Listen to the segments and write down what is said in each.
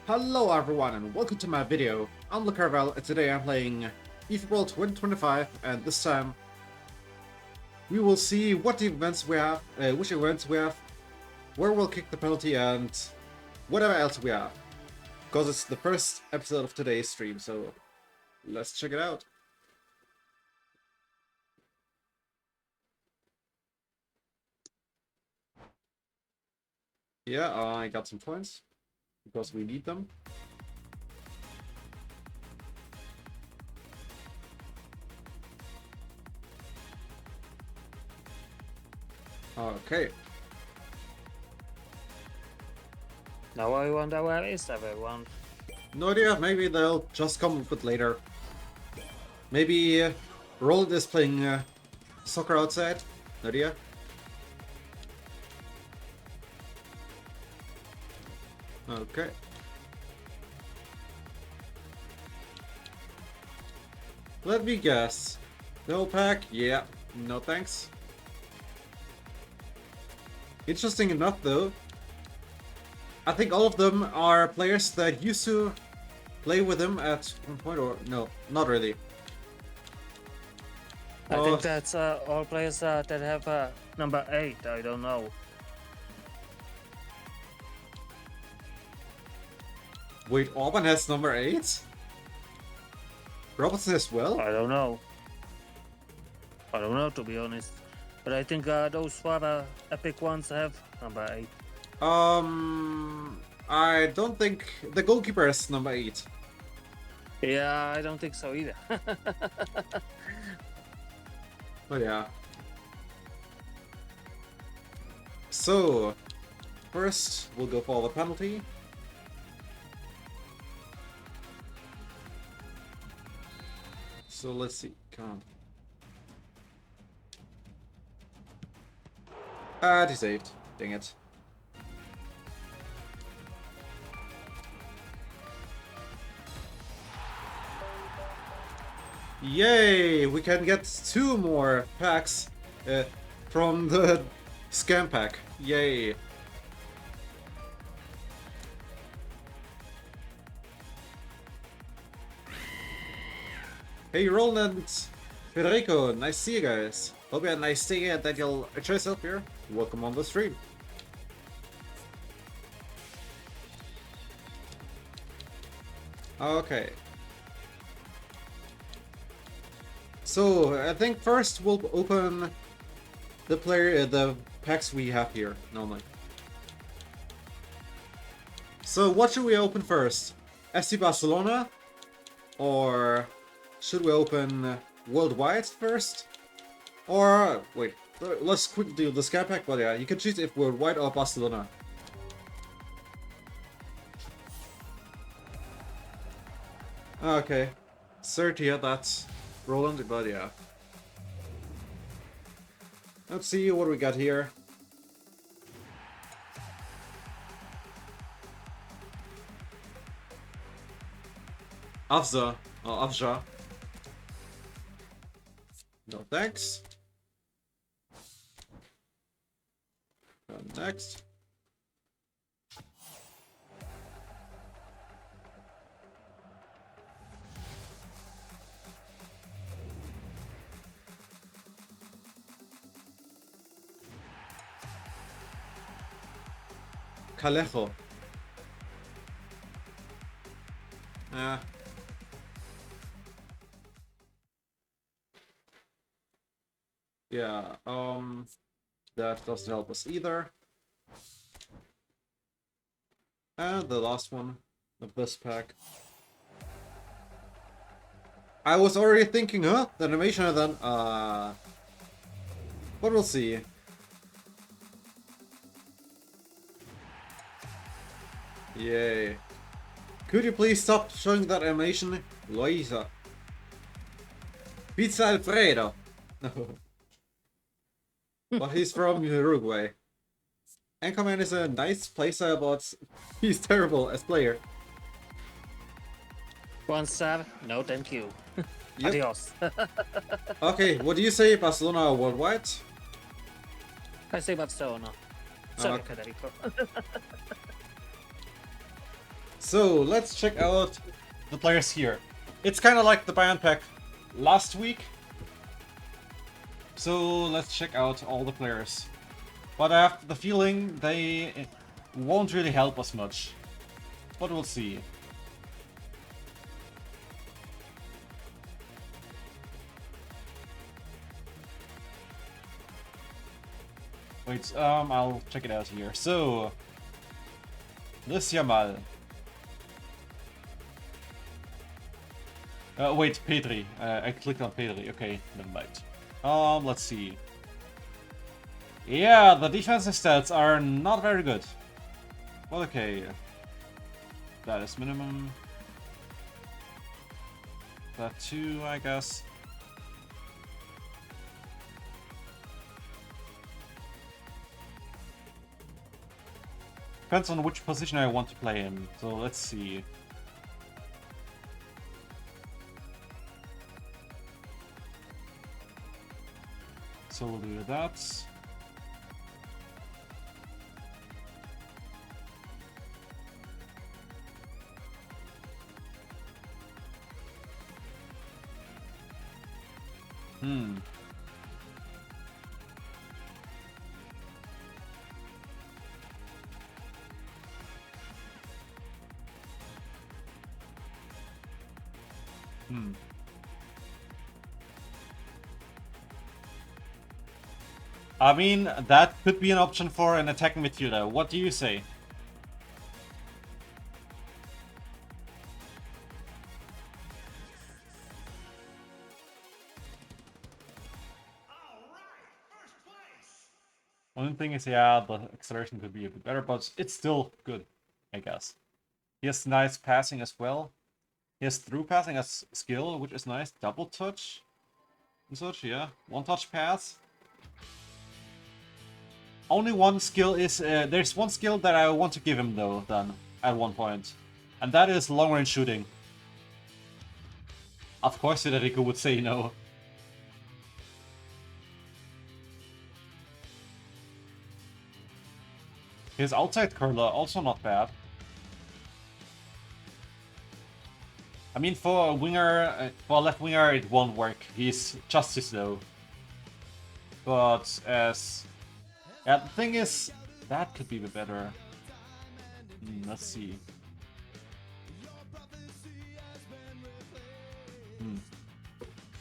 Hello everyone and welcome to my video. I'm Lucarivyle and today I'm playing eFootball 2025 and this time we will see what events we have, which events we have, where we'll kick the penalty and whatever else we have. Because it's the first episode of today's stream, so let's check it out. Yeah, I got some points because we need them. Okay. Now I wonder where is everyone? No idea, maybe they'll just come up with later. Maybe Roland is playing soccer outside. No idea. Okay. Let me guess. No pack? Yeah. No thanks. Interesting enough though, I think all of them are players that used to play with him at one point, or no, not really. I think that's all players that have number 8, I don't know. Wait, Auburn has number 8? Robertson as well? I don't know. I don't know, to be honest. But I think those rather epic ones have number 8. I don't think the goalkeeper is number 8. Yeah, I don't think so either. But yeah. So, first we'll go for the penalty. So let's see, come on. He saved. Dang it. Yay! We can get 2 more packs from the scam pack. Yay! Hey Roland, Federico, nice to see you guys. Hope you had a nice day and that you'll enjoy yourself here. Welcome on the stream. Okay. So I think first we'll open the packs we have here normally. So what should we open first? FC Barcelona, or should we open worldwide first? Or wait, let's quickly do the sky pack. But yeah, you can choose if worldwide or Barcelona. Okay, sorry to hear that, Roland, but yeah. Let's see what we got here. Afza, or Afja. No thanks. Next. Calejo. Yeah, that doesn't help us either. And the last one of this pack. I was already thinking, huh? The animation and then, but we'll see. Yay. Could you please stop showing that animation? Loisa. Pizza Alfredo. But he's from Uruguay. Anchorman is a nice player, but he's terrible as player. 1 star? No, thank you. Yep. Adios. Okay, what do you say, Barcelona or worldwide? I say Barcelona. Sorry, Okay. Federico. So let's check out the players here. It's kind of like the Bayern pack last week. So let's check out all the players. But I have the feeling they won't really help us much. But we'll see. Wait, I'll check it out here. So, this Yamal. Wait, Petri. I clicked on Petri. Okay, never mind. Let's see. Yeah, the defensive stats are not very good. Well, okay. That is minimum. That too, I guess. Depends on which position I want to play him. So let's see. So we'll do that. Hmm. I mean, that could be an option for an attacking midfielder. What do you say? One thing is, yeah, the acceleration could be a bit better, but it's still good, I guess. He has nice passing as well. He has through passing as skill, which is nice. Double touch. Such, yeah. One touch pass. Only one skill is... there's one skill that I want to give him, though, then, at one point. And that is long-range shooting. Of course Federico would say no. His outside curler, also not bad. I mean, for a winger, for a left winger, it won't work. He's just too slow. But as... yeah, the thing is, that could be better. Let's see.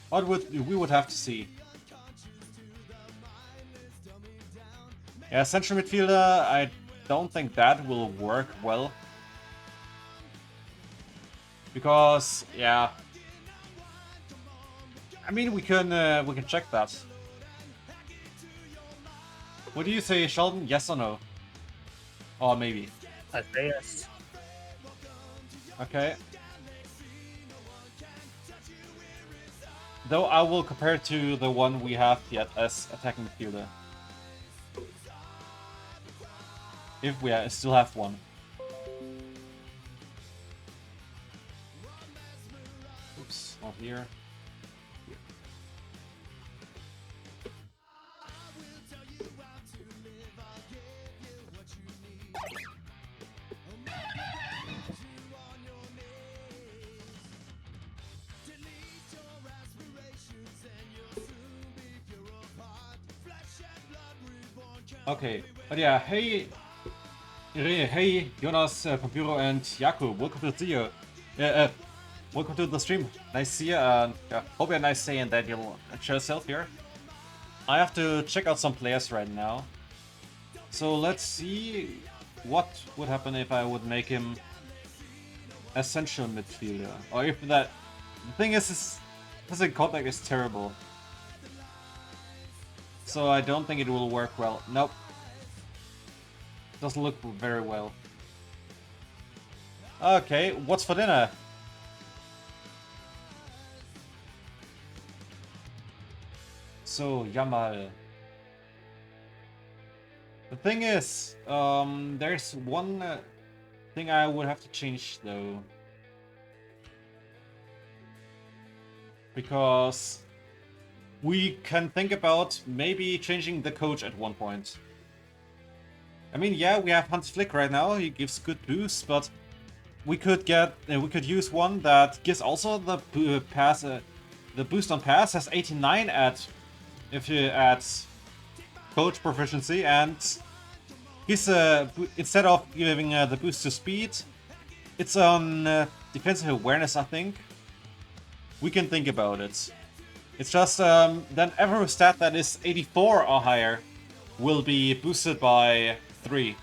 What we would have to see. Yeah, central midfielder, I don't think that will work well. Because, yeah. I mean, we can check that. What do you say, Sheldon? Yes or no? Or maybe? I say yes. Okay. Though I will compare to the one we have yet as attacking midfielder. If we still have one. Oops, not here. Okay, but yeah, hey, Jonas, Pampiro, and Jakub, welcome to the video. Welcome to the stream. Nice to see you, and yeah, hope you had a nice day and that you'll enjoy yourself here. I have to check out some players right now. So let's see what would happen if I would make him a central midfielder. Or if that... The thing is, his physical contact is terrible. So I don't think it will work well. Nope. Doesn't look very well. Okay, what's for dinner? So, Yamal. The thing is, there's one thing I would have to change though. Because we can think about maybe changing the coach at one point. I mean, yeah, we have Hans Flick right now, he gives good boosts, but we could use one that gives also the pass, the boost on pass has 89 at if you add coach proficiency, and he's instead of giving the boost to speed, it's on defensive awareness, I think. We can think about it. It's just then every stat that is 84 or higher will be boosted by 3.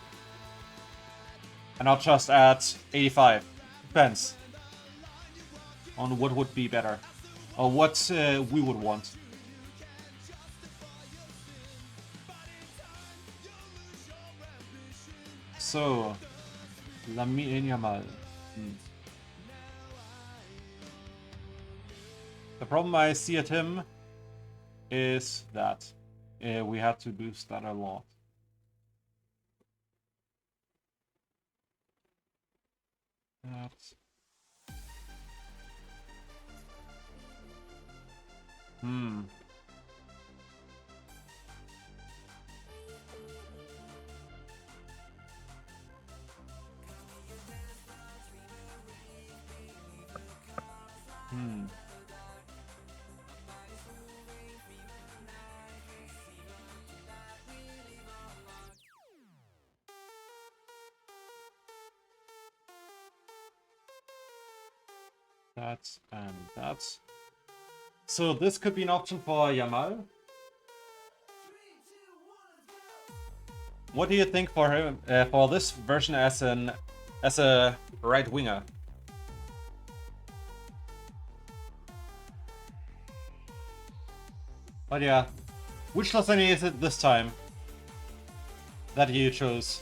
And not just at 85. Depends on what would be better. Or what we would want. So, Lamine Yamal. The problem I see at him is that we had to boost that a lot. That's... That and that. So this could be an option for Yamal. What do you think for him for this version as a right winger? But yeah, which Lasagna is it this time that you chose?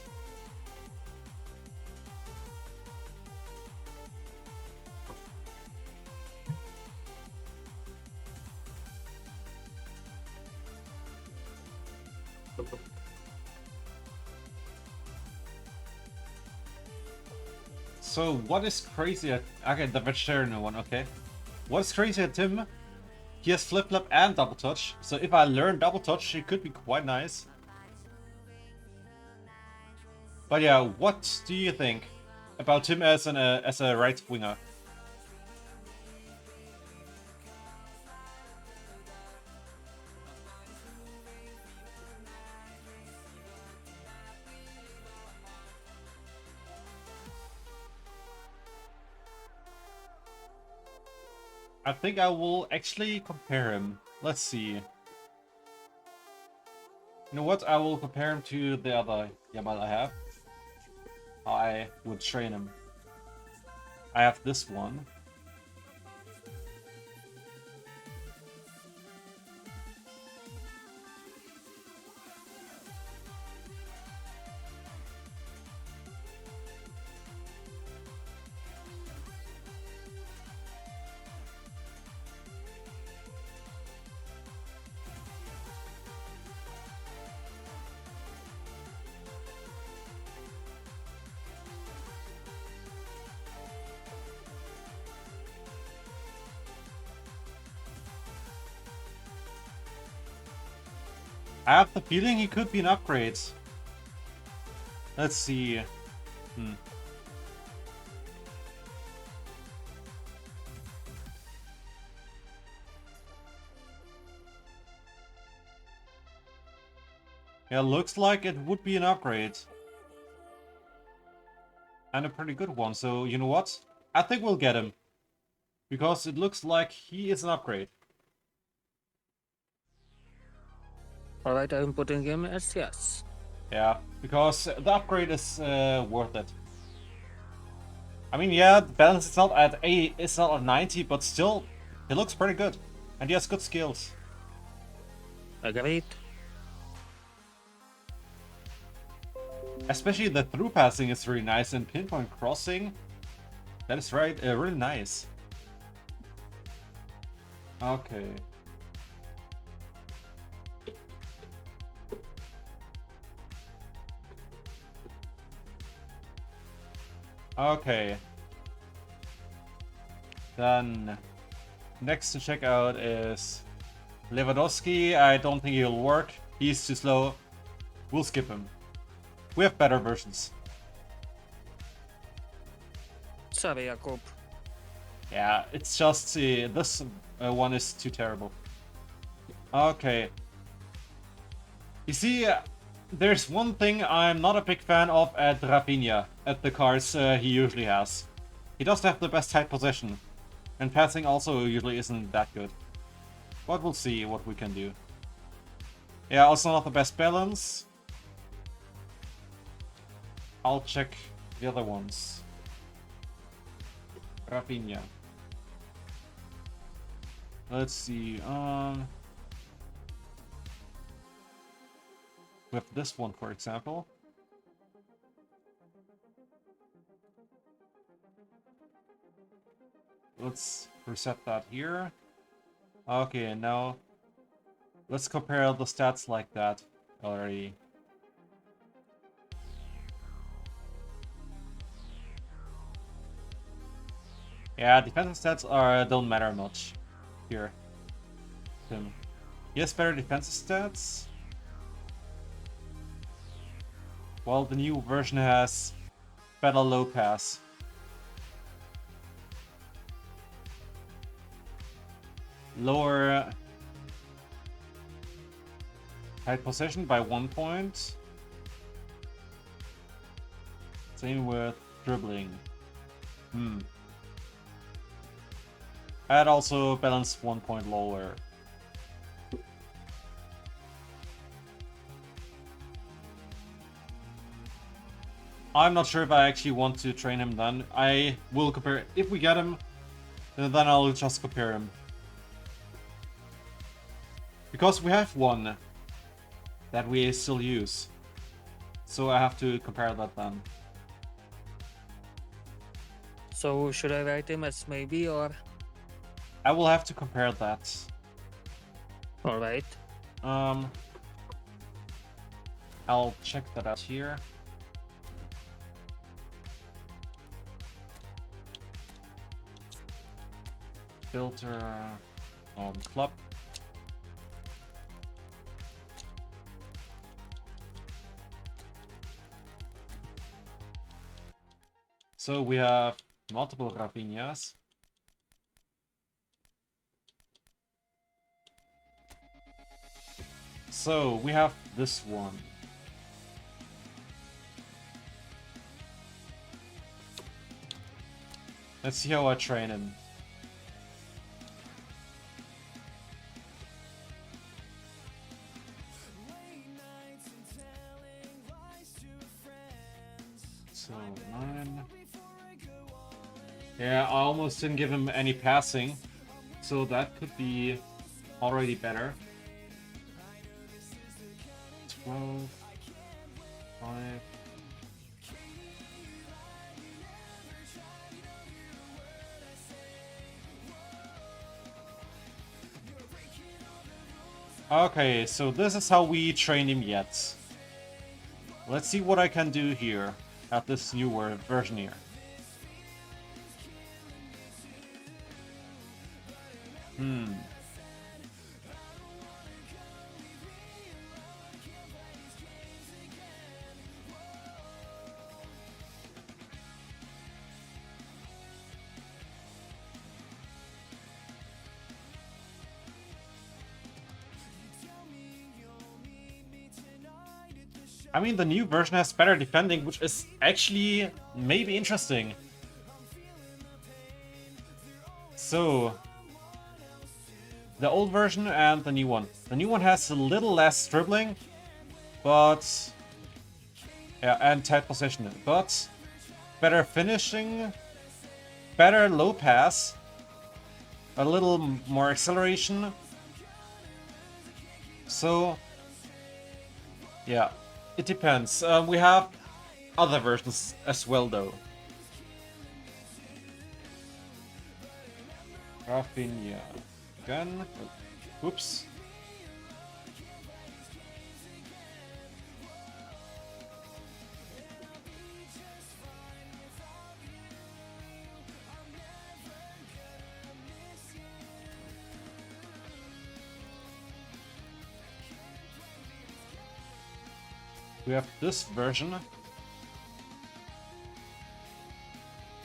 So what is crazy at... Okay, the vegetarian one, okay. What is crazy at Tim? He has flip-flap and double touch, so if I learn double touch, it could be quite nice. But yeah, what do you think about him as a right winger? I think I will actually compare him. Let's see. You know what? I will compare him to the other Yamal I have. How I would train him. I have this one. I have the feeling he could be an upgrade. Let's see. Yeah, looks like it would be an upgrade. And a pretty good one, so you know what? I think we'll get him. Because it looks like he is an upgrade. Alright, I'm putting him as yes. Yeah, because the upgrade is worth it. I mean, yeah, the balance is not at it's not at 90, but still, he looks pretty good. And he has good skills. Agreed. Especially the through passing is really nice, and pinpoint crossing, that is right, really nice. Okay. Okay. Then next to check out is Lewandowski. I don't think he'll work. He's too slow. We'll skip him. We have better versions. Sorry, Jakob. Yeah, it's just this one is too terrible. Okay. You see, there's one thing I'm not a big fan of at Rafinha, at the cars he usually has. He doesn't have the best tight position, and passing also usually isn't that good. But we'll see what we can do. Yeah, also not the best balance. I'll check the other ones. Rafinha. Let's see, with this one, for example. Let's reset that here. Okay, now let's compare the stats like that already. Yeah, defensive stats don't matter much here. Tim. He has better defensive stats. While the new version has better low pass. Lower height position by 1 point. Same with dribbling. And also balance 1 point lower. I'm not sure if I actually want to train him then. I will compare. If we get him, then I'll just compare him. Because we have one that we still use. So I have to compare that then. So should I write him as maybe or? I will have to compare that. Alright. I'll check that out here. Filter on club. So we have multiple Rafinhas. So we have this one. Let's see how I train him. So 9. Yeah, I almost didn't give him any passing, so that could be already better. 12, 5. Okay, so this is how we train him yet. Let's see what I can do here at this newer version here. I mean, the new version has better defending, which is actually maybe interesting. So, the old version and the new one. The new one has a little less dribbling, but yeah, and tight position, but better finishing, better low pass, a little more acceleration. So, yeah. It depends. We have other versions as well, though. Rafinha. Gun. Oops. We have this version.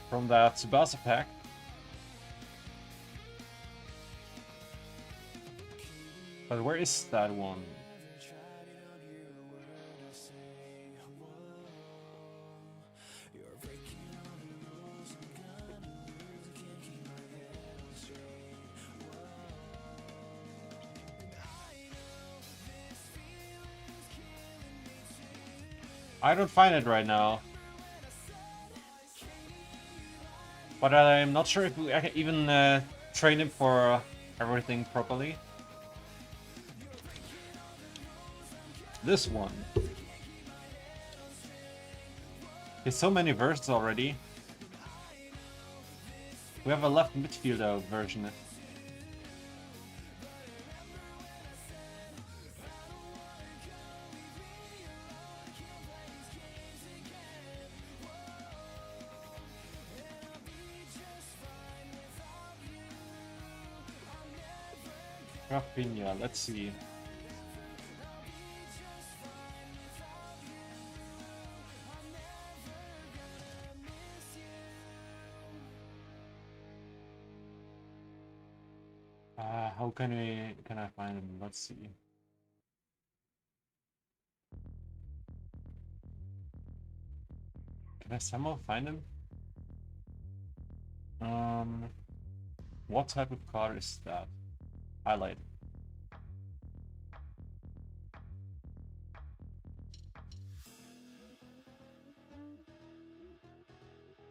from that Tsubasa pack. But where is that one? I don't find it right now. But I'm not sure if I can even train him for everything properly. This one. There's so many versions already. We have a left midfielder version. Rafinha, let's see. How can I find him? Let's see. Can I somehow find him? What type of card is that? Highlight.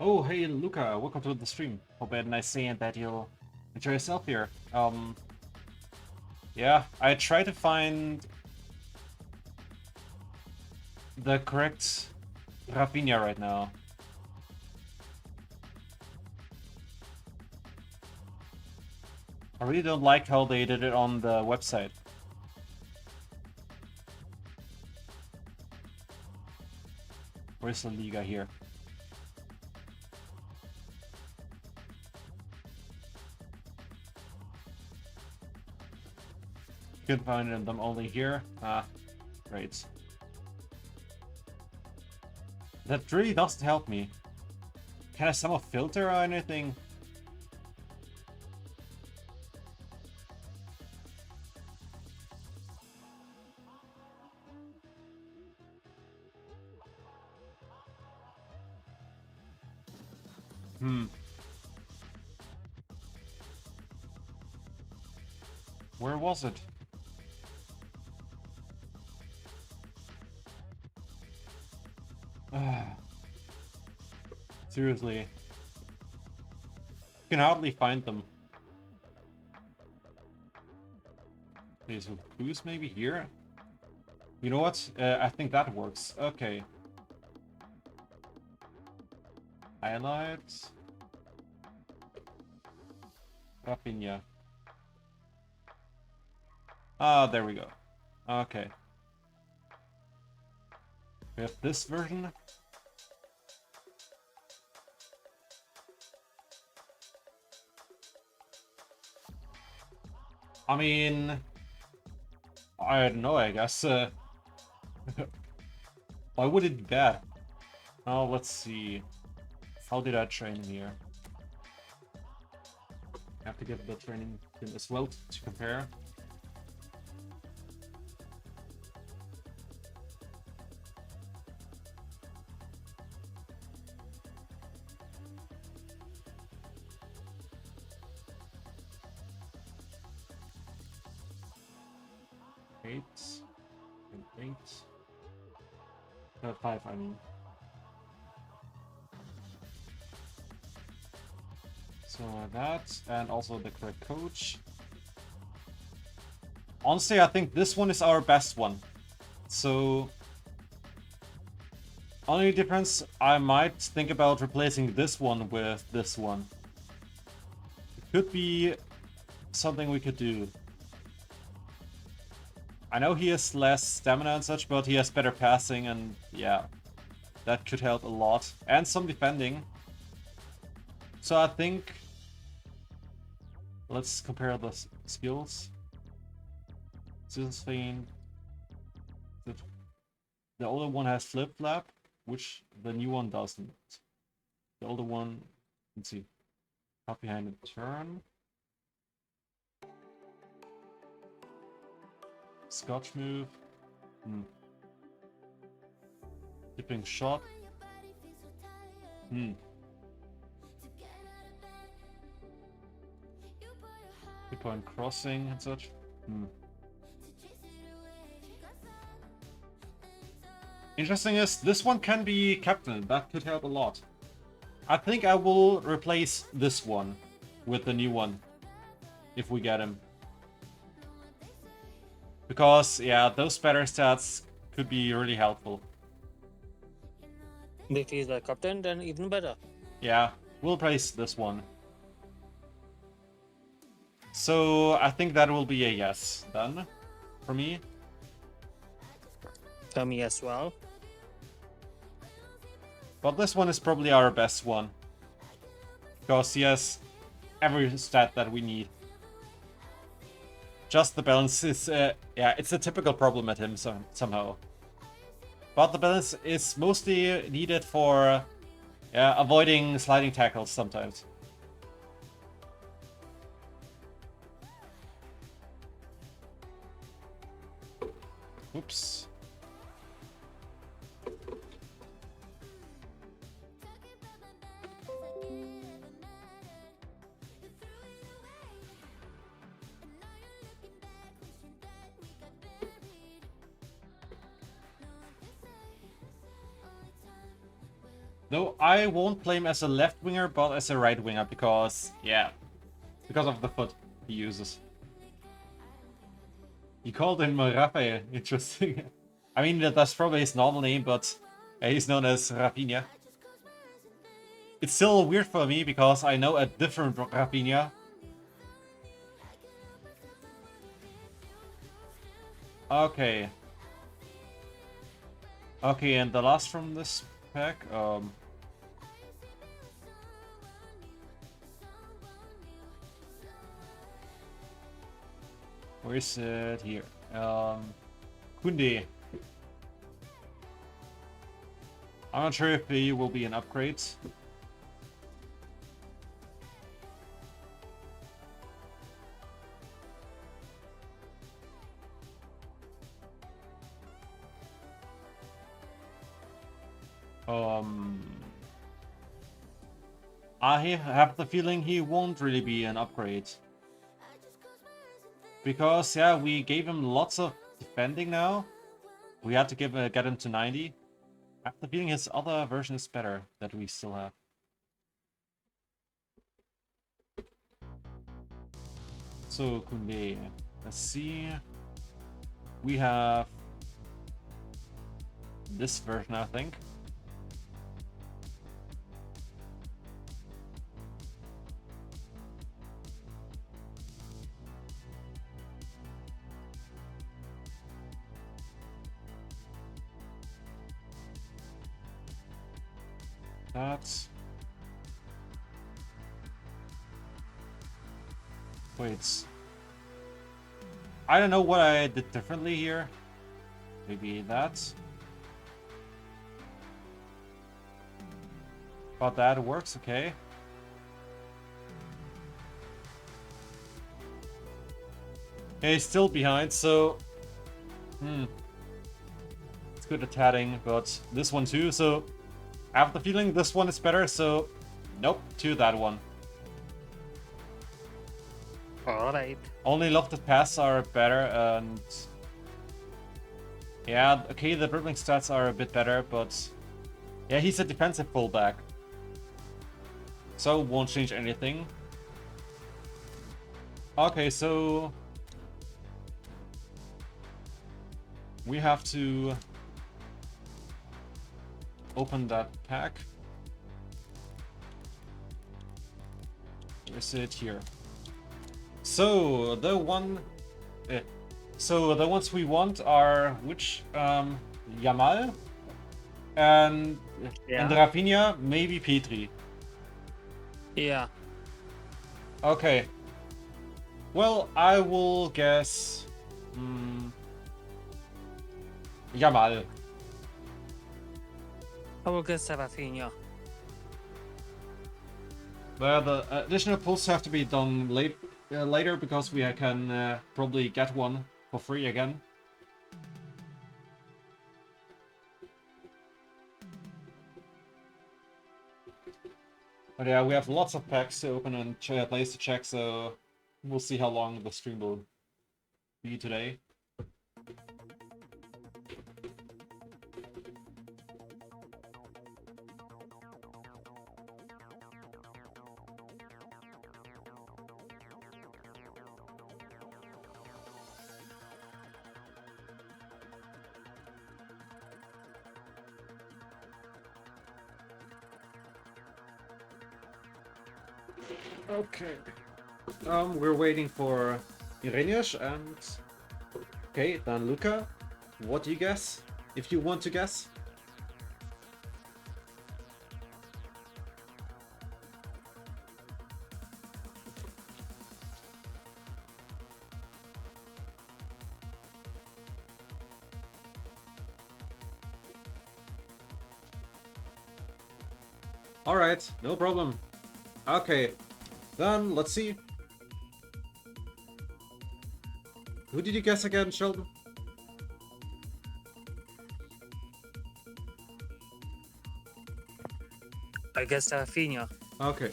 Oh, hey Luca, welcome to the stream. Hope you had a nice day and that you'll enjoy yourself here. Yeah, I try to find the correct Rafinha right now. I really don't like how they did it on the website. Where's the Liga here? You can find them only here. Ah, great. That really doesn't help me. Can I somehow filter or anything? Where was it? Seriously. You can hardly find them. Okay, so boost maybe here? You know what? I think that works. Okay. Highlights. Rafinha. Ah, there we go. Okay. We have this version. I mean, I don't know, I guess. Why would it be bad? Oh, let's see. How did I train him here? I have to get the training pin as well to compare. Five, I mean. So that, and also the correct coach. Honestly, I think this one is our best one. So, only difference, I might think about replacing this one with this one. It could be something we could do. I know he has less stamina and such, but he has better passing, and yeah, that could help a lot. And some defending. So I think, let's compare the skills. Fifine. The older one has flip flap, which the new one doesn't. The older one Let's see. Half behind the turn. Scotch move. Dipping shot. 2-point crossing and such. Interesting is, this one can be captain. That could help a lot. I think I will replace this one with the new one. If we get him. Because, yeah, those better stats could be really helpful. If he's the captain, then even better. Yeah, we'll place this one. So, I think that will be a yes, then, for me. For me as well. But this one is probably our best one. Because he has every stat that we need. Just the balance is, yeah, it's a typical problem at him somehow. But the balance is mostly needed for avoiding sliding tackles sometimes. Oops. Though I won't play him as a left winger, but as a right winger, because, yeah, because of the foot he uses. You called him Raphael, interesting. I mean, that's probably his normal name, but he's known as Rafinha. It's still weird for me, because I know a different Rafinha. Okay. Okay, and the last from this pack, where is it? Here. Kone. I'm not sure if he will be an upgrade. I have the feeling he won't really be an upgrade. Because, yeah, we gave him lots of defending now. We had to get him to 90. I have the feeling his other version is better that we still have. So, Kone, let's see. We have this version, I think. That. Wait. I don't know what I did differently here. Maybe that. But that works, okay. Okay, still behind, so... It's good at tatting, but this one too, so... I have the feeling this one is better, so... Nope, to that one. Alright. Only lofted pass are better, and... Yeah, okay, the dribbling stats are a bit better, but... Yeah, he's a defensive fullback. So, won't change anything. Okay, so... We have to... open that pack. Where is it? Here. So the the ones we want are which Yamal and Rafinha, maybe Petri. Yeah. Okay. Well, I will guess Yamal. I will guess Rafinha. Well, the additional pulls have to be done later because we can probably get one for free again. But yeah, we have lots of packs to open and plays to check, so we'll see how long the stream will be today. Okay. We're waiting for Irenius and... Okay, then Luca, what do you guess? If you want to guess? Alright, no problem. Okay, then let's see. Who did you guess again, Sheldon? I guess Rafinha. Okay,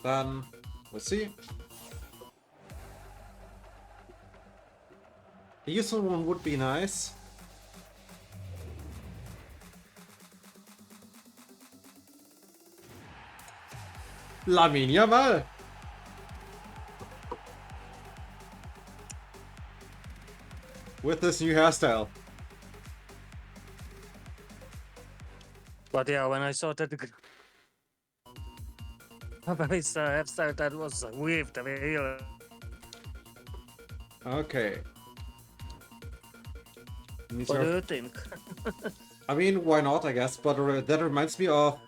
then let's see. A useful one would be nice. Lamine Yamal! With this new hairstyle. But yeah, when I saw that hairstyle, that was weird. Really. Okay. What do you think? I mean, why not, I guess, but that reminds me of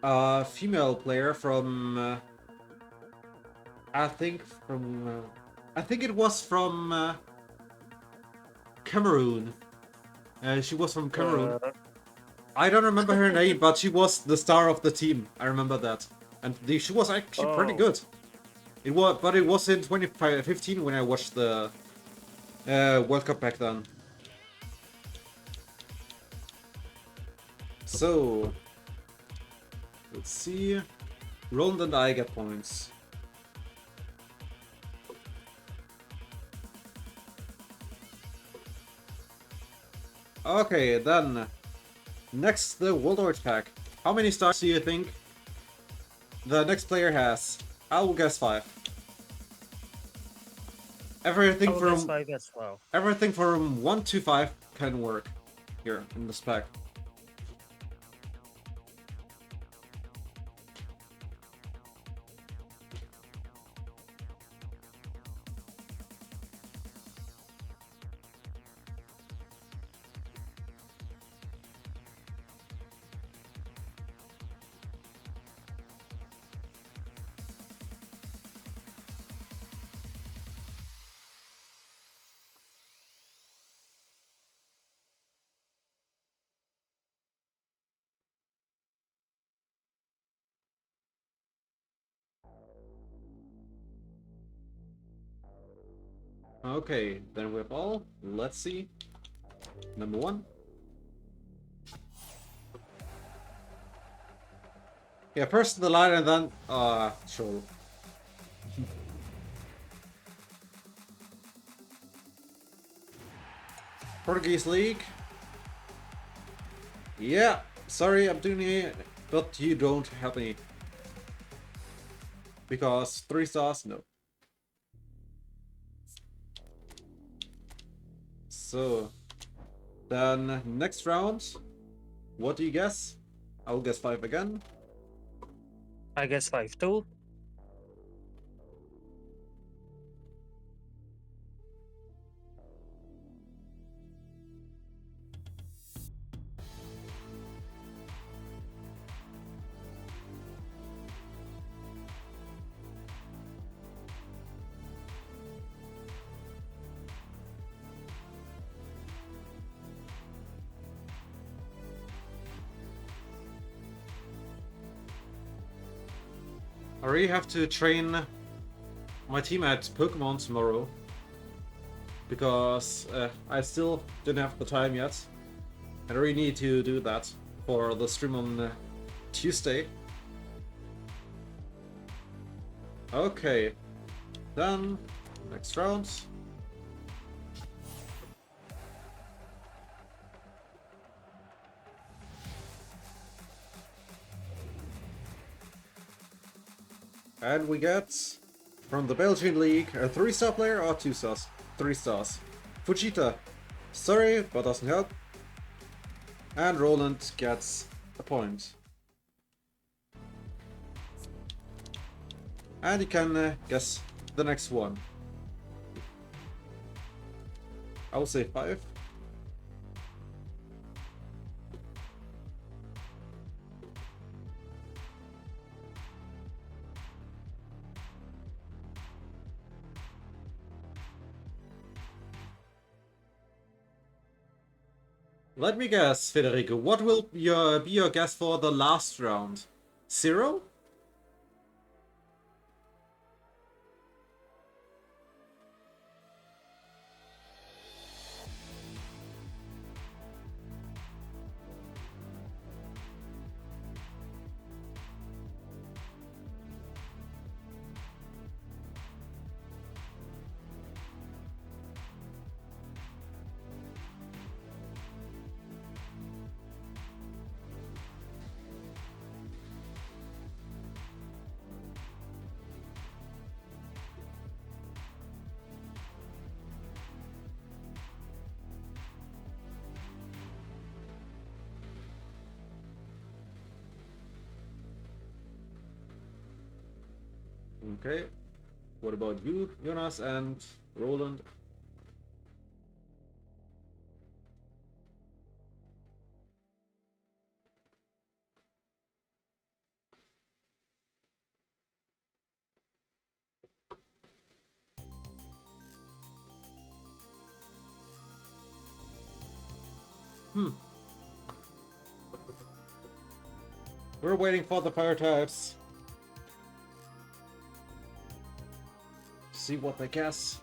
a female player from I think it was from Cameroon. She was from Cameroon. I don't remember her name, but she was the star of the team. I remember that, and she was actually pretty good. It was in 2015 when I watched the World Cup back then. So let's see. Roland and I get points. Okay, then next the World Origin pack. How many stars do you think the next player has? I will guess 5. Everything I will from guess 5 as well. Everything from 1 to 5 can work here in this pack. Okay, then we have all. Let's see. Number 1. Yeah, first the line and then sure. Portuguese League. Yeah, sorry, I'm doing it, but you don't help me. Because 3 stars, no. So, then next round, what do you guess? I'll guess 5 again. I guess 5 too. I really have to train my team at Pokemon tomorrow. Because I still didn't have the time yet. I really need to do that for the stream on Tuesday. Okay, then next round. And we get from the Belgian League a 3-star player or 2 stars? 3 stars. Fujita, sorry, but doesn't help. And Roland gets a point. And you can guess the next one. I will say 5. Let me guess, Federico, what will be your guess for the last round? 0? Okay. What about you, Jonas and Roland? We're waiting for the fire types. See what they guess.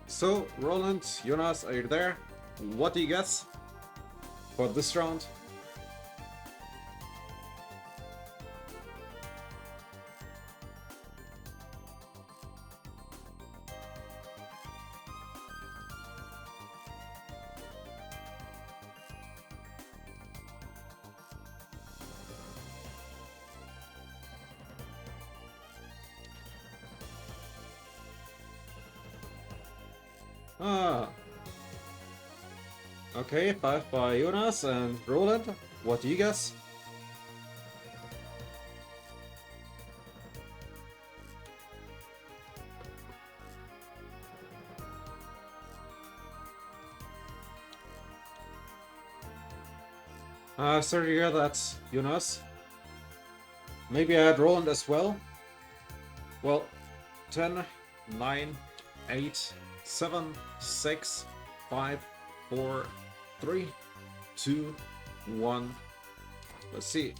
So, Roland, Jonas, are you there? What do you guess for this round? Ah. Okay, 5 by Jonas and Roland. What do you guess? Sorry to hear that, Jonas. Maybe I had Roland as well. Well, 10, 9, 8, 7, 6, 5, 4, 3, 2, 1. Let's see.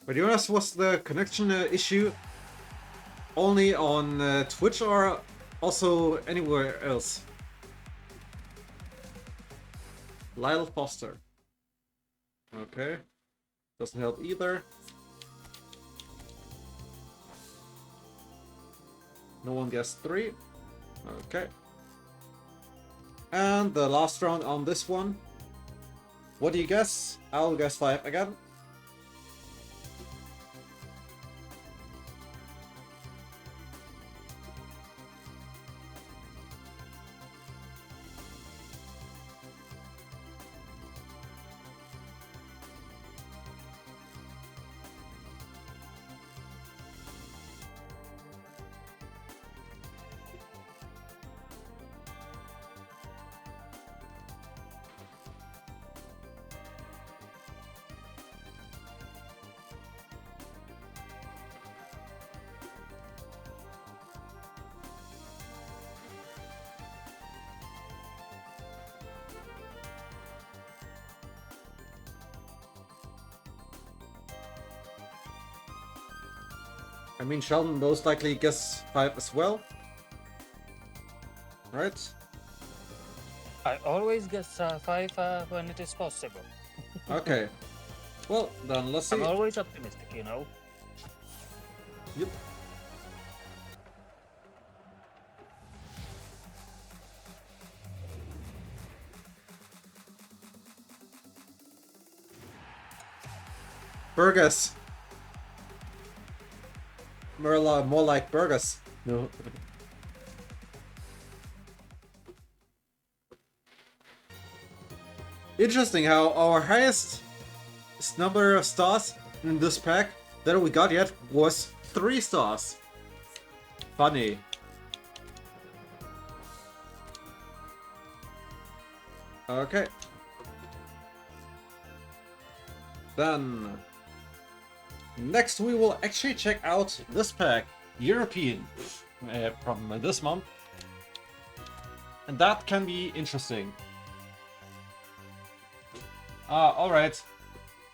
But Jonas, was the connection issue only on Twitch or also anywhere else? Lyle Foster. Okay. Doesn't help either. No one guessed 3. Okay. And the last round on this one. What do you guess? I'll guess 5 again. I mean, Sheldon most likely guess 5 as well. Right? I always guess 5 when it is possible. Okay. Well, then let's see. I'm always optimistic, you know. Yep. Burgers. More like burgers. No. Interesting how our highest number of stars in this pack that we got yet was 3 stars. Funny. Okay. Then next we will actually check out this pack, European, from this month. And that can be interesting. Alright.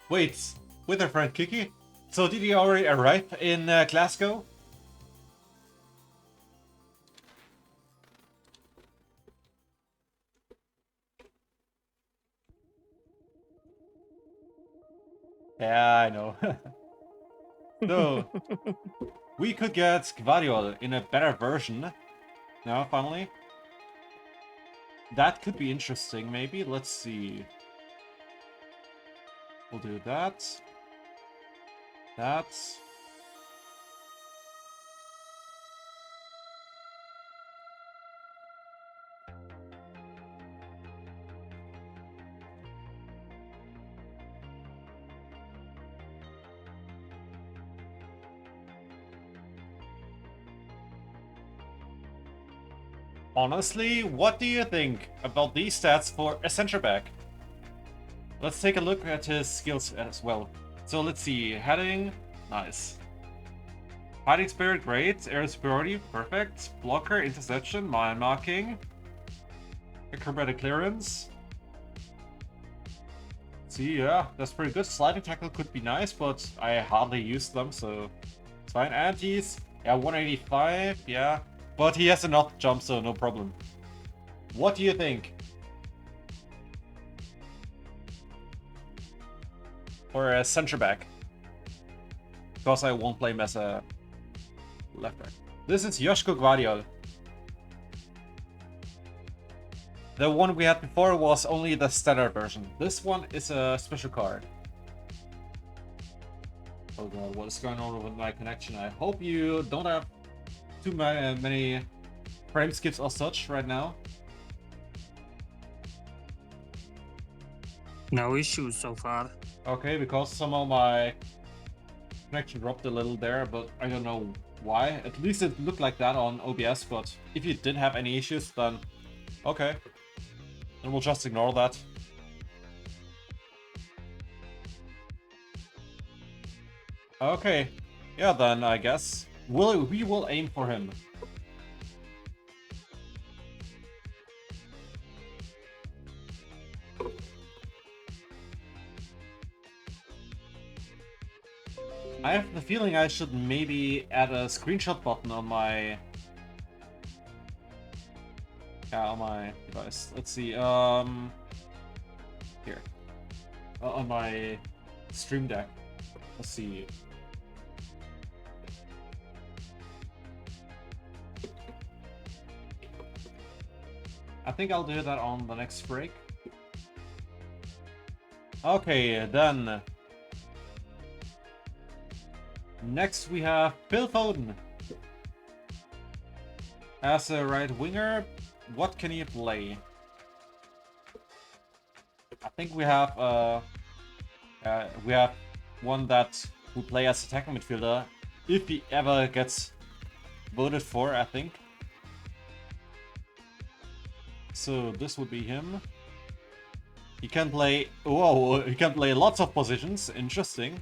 Wait, with our friend Kiki? So did he already arrive in Glasgow? Yeah, I know. So, we could get Gvadiol in a better version. Now, finally. That could be interesting, maybe. Let's see. We'll do that. That. Honestly, what do you think about these stats for a center back? Let's take a look at his skills as well. So let's see, heading, nice. Fighting spirit, great. Air superiority, perfect. Blocker, interception, mind marking. Acrobatic clearance. See, yeah, that's pretty good. Sliding tackle could be nice, but I hardly use them, so it's fine. And he's, yeah, 185, yeah. But he has enough jump, so no problem. What do you think? For a center back. Because I won't play him as a left back. This is Joško Gvadiol. The one we had before was only the standard version. This one is a special card. Oh god, what is going on with my connection? I hope you don't have too many frame skips or such right now. No issues so far. Okay, because somehow my connection dropped a little there, but I don't know why. At least it looked like that on OBS, but if you did have any issues, then okay. Then we'll just ignore that. Okay, yeah then I guess we will aim for him. I have the feeling I should maybe add a screenshot button on my device. Let's see, here. On my Stream Deck. Let's see. I think I'll do that on the next break. Okay, then. Next we have Phil Foden. As a right winger, what can he play? I think we have one that will play as attacking midfielder if he ever gets voted for, I think. So this would be him. He can play. Whoa, he can play lots of positions. Interesting.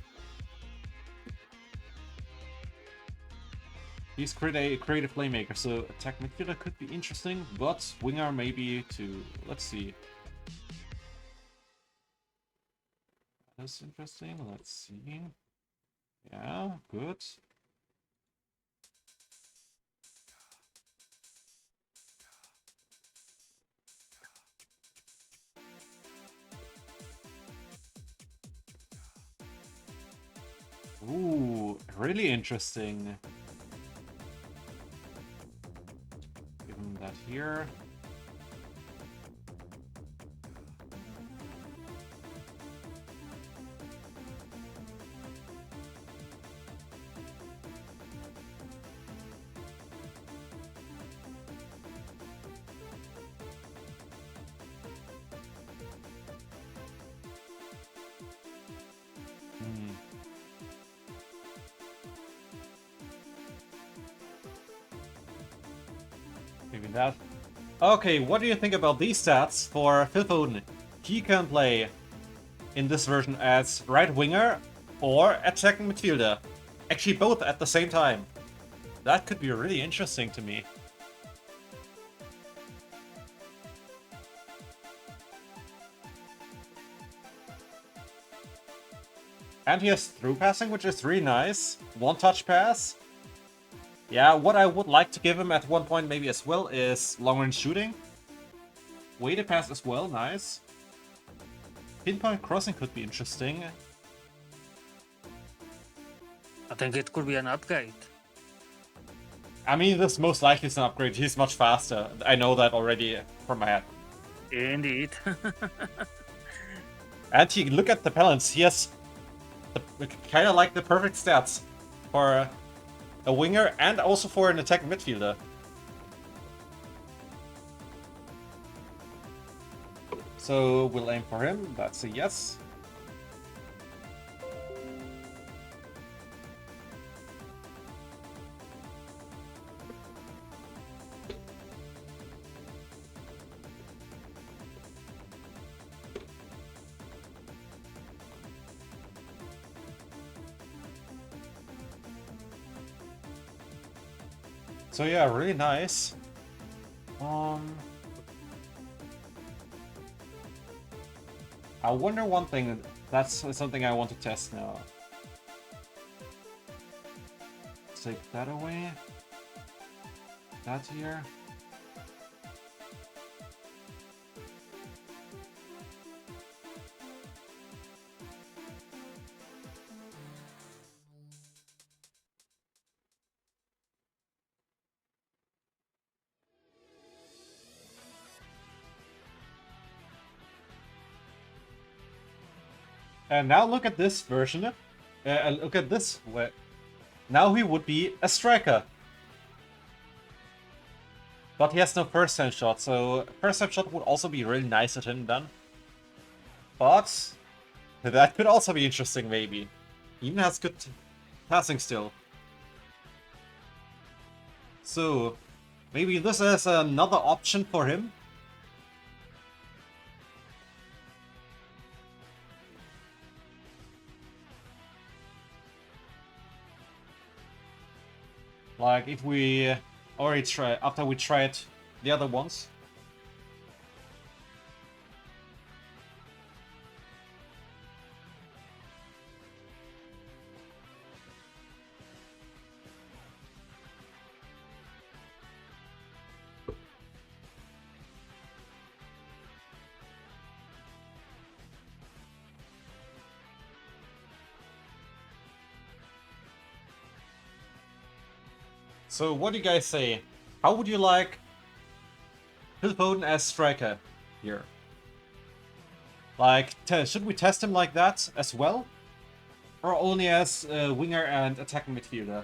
He's a creative playmaker, so attack midfielder could be interesting, but winger maybe too. Let's see. That's interesting. Let's see. Yeah, good. Ooh, really interesting. Give him that here. Maybe that. Okay, what do you think about these stats for Phil Foden? He can play in this version as right winger or attacking midfielder. Actually, both at the same time. That could be really interesting to me. And he has through passing, which is really nice. One-touch pass. Yeah, what I would like to give him at one point maybe as well is long-range shooting. Weighted pass as well, nice. Pinpoint crossing could be interesting. I think it could be an upgrade. I mean, this most likely is an upgrade. He's much faster. I know that already from my head. Indeed. And he, look at the balance. He has kind of like the perfect stats for a winger and also for an attacking midfielder. So we'll aim for him. That's a yes. So yeah, really nice. I wonder one thing. That's something I want to test now. Take that away. That here. And now look at this version. Look at this. Now he would be a striker. But he has no first-time shot, so first-time shot would also be really nice at him then. But that could also be interesting, maybe. Even has good passing still. So maybe this is another option for him. Like if we already try after we tried the other ones. So what do you guys say? How would you like Phil Foden as striker here? Like, should we test him like that as well? Or only as winger and attacking midfielder?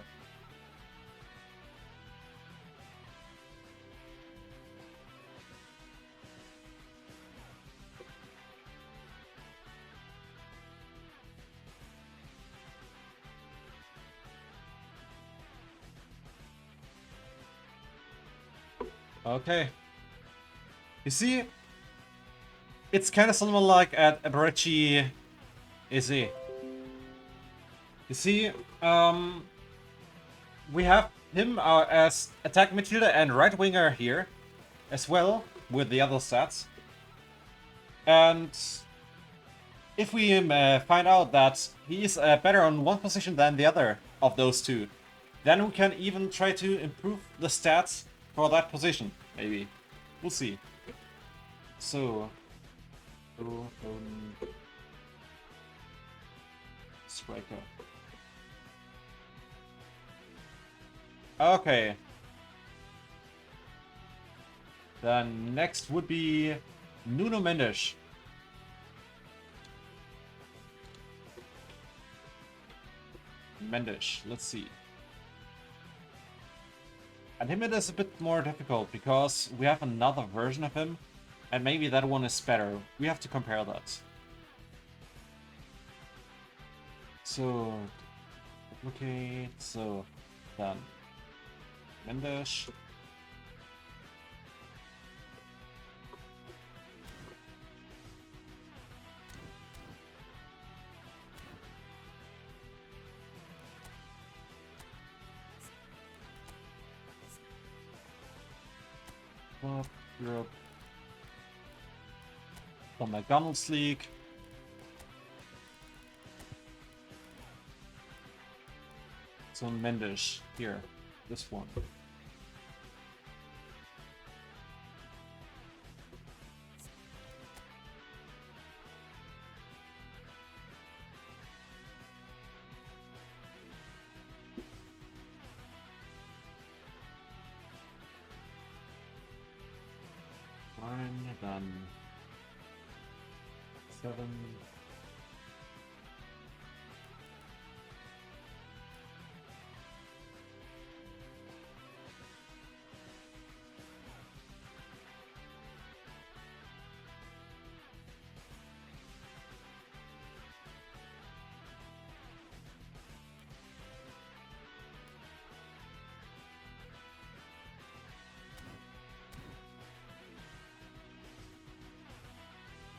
Okay. You see, it's kind of similar like at AVerMedia is. You see, we have him as attack midfielder and right winger here as well with the other stats. And if we find out that he is better on one position than the other of those two, then we can even try to improve the stats for that position, maybe. We'll see. So, striker. Okay. Then next would be Nuno Mendes. Let's see. And him it is a bit more difficult because we have another version of him, and maybe that one is better. We have to compare that. So, okay, so then Mendes. Europe. The McDonald's League. So Mendes here, this one. Then 7.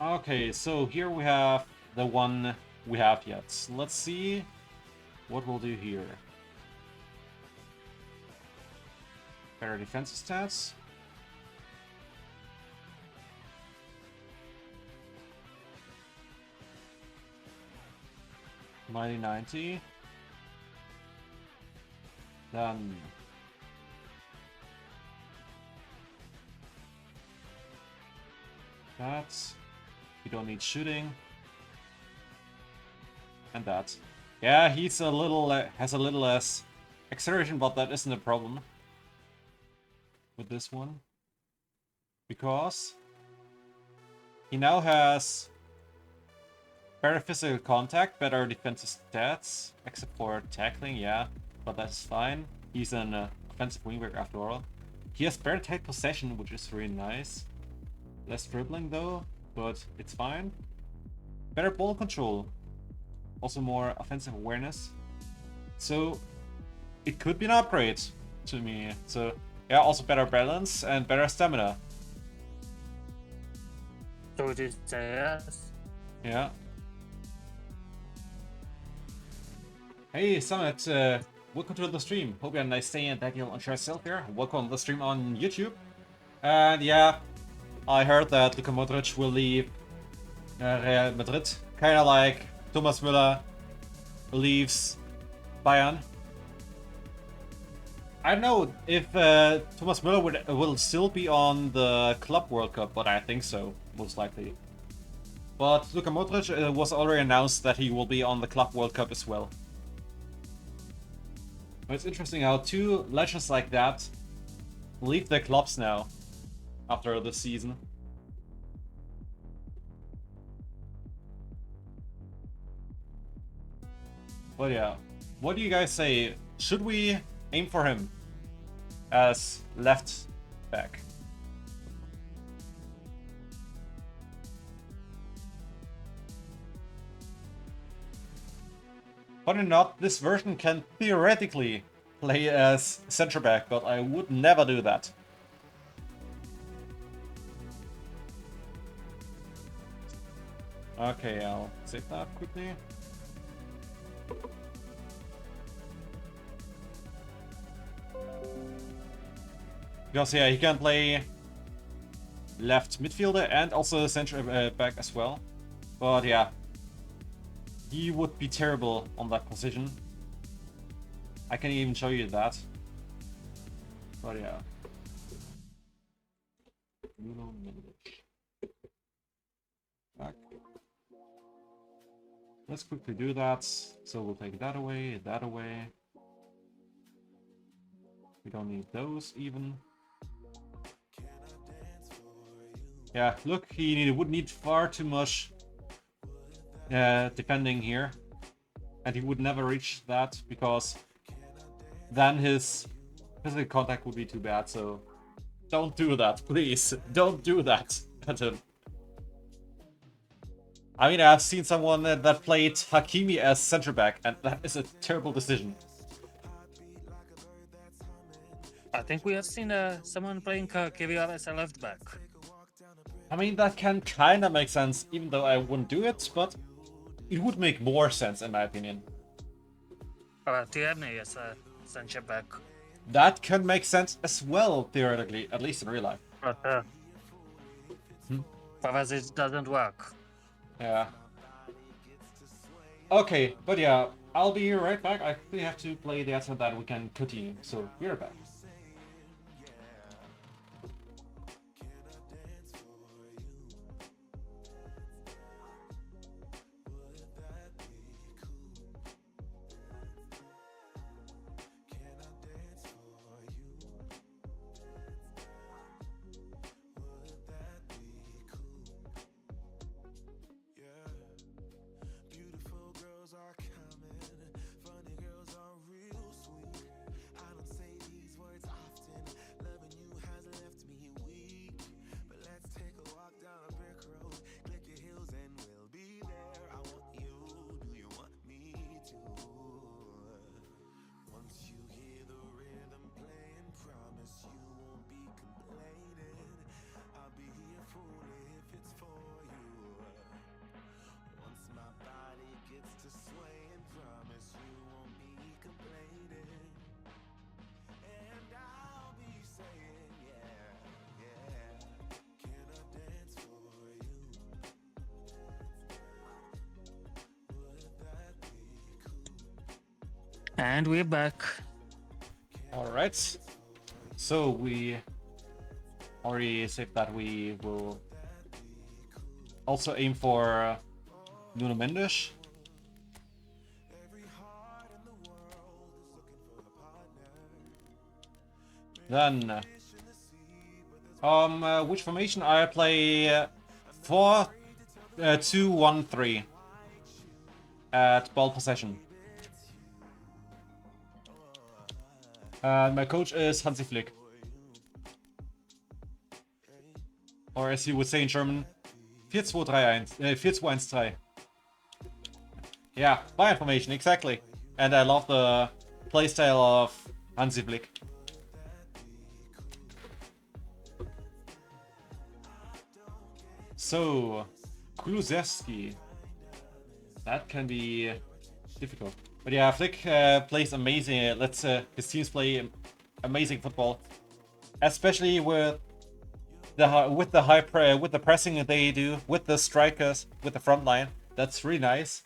Okay, so here we have the one we have yet. Let's see what we'll do here. Better defensive stats. $90. Then that. You don't need shooting. And that. Yeah, he's a little has a little less acceleration, but that isn't a problem with this one. Because he now has better physical contact, better defensive stats, except for tackling, yeah, but that's fine. He's an offensive wingback after all. He has better tight possession, which is really nice. Less dribbling though, but it's fine. Better ball control. Also more offensive awareness. So it could be an upgrade to me. So yeah, also better balance and better stamina. So it is yes. Yeah. Hey Summit, welcome to the stream. Hope you had a nice day and that you'll enjoy yourself here. Welcome to the stream on YouTube. And yeah, I heard that Luka Modric will leave Real Madrid. Kinda like Thomas Müller leaves Bayern. I don't know if Thomas Müller will still be on the Club World Cup, but I think so, most likely. But Luka Modric was already announced that he will be on the Club World Cup as well. But it's interesting how two legends like that leave their clubs now after this season. But yeah, what do you guys say? Should we aim for him as left back? Funny enough, this version can theoretically play as center back, but I would never do that. Okay, I'll save that quickly. Because yeah, he can play left midfielder and also center back as well. But yeah, he would be terrible on that position. I can even show you that. But yeah. Back. Let's quickly do that. So we'll take that away, that away. We don't need those even. Yeah, look, he would need far too much defending here. And he would never reach that because then his physical contact would be too bad. So don't do that, please. Don't do that at him. I mean, I've seen someone that played Hakimi as center back, and that is a terrible decision. I think we have seen someone playing KVR as a left back. I mean, that can kind of make sense, even though I wouldn't do it, but it would make more sense in my opinion. Tierney as a center back. That can make sense as well, theoretically, at least in real life. But for us, it doesn't work. Yeah. Okay, but yeah, I'll be right back. I really have to play that so that we can continue. So, be right back. And we're back. Alright. So we already said that we will also aim for Nuno Mendes. Then which formation? I play 4-2-1-3 at ball possession. My coach is Hansi Flick. Or as you would say in German, 4-2-3-1, 4-2-1-3. Yeah, Bayern formation, exactly. And I love the playstyle of Hansi Flick. So, Kulusevski. That can be difficult. But yeah, Flick plays amazing. His teams play amazing football, especially with the pressing that they do, with the strikers, with the front line. That's really nice,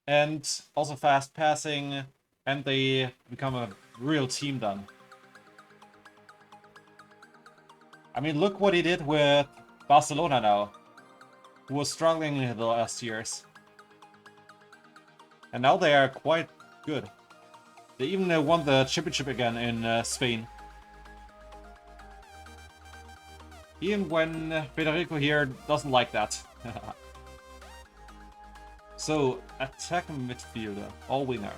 and also fast passing, and they become a real team then. I mean, look what he did with Barcelona now, who was struggling in the last years. And now they are quite good. They even won the championship again in Spain. Even when Federico here doesn't like that. So, attacking midfielder, or winger.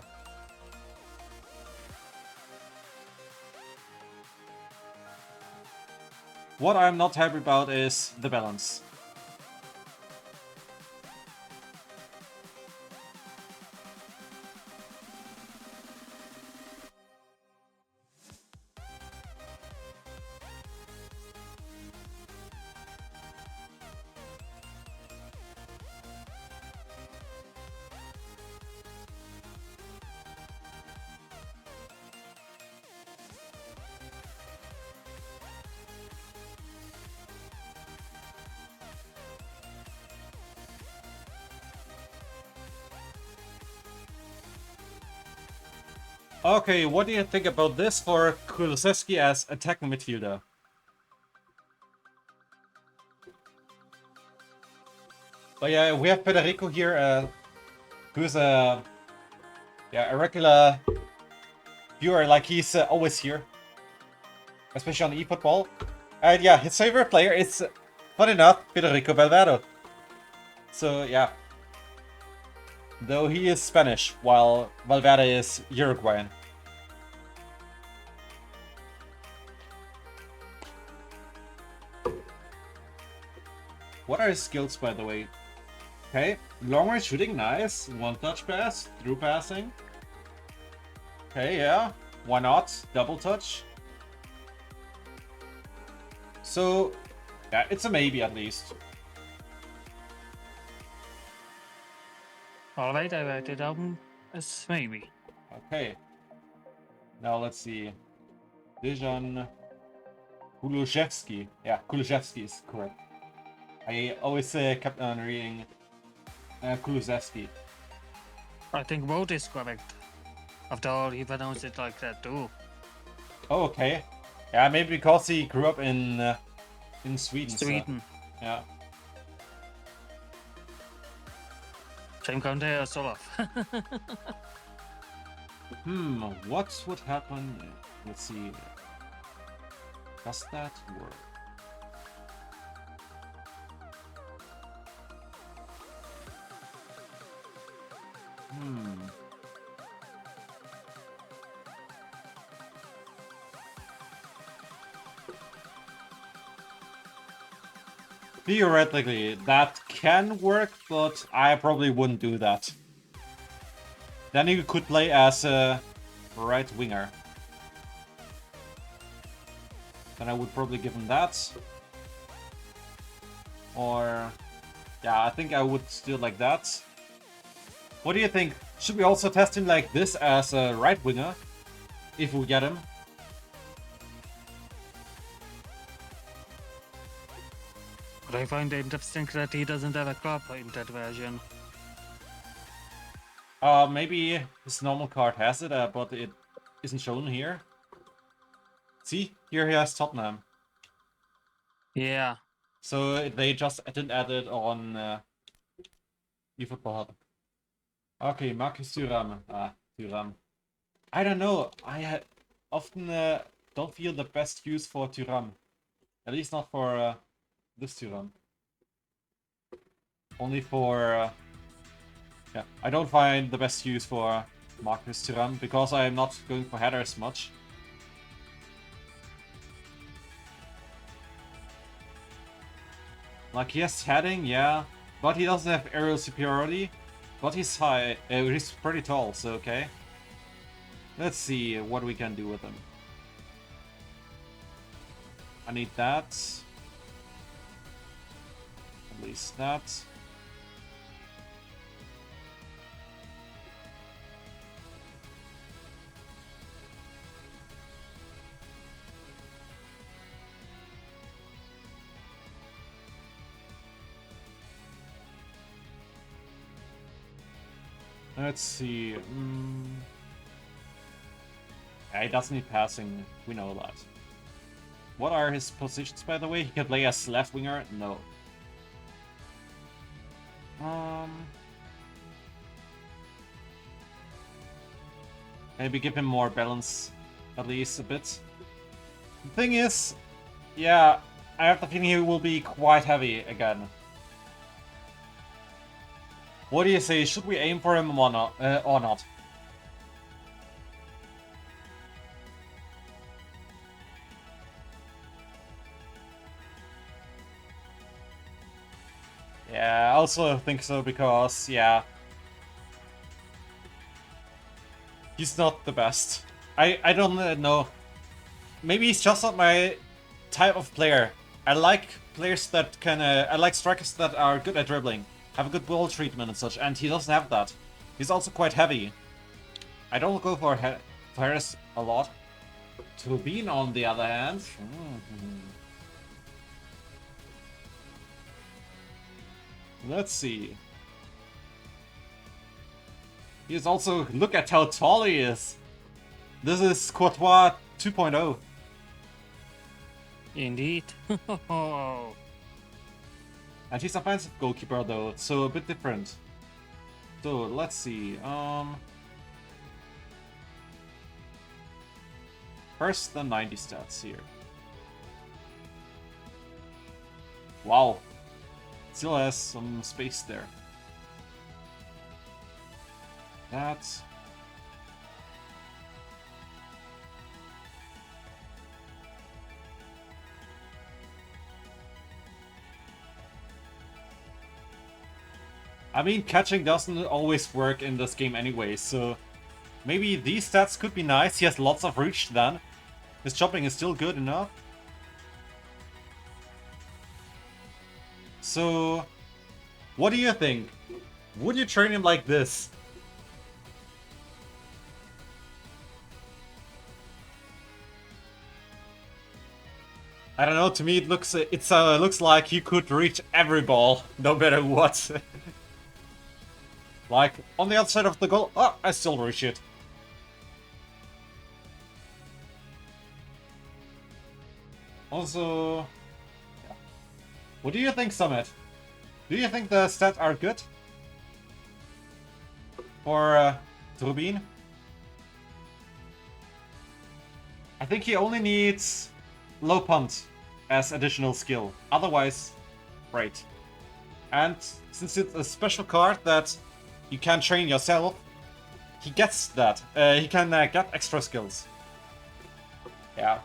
What I'm not happy about is the balance. Okay, what do you think about this for Kulusevski as attacking midfielder? But yeah, we have Federico here, who's a regular viewer, like he's always here. Especially on eFootball. And yeah, his favorite player is, fun enough, Federico Valverde. So yeah. Though he is Spanish, while Valverde is Uruguayan. What are his skills, by the way? Okay, long range shooting, nice. One touch pass, through passing. Okay, yeah. Why not? Double touch. So, yeah, it's a maybe at least. Alright, I write it down as maybe. Okay. Now let's see. Dejan Kulusevski. Yeah, Kulusevski is correct. I always kept on reading Kulusevski. I think both is correct. After all, he pronounced it like that too. Oh, okay. Yeah, maybe because he grew up in Sweden. Sweden. So, yeah. Same country as Olaf. What would happen? Let's see. Does that work? Theoretically, that can work, but I probably wouldn't do that. Then you could play as a right winger. Then I would probably give him that. Or, yeah, I think I would still like that. What do you think? Should we also test him like this as a right winger? If we get him? But I find it interesting that he doesn't have a crop in that version. Maybe his normal card has it, but it isn't shown here. See? Here he has Tottenham. Yeah. So they just didn't add it on eFootball Hub. Okay, Marcus Thuram. Thuram. I don't know. I often don't feel the best use for Thuram. At least not for this Thuram. Only for... yeah, I don't find the best use for Marcus Thuram because I'm not going for headers much. Like, he has heading, yeah, but he doesn't have aerial superiority. But he's high, he's pretty tall, so okay. Let's see what we can do with him. I need that. At least that. Let's see. Yeah, he doesn't need passing. We know that. What are his positions, by the way? He can play as left winger? No. Maybe give him more balance, at least a bit. The thing is, yeah, I have the feeling he will be quite heavy again. What do you say? Should we aim for him or not? Yeah, I also think so because, yeah, he's not the best. I don't know. Maybe he's just not my type of player. I like players that can. I like strikers that are good at dribbling, have a good ball treatment and such, and he doesn't have that. He's also quite heavy. I don't go for Harris a lot. Turbine, on the other hand. Let's see. He's also, look at how tall he is. This is Courtois 2.0. Indeed. And he's a offensive goalkeeper though, so a bit different. So let's see. First, the 90 stats here. Wow. Still has some space there. That's... I mean, catching doesn't always work in this game anyway, so... Maybe these stats could be nice. He has lots of reach then. His jumping is still good enough. So... What do you think? Would you train him like this? I don't know, to me it looks looks like you could reach every ball, no matter what. Like, on the outside of the goal, oh, I still reach it. Also, yeah. What do you think, Summit? Do you think the stats are good? For Turbine? I think he only needs low punt as additional skill. Otherwise, great. And since it's a special card that you can train yourself, he gets that. He can get extra skills. Yeah.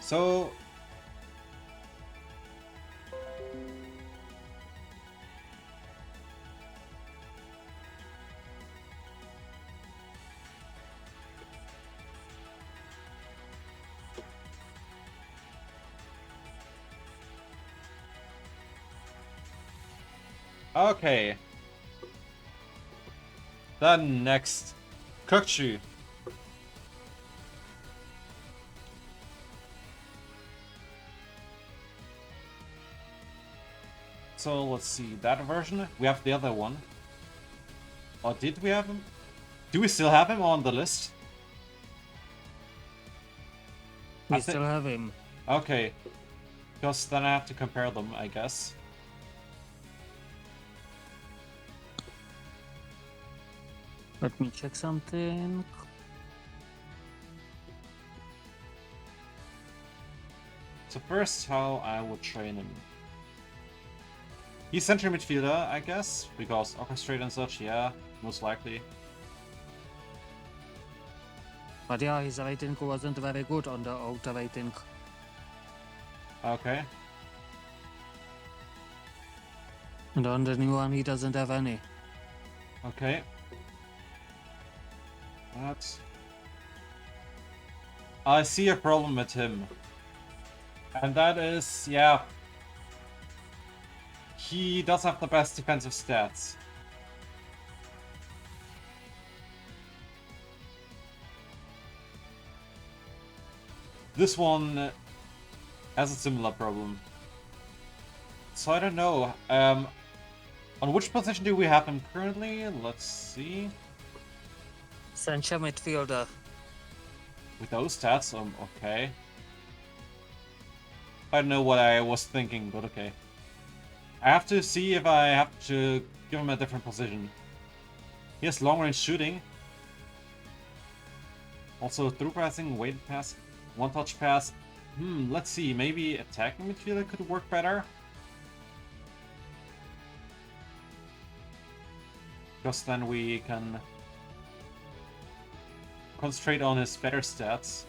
So... Okay. Then next, Kokchu. So let's see, that version. We have the other one. Or did we have him? Do we still have him on the list? We still have him. Okay. Because then I have to compare them, I guess. Let me check something. So first, how I would train him. He's center midfielder, I guess, because orchestrate and such, yeah, most likely. But yeah, his rating wasn't very good on the auto rating. Okay. And on the new one, he doesn't have any. Okay. That's... I see a problem with him. And that is, yeah... He does have the best defensive stats. This one has a similar problem. So I don't know. On which position do we have him currently? Let's see. Center midfielder. With those stats? Okay. I don't know what I was thinking, but okay. I have to see if I have to give him a different position. He has long-range shooting. Also through passing, weighted pass, one-touch pass. Let's see. Maybe attacking midfielder could work better. Because then we can concentrate on his better stats.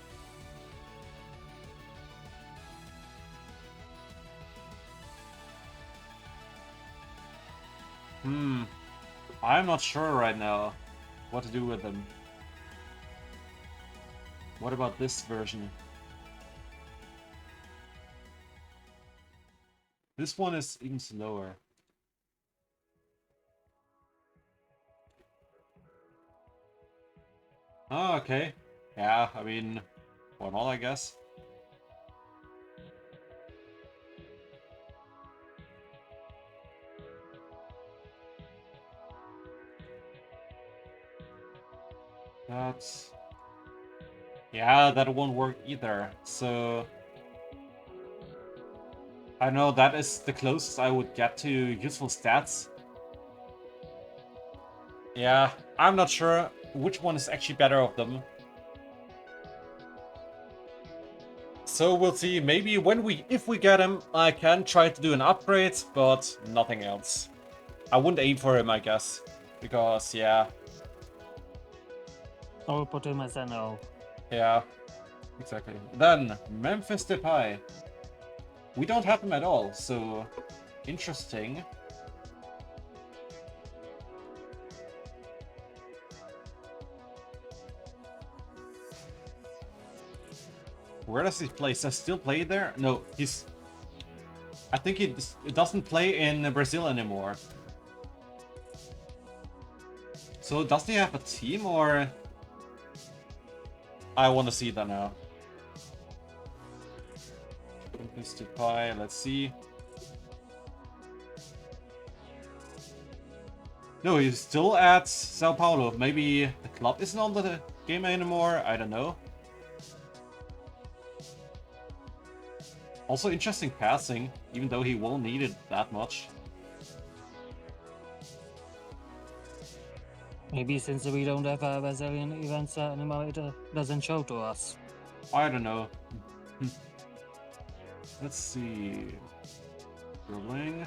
I'm not sure right now what to do with them. What about this version? This one is even slower. Oh, okay. Yeah, I mean, why not, I guess. That's... Yeah, that won't work either. So... I know that is the closest I would get to useful stats. Yeah, I'm not sure which one is actually better of them. So we'll see. Maybe if we get him, I can try to do an upgrade, but nothing else. I wouldn't aim for him, I guess, because yeah, I will put him as an O. yeah, exactly. Then Memphis Depay. We don't have him at all, so interesting. Where does he play? Does he still play there? No, he's... I think he doesn't play in Brazil anymore. So does he have a team, or... I want to see that now. Mr. Pi, let's see. No, he's still at Sao Paulo. Maybe the club isn't on the game anymore, I don't know. Also interesting passing, even though he won't need it that much. Maybe since we don't have Brazilian events anymore, it doesn't show to us. I don't know. Let's see. Dribbling.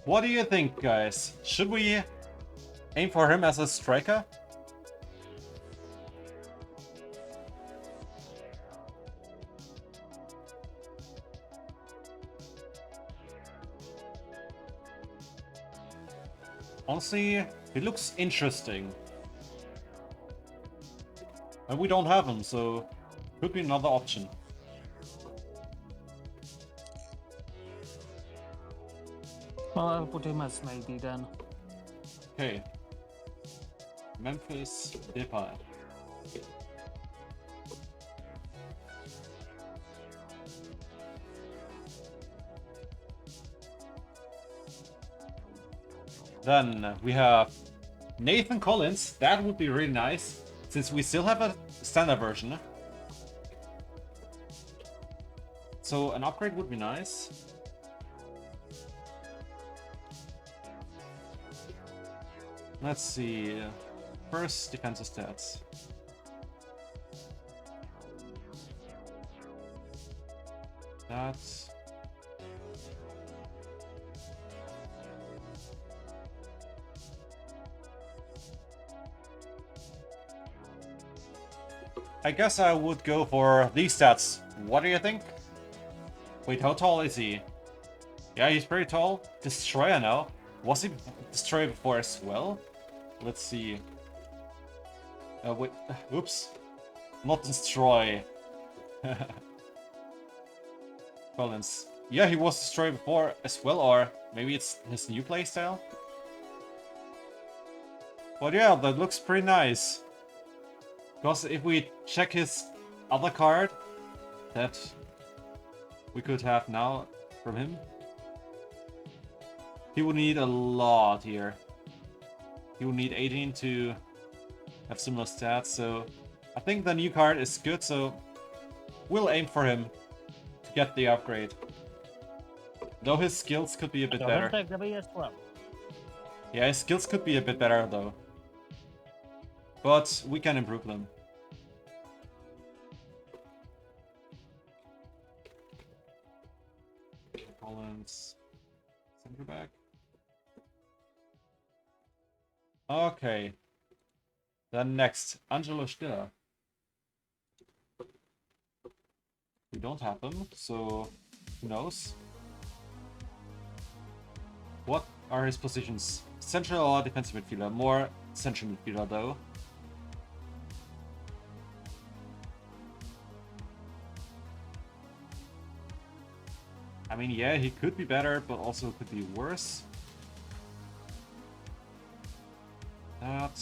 What do you think, guys? Should we aim for him as a striker? Honestly, he looks interesting. And we don't have him, so could be another option. Well, I'll put him as maybe then. Okay. Memphis Depay. Then we have Nathan Collins. That would be really nice, since we still have a standard version. So an upgrade would be nice. Let's see. First, defensive stats. That's... I guess I would go for these stats. What do you think? Wait, how tall is he? Yeah, he's pretty tall. Destroyer now. Was he Destroyer before as well? Let's see. Wait, oops. Not Destroy. Collins. Yeah, he was Destroyer before as well, or maybe it's his new playstyle? But yeah, that looks pretty nice. Because if we check his other card that we could have now from him, he would need a lot here. He would need 18 to have similar stats, so I think the new card is good, so we'll aim for him to get the upgrade. Though his skills could be a bit better. Yeah, his skills could be a bit better though. But we can improve them. Collins, center back. Okay. Then next, Angelo Stiller. We don't have him, so who knows? What are his positions? Central or defensive midfielder? More central midfielder though. I mean, yeah, he could be better, but also could be worse. That.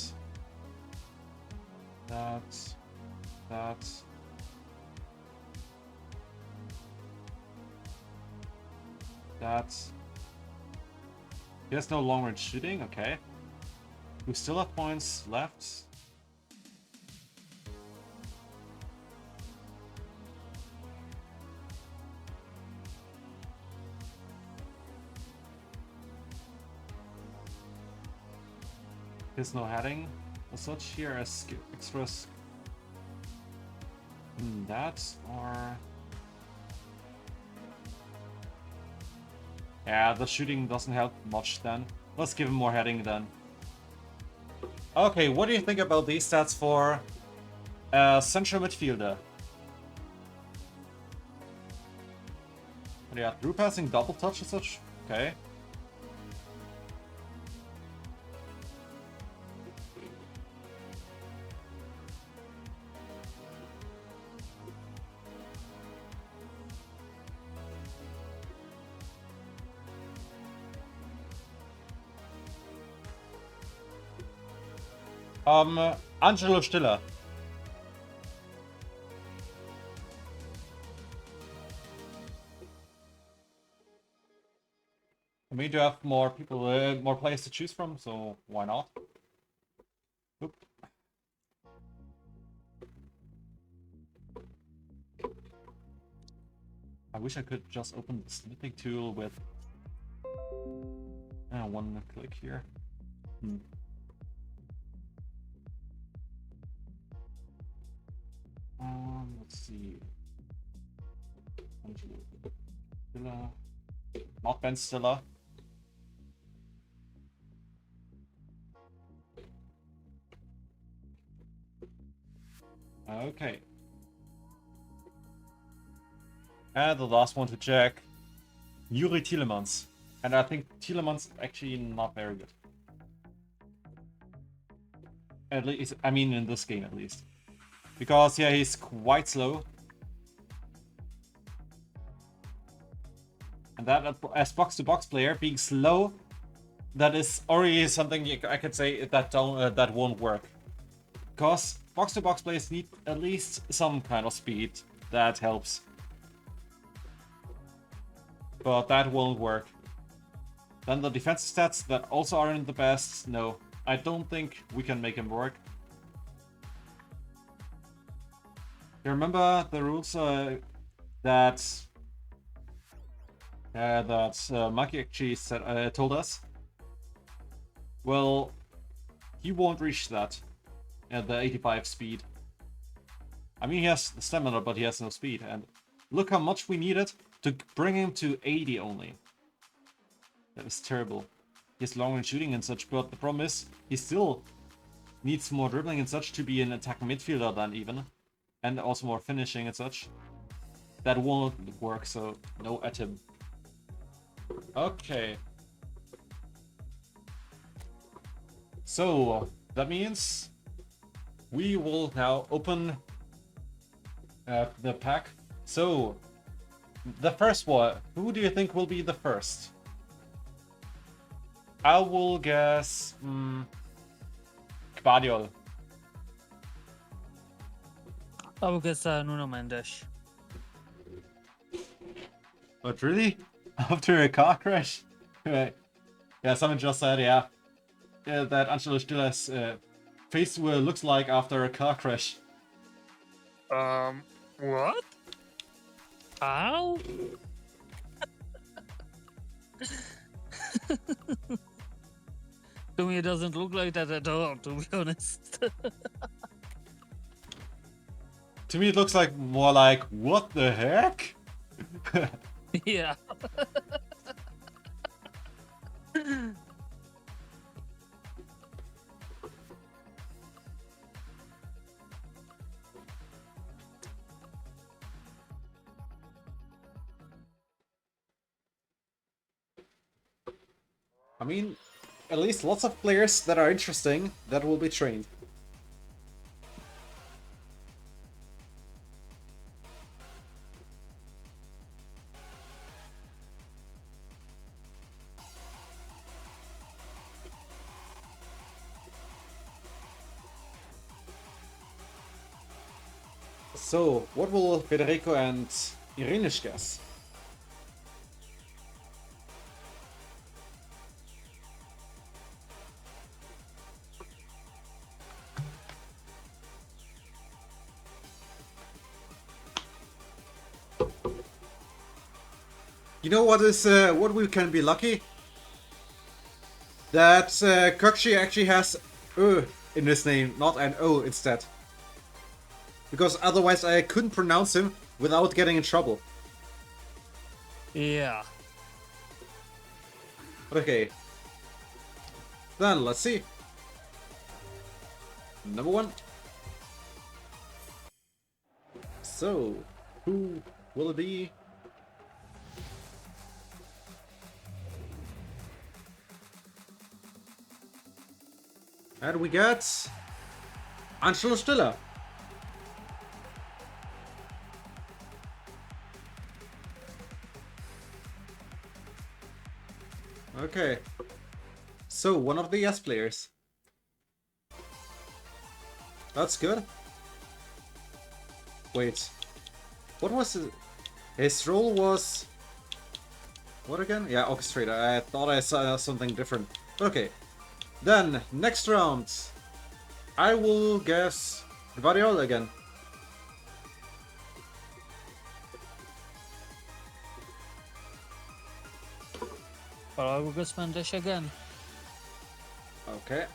He has no long-range shooting, okay. We still have points left. There's no heading as such here as extras. That or... Yeah, the shooting doesn't help much then. Let's give him more heading then. Okay, what do you think about these stats for a central midfielder? Yeah, through passing, double touch and such. Okay. Angelo Stiller. I mean, you have more people, more players to choose from, so why not? Oop. I wish I could just open the snipping tool with one click here. Let's see. Stiller. Not Ben Stiller. Okay. And the last one to check. Yuri Tielemans. And I think Tielemans actually not very good. At least, I mean in this game at least. Because yeah, he's quite slow. And that as box-to-box player, being slow, that is already something I could say that that won't work. Because box-to-box players need at least some kind of speed. That helps. But that won't work. Then the defensive stats that also aren't the best. No, I don't think we can make him work. You remember the rules that Maki actually said, told us? Well, he won't reach that at the 85 speed. I mean, he has the stamina, but he has no speed. And look how much we needed to bring him to 80 only. That is terrible. He has long range shooting and such, but the problem is he still needs more dribbling and such to be an attacking midfielder than even. And also more finishing and such. That won't work, so no at him. Okay. So that means we will now open the pack. So the first one, who do you think will be the first? I will guess Guardiola. I will guess Nuno Mendes. But really? After a car crash? Right. Yeah, someone just said, yeah, that Angelo Stiller's face looks like after a car crash. What? How? To me, it doesn't look like that at all, to be honest. To me, it looks like more like, what the heck? Yeah. I mean, at least lots of players that are interesting that will be trained. So, what will Federico and Irinish guess? You know what is what we can be lucky? That Kokshi actually has in his name, not an O instead. Because otherwise I couldn't pronounce him without getting in trouble. Yeah. Okay. Then let's see. Number 1. So, who will it be? And we get Angelo Stiller. Okay. So, one of the yes players. That's good. Wait. What was his... His role was... What again? Yeah, orchestrator. I thought I saw something different. But okay. Then, next round. I will guess Variola again. Well, I will guess Mendes again. Okay.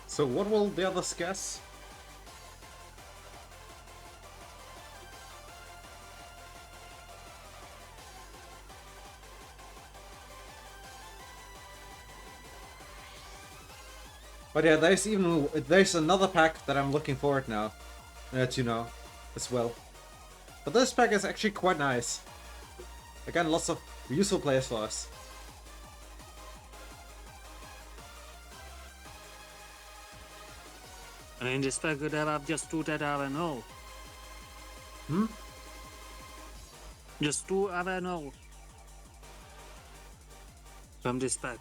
So what will the others guess? But yeah, there's another pack that I'm looking forward now to know as well. But this pack is actually quite nice. Again, lots of useful players for us. And in this pack, there are just 2 that are no. Hmm? Just 2 are no. From this pack.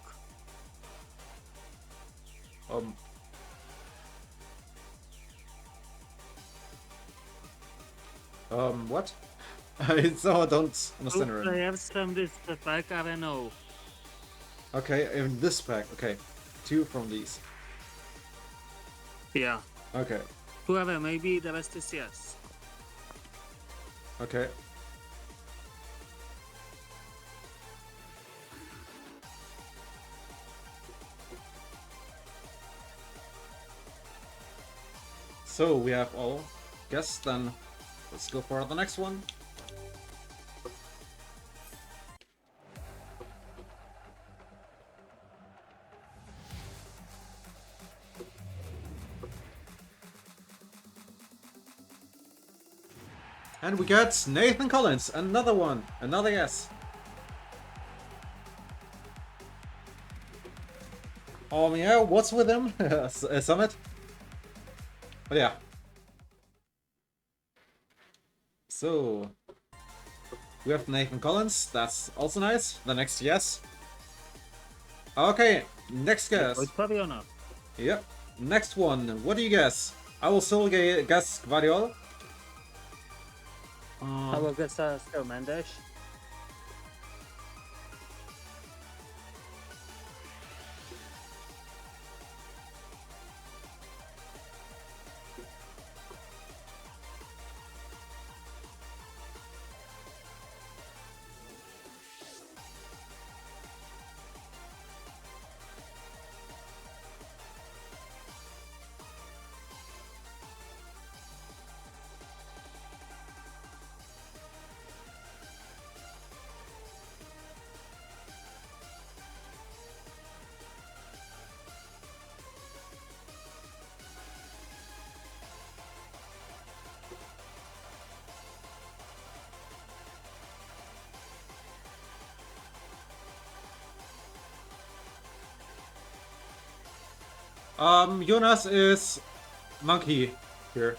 What? I don't understand 2 it. players from this pack are no. Okay, in this pack, okay. 2 from these. Yeah. Okay, Whoever, maybe the rest is yes. okay. So we have all guessed, then let's go for the next one. And we got Nathan Collins, another one, another yes. Yeah, what's with him? Summit? But yeah. So, we have Nathan Collins, that's also nice. The next yes. Okay, next guess. It's probably or not. Yep, next one. What do you guess? I will still guess Guardiola. I will guess still Mendes. Jonas is monkey here.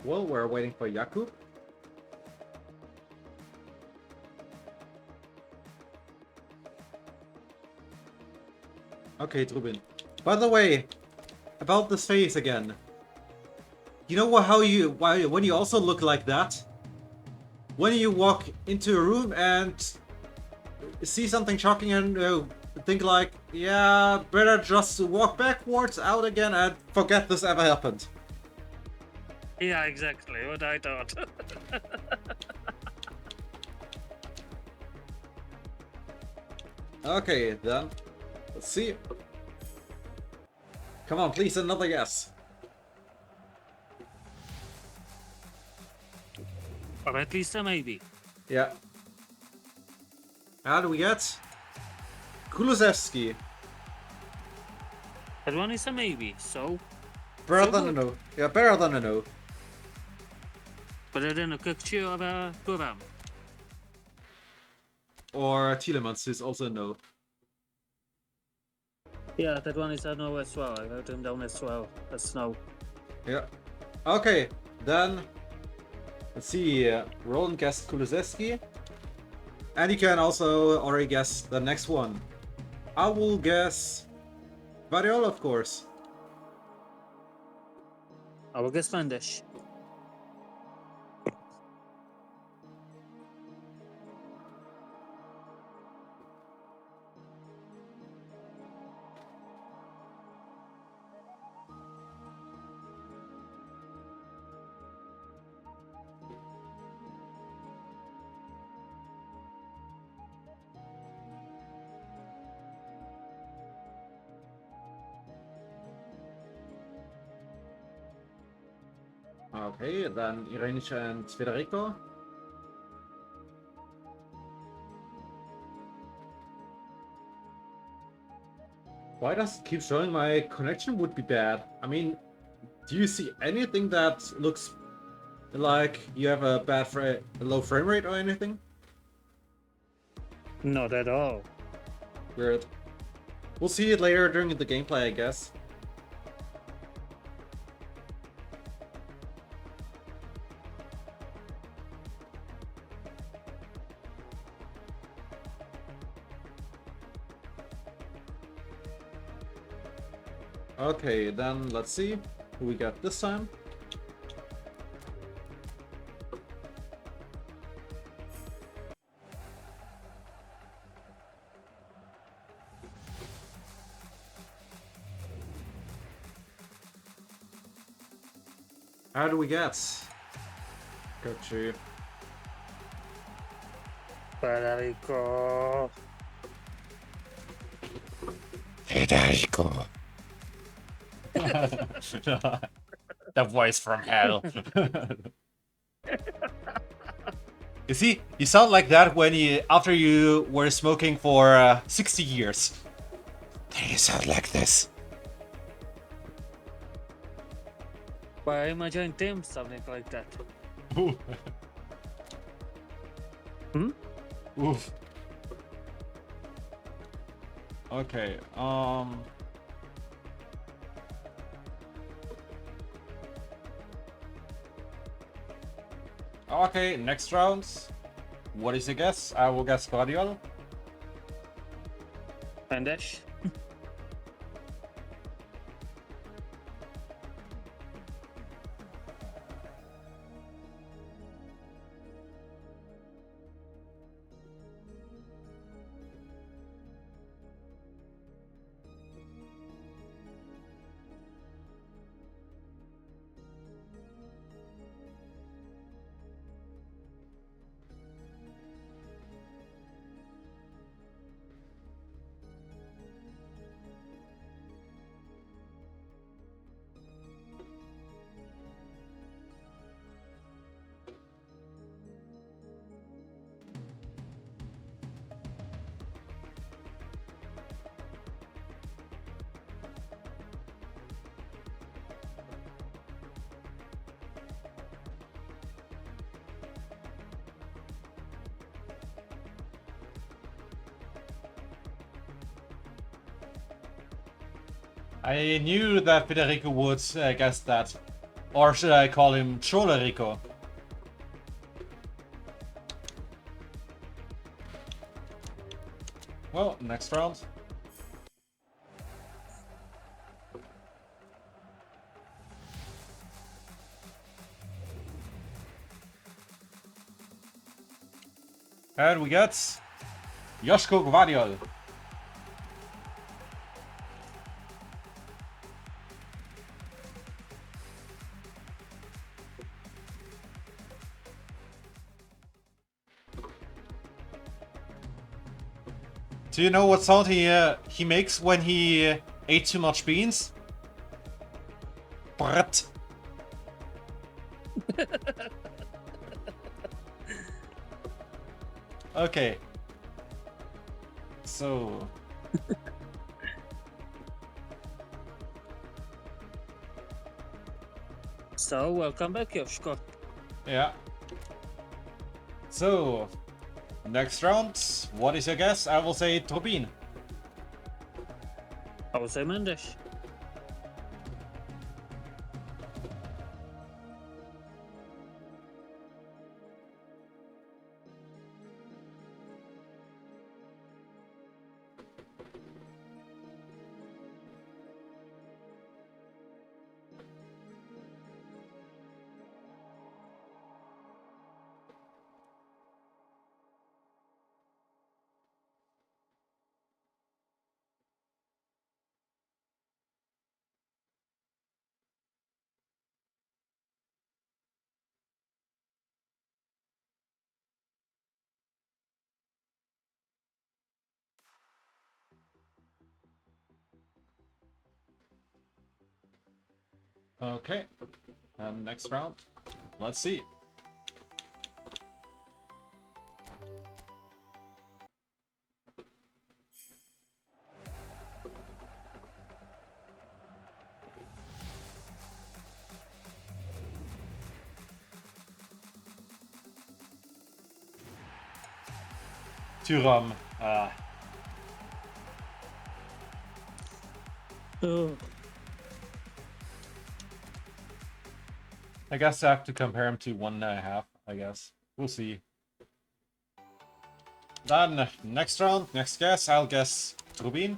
Well, we're waiting for Jakub. Okay, Trubin. By the way, about this face again. You know when you also look like that? When you walk into a room and see something shocking and think like, yeah, better just walk backwards out again and forget this ever happened. Yeah, exactly what I thought. Okay, then. Let's see. Come on, please, another yes. Or at least a maybe. Yeah. How do we get? Kulusevski. That one is a maybe, so Better So than a good. no. Yeah, better than a no. better than a Kukchi or a Turam. Or Tielemans is also a no. Yeah, that one is a no as well. I wrote him down as well. That's no. Yeah. Okay, then let's see. Roland guessed Kulusevski. And you can also already guess the next one. I will guess Variola, of course. I will guess Mendes. Okay, then Irenic and Federico. Why does it keep showing my connection would be bad? I mean, do you see anything that looks like you have a low frame rate or anything? Not at all. Weird. We'll see it later during the gameplay, I guess. Okay, then let's see who we got this time. How do we get? Got you. Federico. Federico. The voice from hell. You see, you sound like that when after you were smoking for 60 years. Then you sound like this. Why am I joining team? Something like that. Ooh. Hmm? Oof. Okay, Okay, next round. What is your guess? I will guess Guardiola. Mendes. I knew that Federico would guess that. Or should I call him Cholerico? Well, next round. And we get Joško Gvardiol. Do you know what sound he makes when he ate too much beans? Brrrt. Okay. So. So, welcome back, Joško. Yeah. So, next round, what is your guess? I will say Turbine. I will say Mendes. Okay. And next round, let's see. Thuram. Oh, I guess I have to compare him to 1.5, I guess. We'll see. Then, next round, next guess, I'll guess Turbine.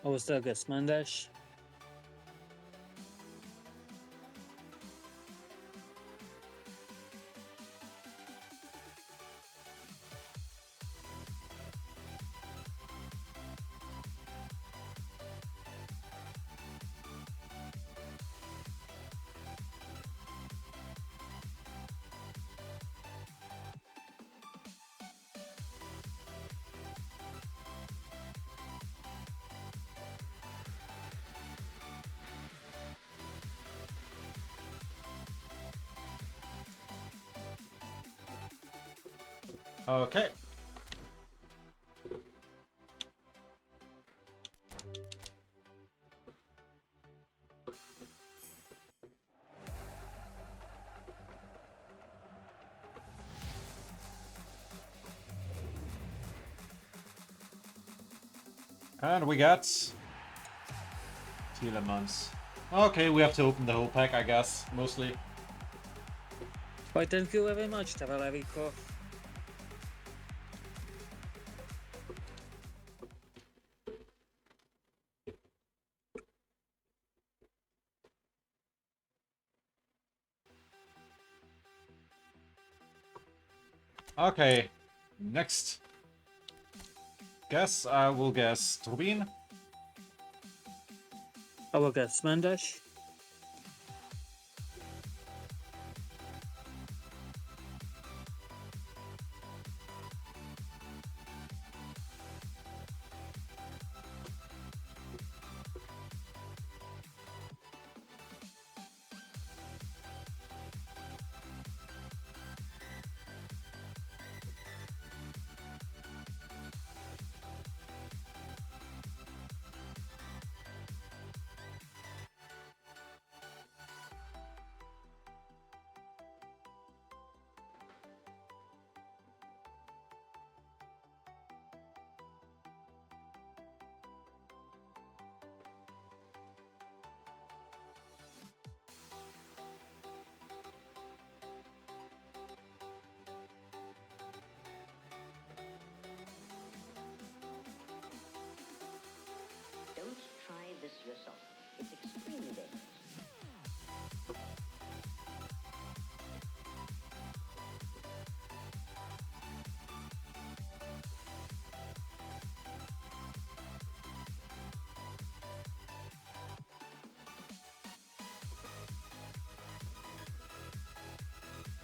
I will still guess Mendes. Okay. And we got Tielemans. Okay, we have to open the whole pack, I guess, mostly. Why, thank you very much, Tavalerico. Okay, next guess, I will guess Turbine. I will guess Mendes.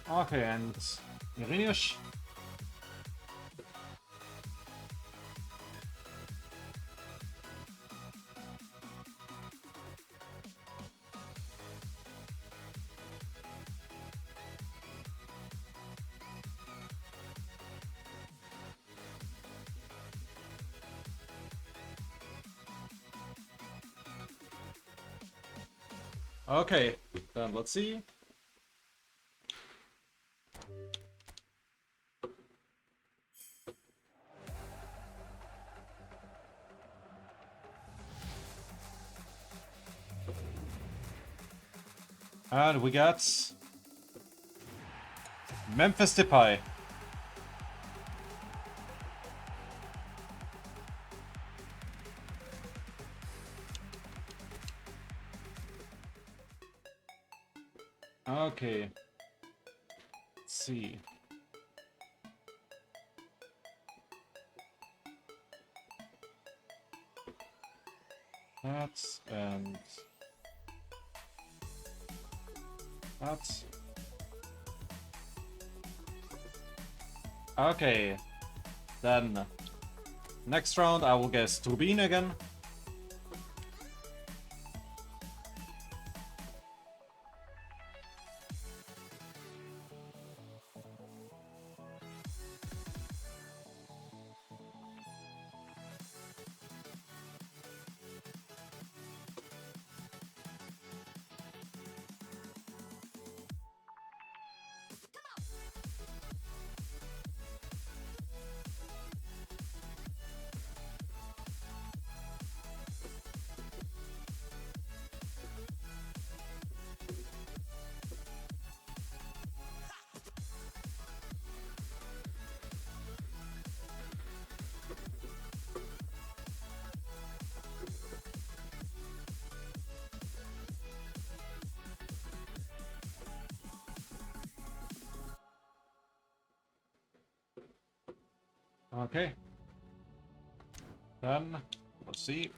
Okay, and Irinius. Okay, then let's see. And we got Memphis Depay. Okay. Let's see. That's and that's okay. Then next round I will guess Turbine again. Okay. Then let's see.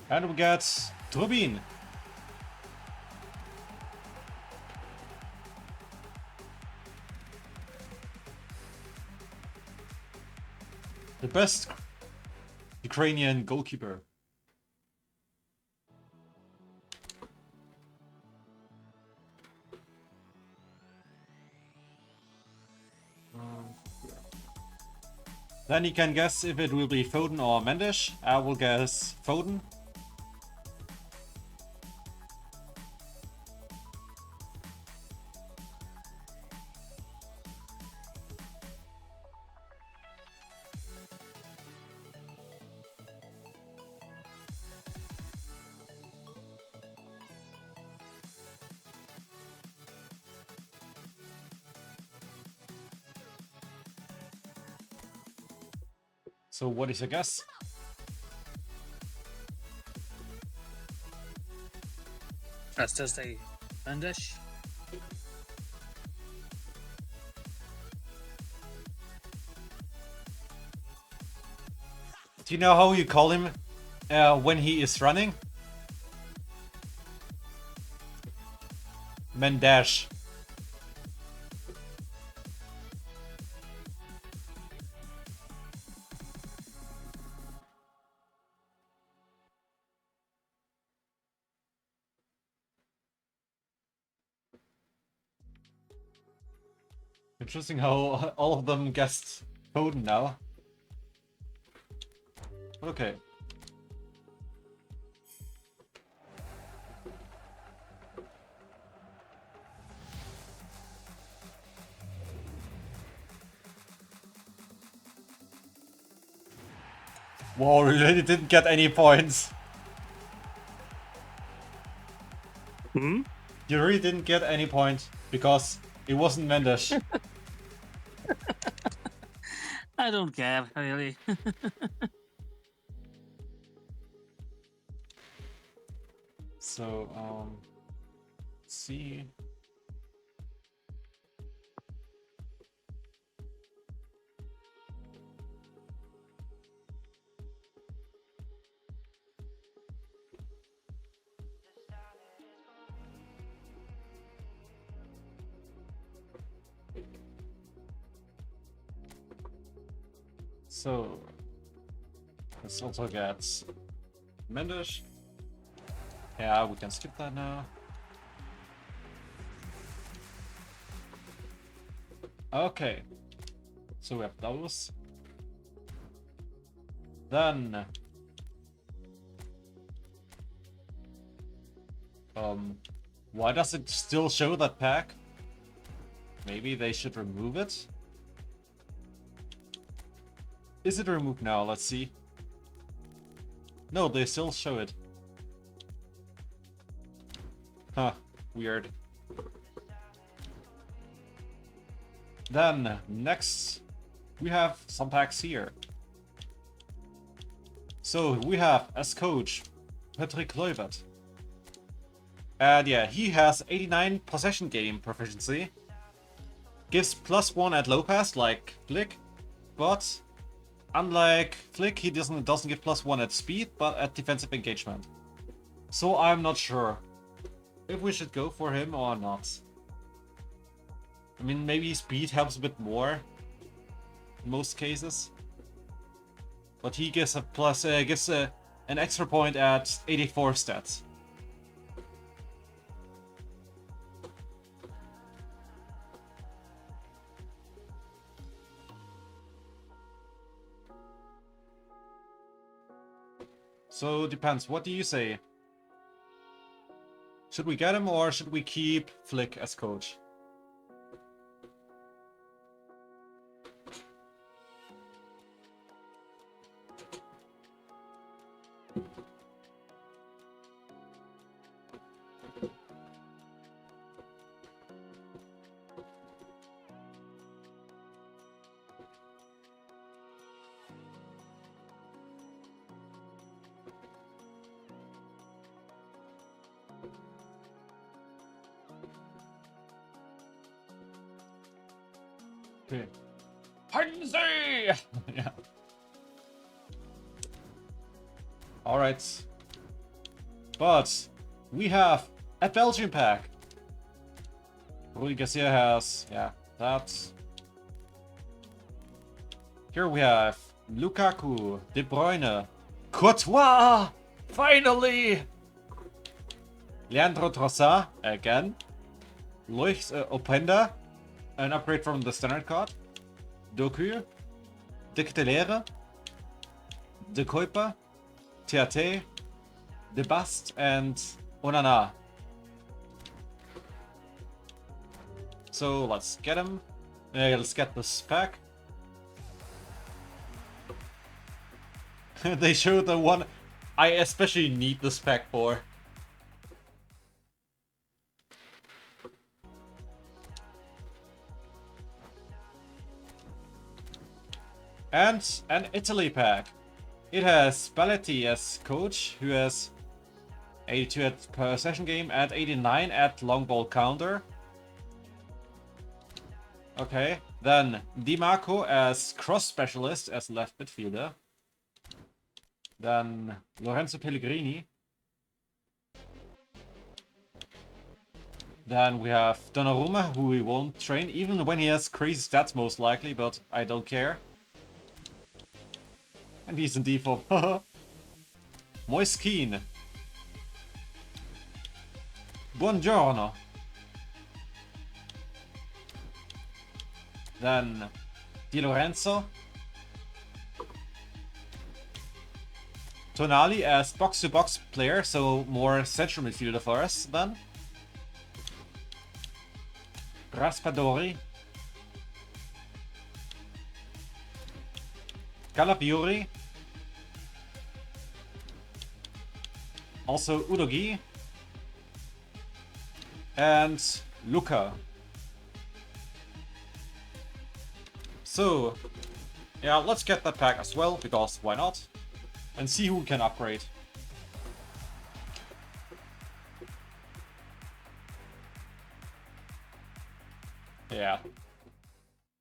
And we got Turbine. The best Ukrainian goalkeeper. Then you can guess if it will be Foden or Mendes. I will guess Foden. So what is your guess? Let's just say Mendes. Do you know how you call him when he is running? Mendes. Interesting how all of them guessed Foden now. Okay. Whoa, we really didn't get any points. Hmm? You really didn't get any point because it wasn't Mendes. I don't care, really. So, let's see. So, let's also get Mendes. Yeah, we can skip that now. Okay. So we have those. Then why does it still show that pack? Maybe they should remove it? Is it removed now? Let's see. No, they still show it. Huh, weird. Then, next, we have some packs here. So, we have, as coach, Patrick Kluivert. And yeah, he has 89 possession game proficiency. Gives +1 at low pass, like Flick. But, unlike Flick, he doesn't give +1 at speed, but at defensive engagement. So, I'm not sure if we should go for him or not. I mean, maybe speed helps a bit more in most cases, but he gives an extra point at 84 stats. So depends. What do you say? Should we get him or should we keep Flick as coach? Okay. Heidense! Yeah. Alright. But we have a Belgian pack. Rui Garcia has, yeah, that. Here we have Lukaku, De Bruyne, Courtois! Finally! Leandro Trossard, again. Lois Openda, an upgrade from the standard card. Doku, De Ketelaere, De Kuiper, TAT, De Bast, and Onana. So let's get him. Let's get this pack. They showed the one I especially need this pack for. And an Italy pack. It has Spalletti as coach, who has 82 at possession game and 89 at long ball counter. Okay, then Di Marco as cross specialist as left midfielder. Then Lorenzo Pellegrini. Then we have Donnarumma, who we won't train, even when he has crazy stats most likely, but I don't care. And he's in default. Moise Keane. Buongiorno. Then Di Lorenzo. Tonali as box-to-box player, so more central midfielder for us then. Raspadori. Calafiori. Also Udogi. and Luca. So, yeah, let's get that pack as well, because why not? And see who we can upgrade. Yeah.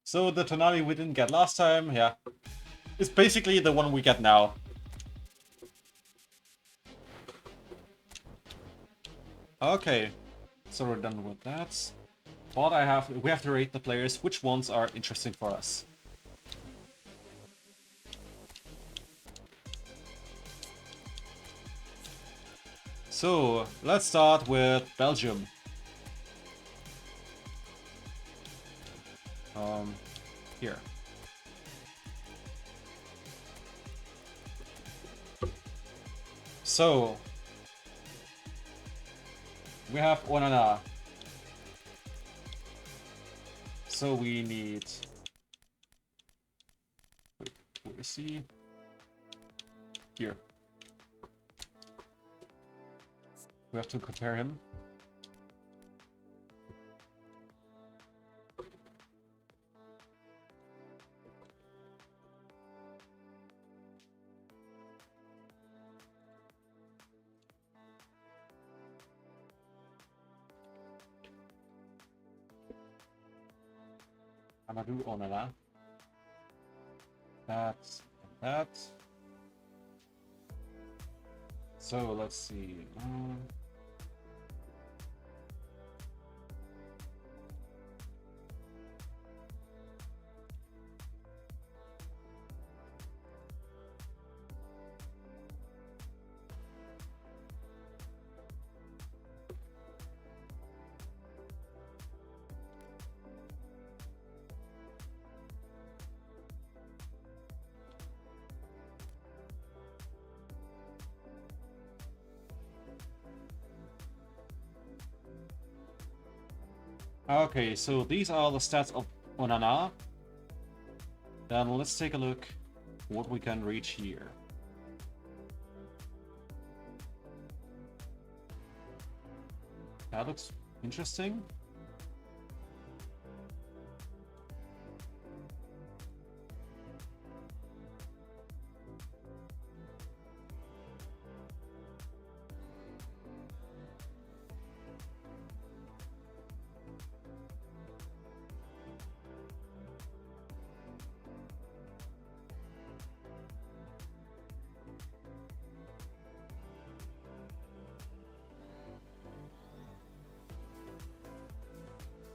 So the Tonali we didn't get last time, yeah. It's basically the one we get now. Okay. So we're done with that. But we have to rate the players, which ones are interesting for us. So, let's start with Belgium. Here. So, we have Onana. So we need... Wait, where is he? Here. We have to compare him. Amadou Onana. That. So let's see. Okay, so these are the stats of Onana. Then let's take a look what we can reach here. That looks interesting.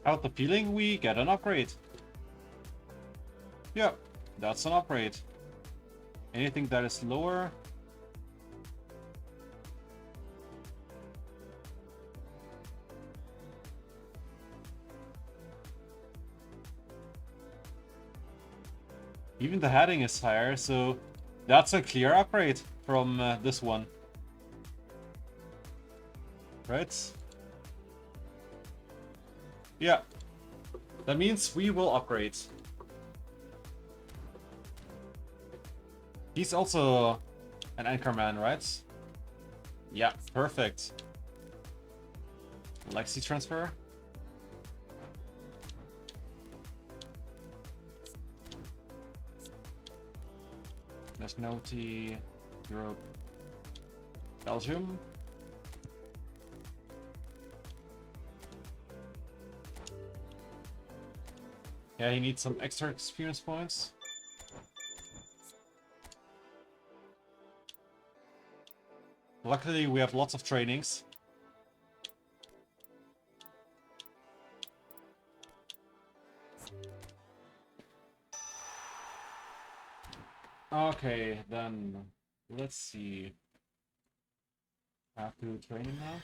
How's the feeling? We get an upgrade. Yeah, that's an upgrade. Anything that is lower. Even the heading is higher, so that's a clear upgrade from this one. Right? Yeah. That means we will upgrade. He's also an anchorman, right? Yeah, perfect. Lexi transfer. Nationality, Europe, Belgium. Yeah, he needs some extra experience points. Luckily, we have lots of trainings. Okay, then let's see. I have to train him now.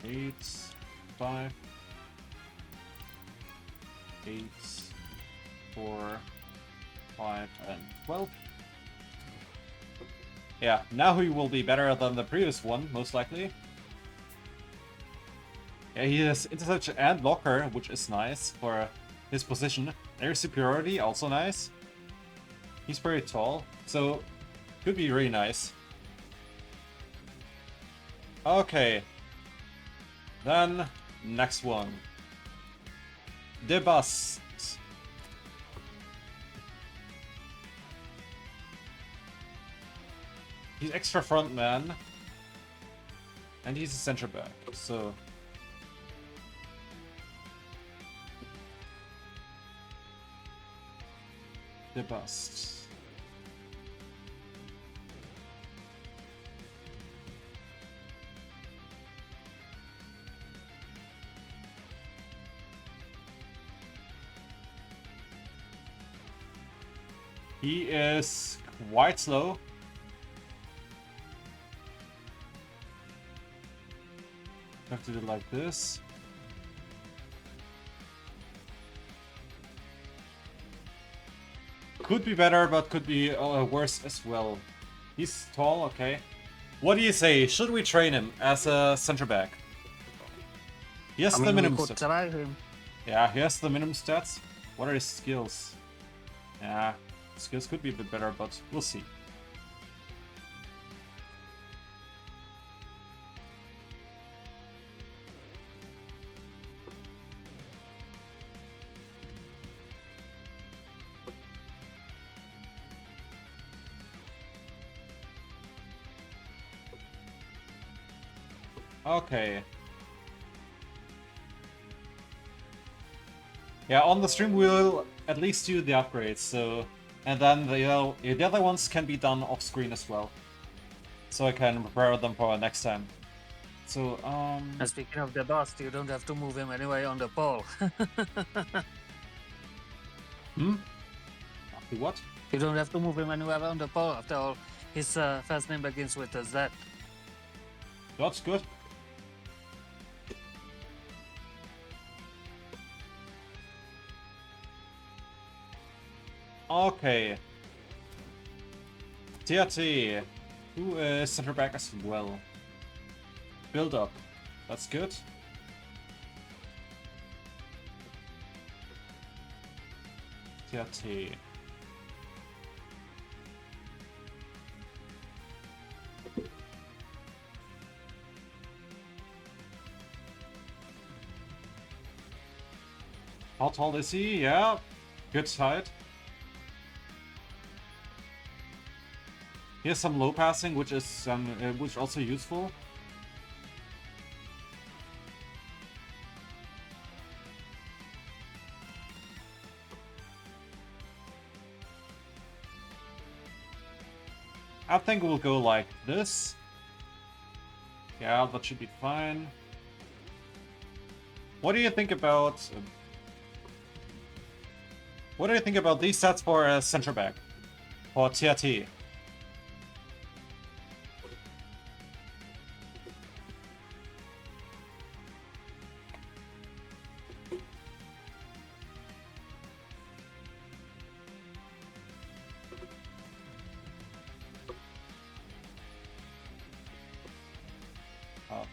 Eight, 5, 8, 4, 5, and 12. Yeah, now he will be better than the previous one, most likely. Yeah, he has interception and blocker, which is nice for his position. Air superiority, also nice. He's very tall, so could be really nice. Okay. Then, next one. The bust. He's extra front man. And he's a center back, so... The bust. He is quite slow. Have to do it like this. Could be better, but could be worse as well. He's tall, okay. What do you say? Should we train him as a center back? He has the minimum we could stats. try him. Yeah, he has the minimum stats. What are his skills? Yeah, skills could be a bit better, but we'll see. Okay. Yeah, on the stream we'll at least do the upgrades, so... And then the other ones can be done off screen as well. So I can prepare them for next time. So, And speaking of the bust, you don't have to move him anyway on the pole. What? You don't have to move him anywhere on the pole. After all, his first name begins with a Z. That's good. Okay. TRT, who is center back as well. Build up. That's good. TRT. How tall is he? Yeah, good height. He has some low passing, which is which also useful. I think we'll go like this. Yeah, that should be fine. What do you think about? What do you think about these sets for a center back for TRT?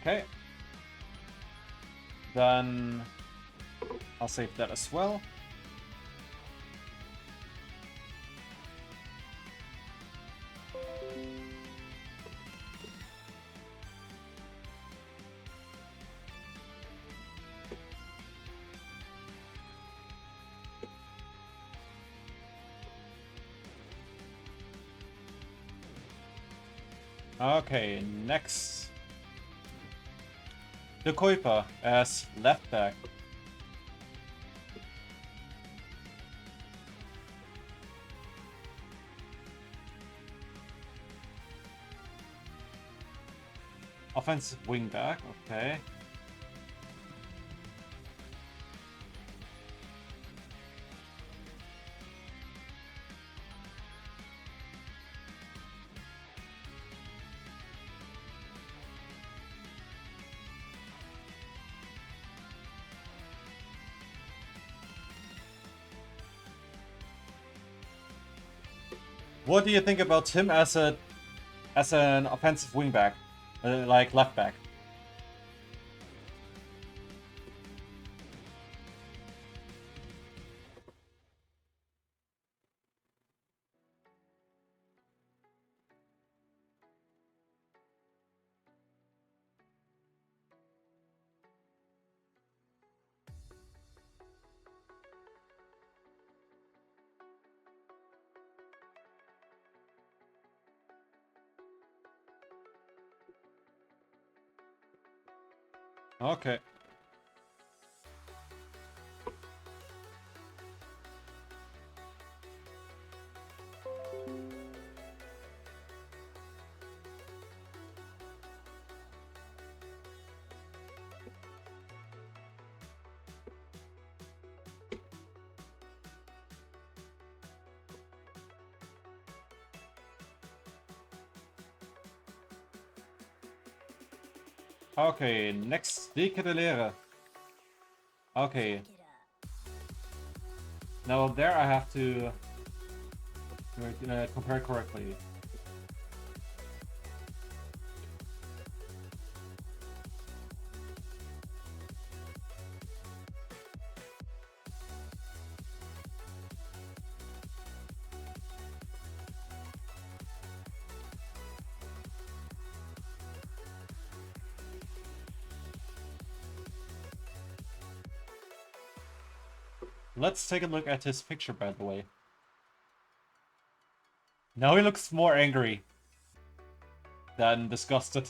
Okay. Then I'll save that as well. Okay, next. The Kuiper as left back. Offensive wing back, okay. What do you think about him as an offensive wingback, like left back? Okay. Okay, next dikke leren. Okay. Now there I have to compare correctly. Let's take a look at his picture, by the way. Now he looks more angry than disgusted.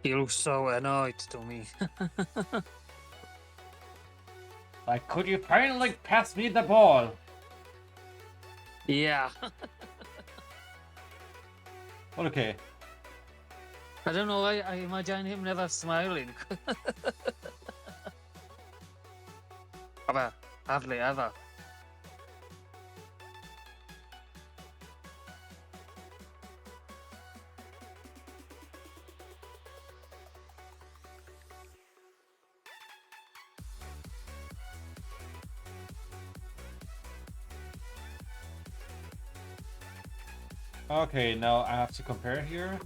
He looks so annoyed to me. Like, could you finally pass me the ball? Yeah. Okay. I don't know why I imagine him never smiling. Hardly ever. Okay, now I have to compare here.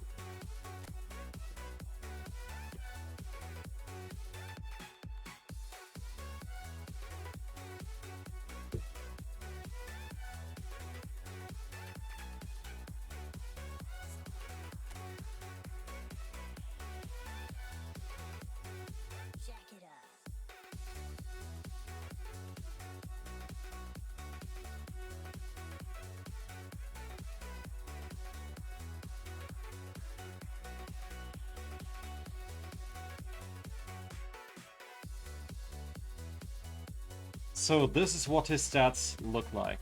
So this is what his stats look like.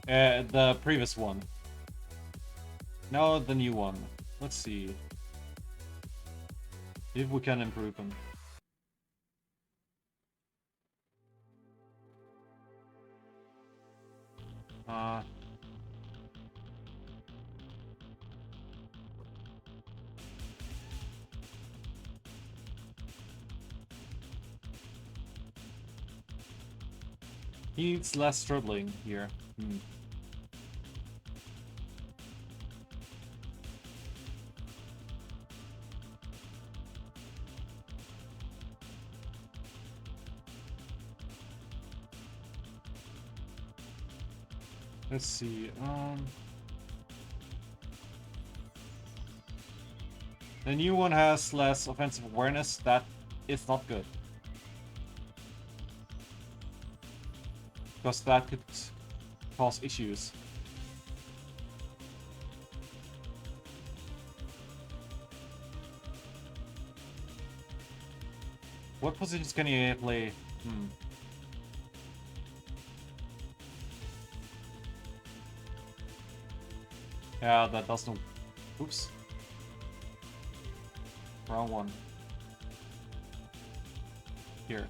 The previous one. Now the new one. Let's see if we can improve them. He needs less struggling here. Let's see. The new one has less offensive awareness. That is not good. Because that could cause issues. What positions can he play? Yeah, that does no... Oops. Wrong one. Here.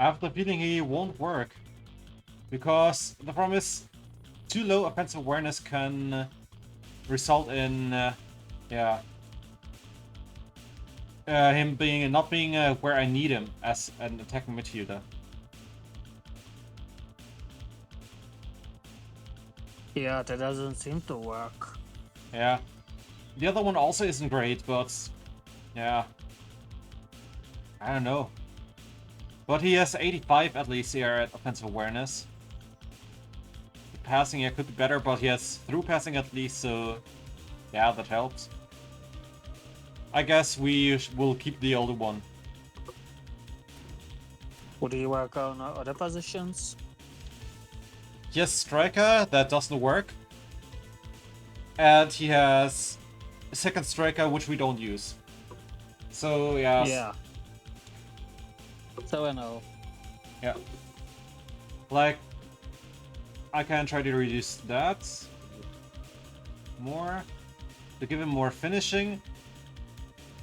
I have the feeling he won't work. Because the problem is, too low offensive awareness can result in, him not being where I need him as an attacking midfielder. Yeah, that doesn't seem to work. Yeah. The other one also isn't great, but yeah. I don't know. But he has 85 at least here at offensive awareness. The passing here could be better, but he has through passing at least, so yeah, that helps. I guess we will keep the older one. Would you work on other positions? Yes, striker, that doesn't work. And he has a second striker, which we don't use. So, yeah. Yeah. So I know. Yeah. Like, I can try to reduce that more to give him more finishing.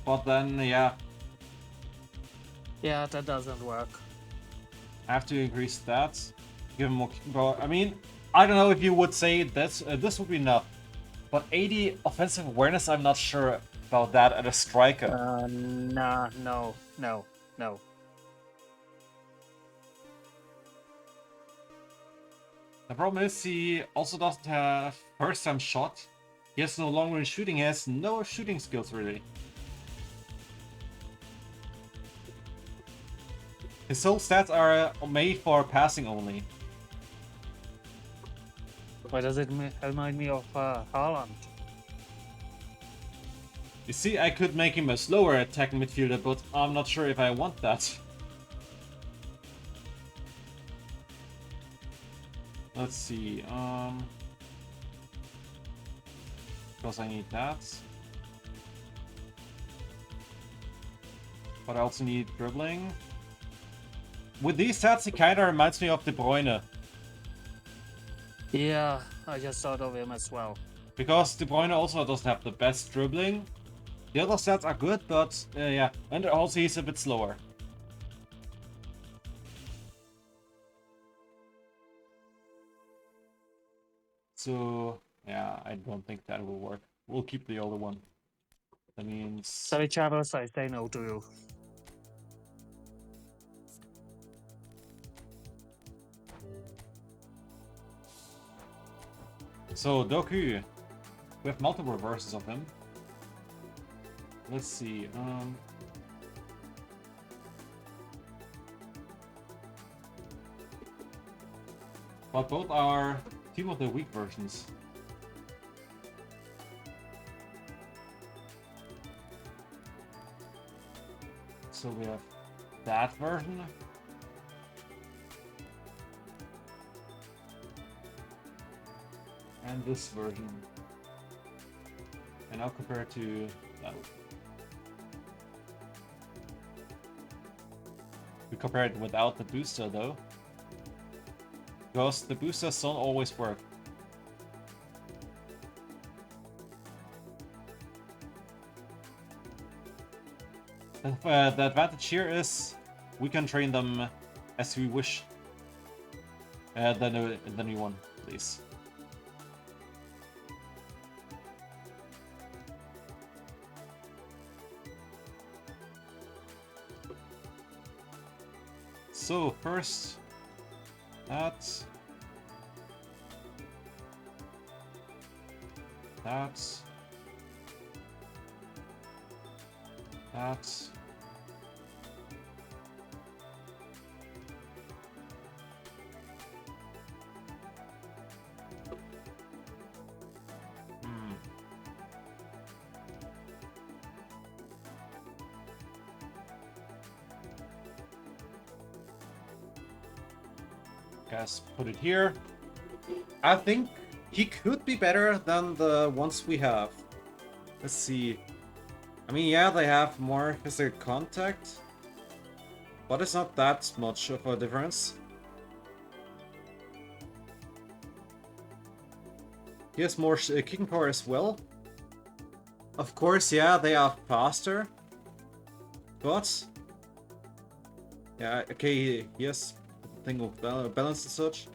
But then, yeah, Yeah, that doesn't work. I have to increase that. Give him more. Well, I mean, I don't know if you would say this would be enough. But 80 offensive awareness, I'm not sure about that at a striker. Nah, no. The problem is he also doesn't have first time shot. He has no long range shooting. He has no shooting skills really. His whole stats are made for passing only. Why does it remind me of Haaland? You see, I could make him a slower attacking midfielder, but I'm not sure if I want that. Let's see, because I need that. But I also need dribbling. With these stats, he kinda reminds me of De Bruyne. Yeah, I just thought of him as well. Because De Bruyne also doesn't have the best dribbling. The other stats are good, but yeah, and also he's a bit slower. So yeah, I don't think that will work. We'll keep the older one. That means Sorry, Charles, I say no to you. so Doku. We have multiple versions of him. Let's see. But both are Team of the Week versions. So we have that version. And this version. And I'll compare it to that one. We compare it without the booster though. Because the boosters don't always work. The advantage here is we can train them as we wish. The new one, please. So first, that. Guys, put it here. I think he could be better than the ones we have. Let's see. I mean, yeah, they have more physical contact, but it's not that much of a difference. He has more kicking power as well. Of course, yeah, they are faster, but yeah, okay, yes. Thing of balance and such,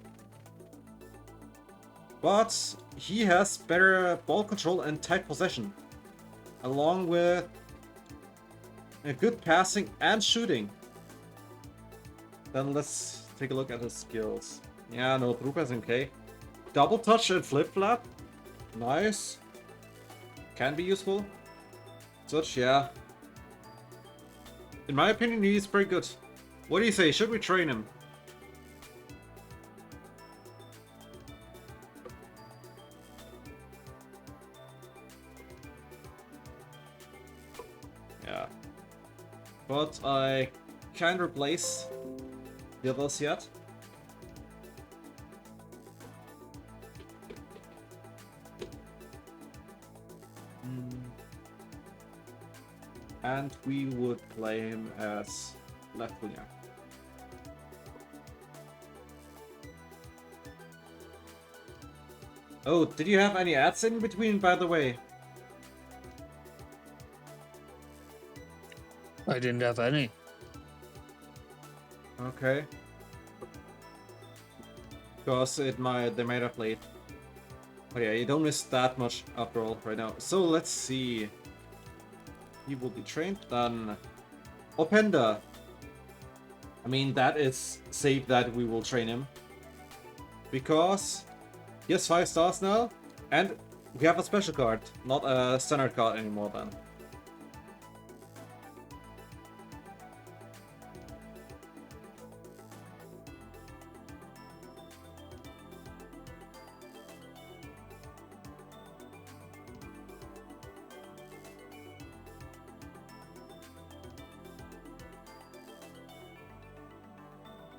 but he has better ball control and tight possession, along with a good passing and shooting. Then let's take a look at his skills. Yeah, no, Drupa is okay. Double touch and flip flap. Nice. Can be useful. Such, yeah. In my opinion, he's pretty good. What do you say? Should we train him? Yeah. But I can't replace the others yet. And we would play him as left winger. Oh, did you have any ads in between, by the way? I didn't have any. Okay. Because they might have played. But yeah, you don't miss that much after all right now. So let's see. He will be trained. Then Openda. I mean, that is safe that we will train him. Because he has 5 stars now. And we have a special card, not a standard card anymore then.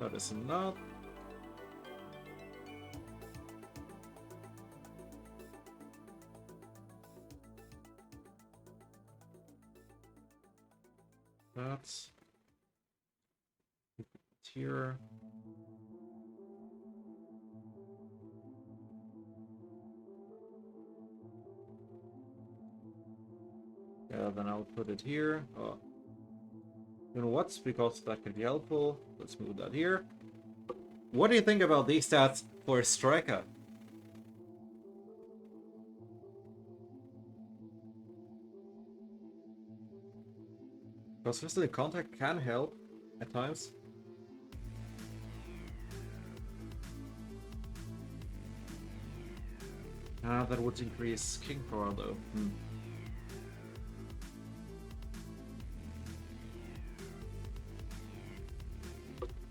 That is not. That's here. Yeah, then I'll put it here. Oh. You know what? Because that could be helpful. Let's move that here. What do you think about these stats for a striker? Because physical contact can help at times. Ah, that would increase king power though.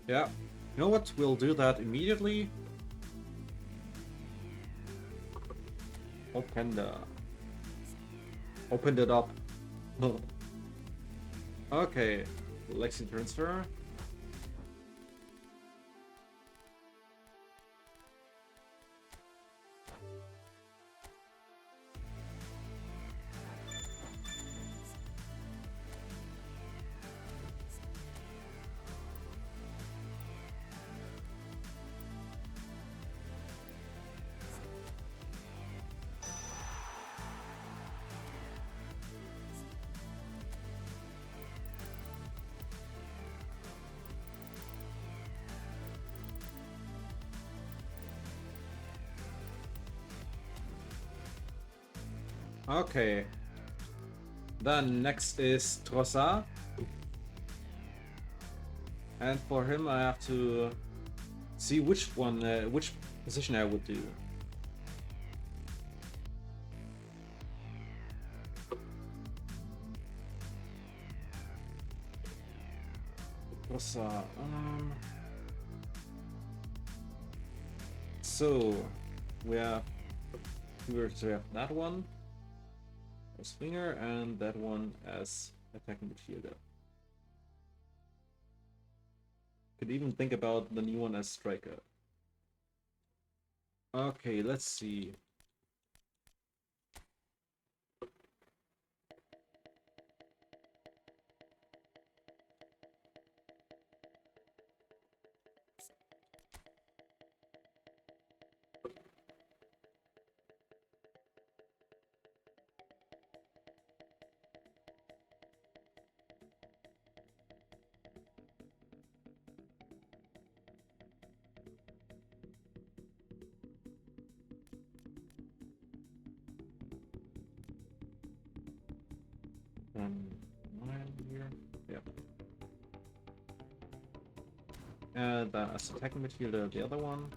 Yeah, you know what? We'll do that immediately. Open it up. Okay, Lexi transfer. Okay. Then next is Trossard. And for him I have to see which position I would do. Trossard, so we have that one as winger and that one as attacking midfielder. Could even think about the new one as striker. Okay, let's see. Here. Yep. And then as attacking midfielder, the other one.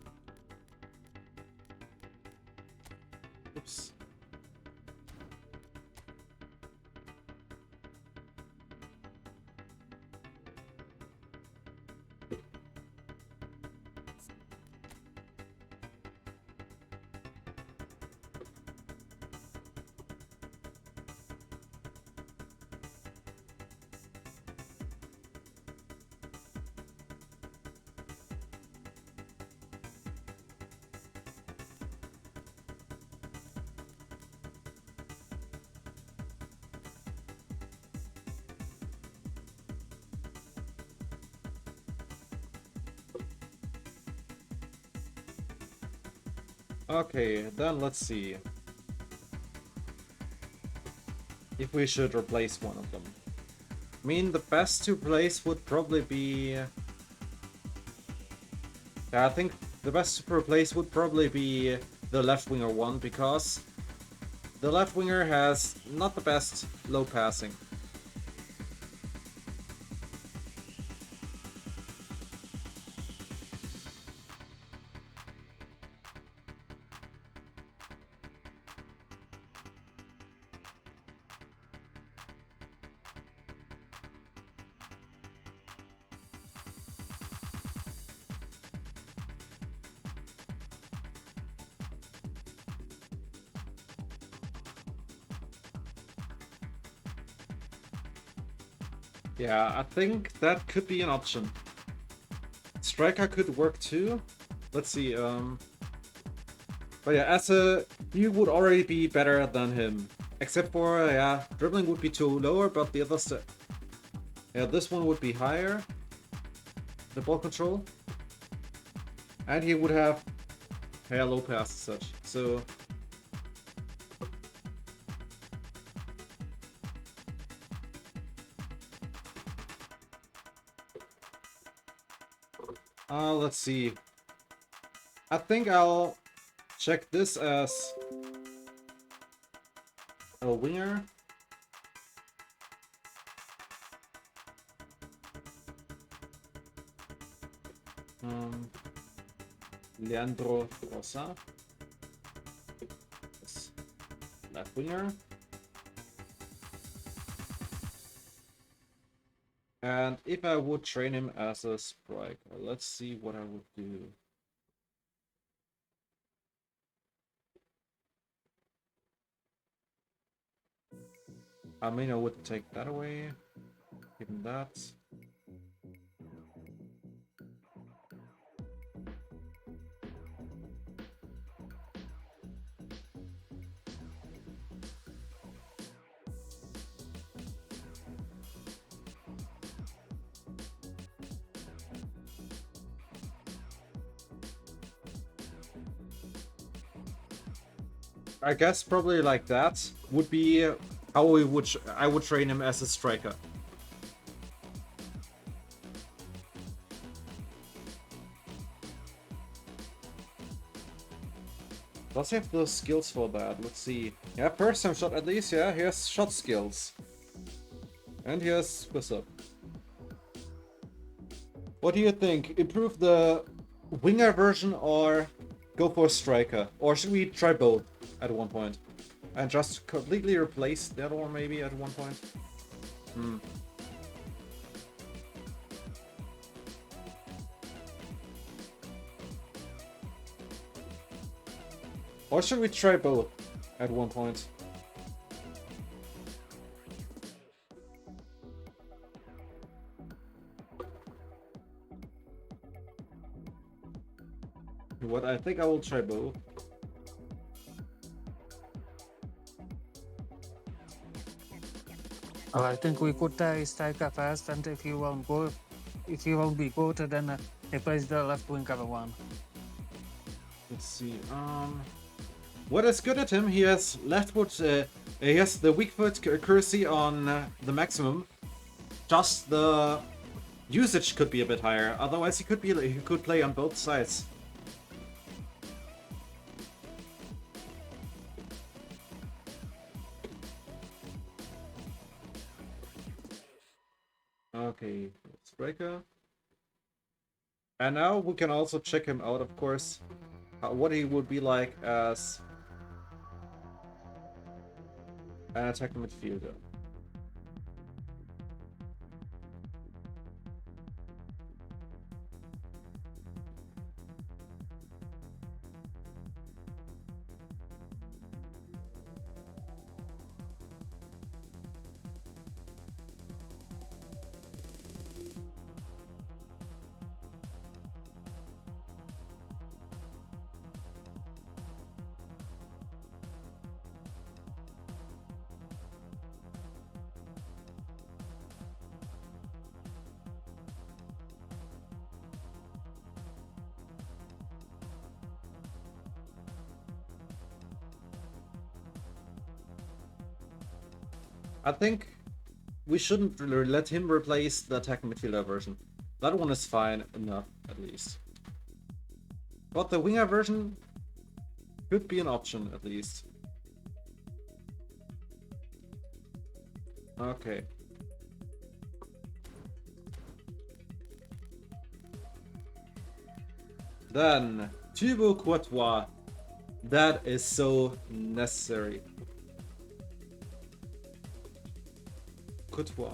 Okay, then let's see if we should replace one of them. I mean, the best to replace would probably be... Yeah, I think the best to replace would probably be the left winger one, because the left winger has not the best low passing. Yeah, I think that could be an option. Striker could work too. Let's see, but yeah, as a... you would already be better than him. Except for, yeah, dribbling would be too lower, but the other stuff... Yeah, this one would be higher. The ball control. And he would have... yeah, low pass and such, so... let's see. I think I'll check this as a winger. Leandro Rosa. Yes. Left winger. And if I would train him as a striker, let's see what I would do. I mean, I would take that away. Give him that. I guess probably like that would be how I would train him as a striker. Does he have the skills for that? Let's see. Yeah, first time shot at least, yeah, he has shot skills. And he has what's up. What do you think? Improve the winger version or go for a striker? Or should we try both at one point? And just completely replace the other one maybe at one point? Or should we try both at one point? What, I think I will try both. Well, I think we could striker first, and if you won't be good, then replace the left winger one. Let's see. What is good at him? He has left foot. He has the weak foot accuracy on the maximum. Just the usage could be a bit higher. Otherwise, he could play on both sides. Okay, striker. And now we can also check him out, of course. What he would be like as an attacking midfielder. I think we shouldn't really let him replace the attack midfielder version. That one is fine enough, at least. But the winger version could be an option, at least. Okay. Then, Thibaut Courtois. That is so necessary. Courtois.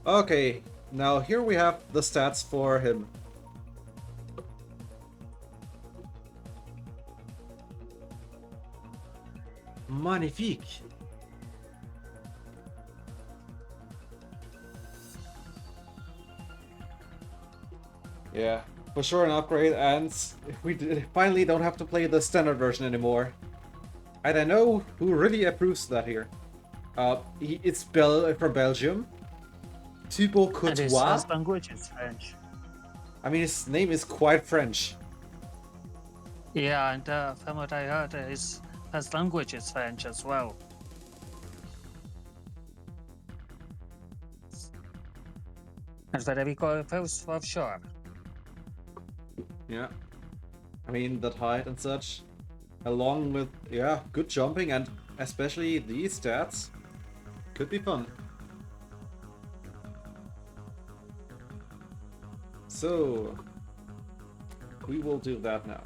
Okay, now here we have the stats for him. Magnifique. Yeah, for sure an upgrade, and we finally don't have to play the standard version anymore. And I know who really approves that here. It's from Belgium. Thibaut And his Courtois. first language is French. I mean, his name is quite French. Yeah, and from what I heard, his first language is French as well. And Federico Post for sure. Yeah. I mean, that height and such, along with, yeah, good jumping and especially these stats, could be fun. So, we will do that now.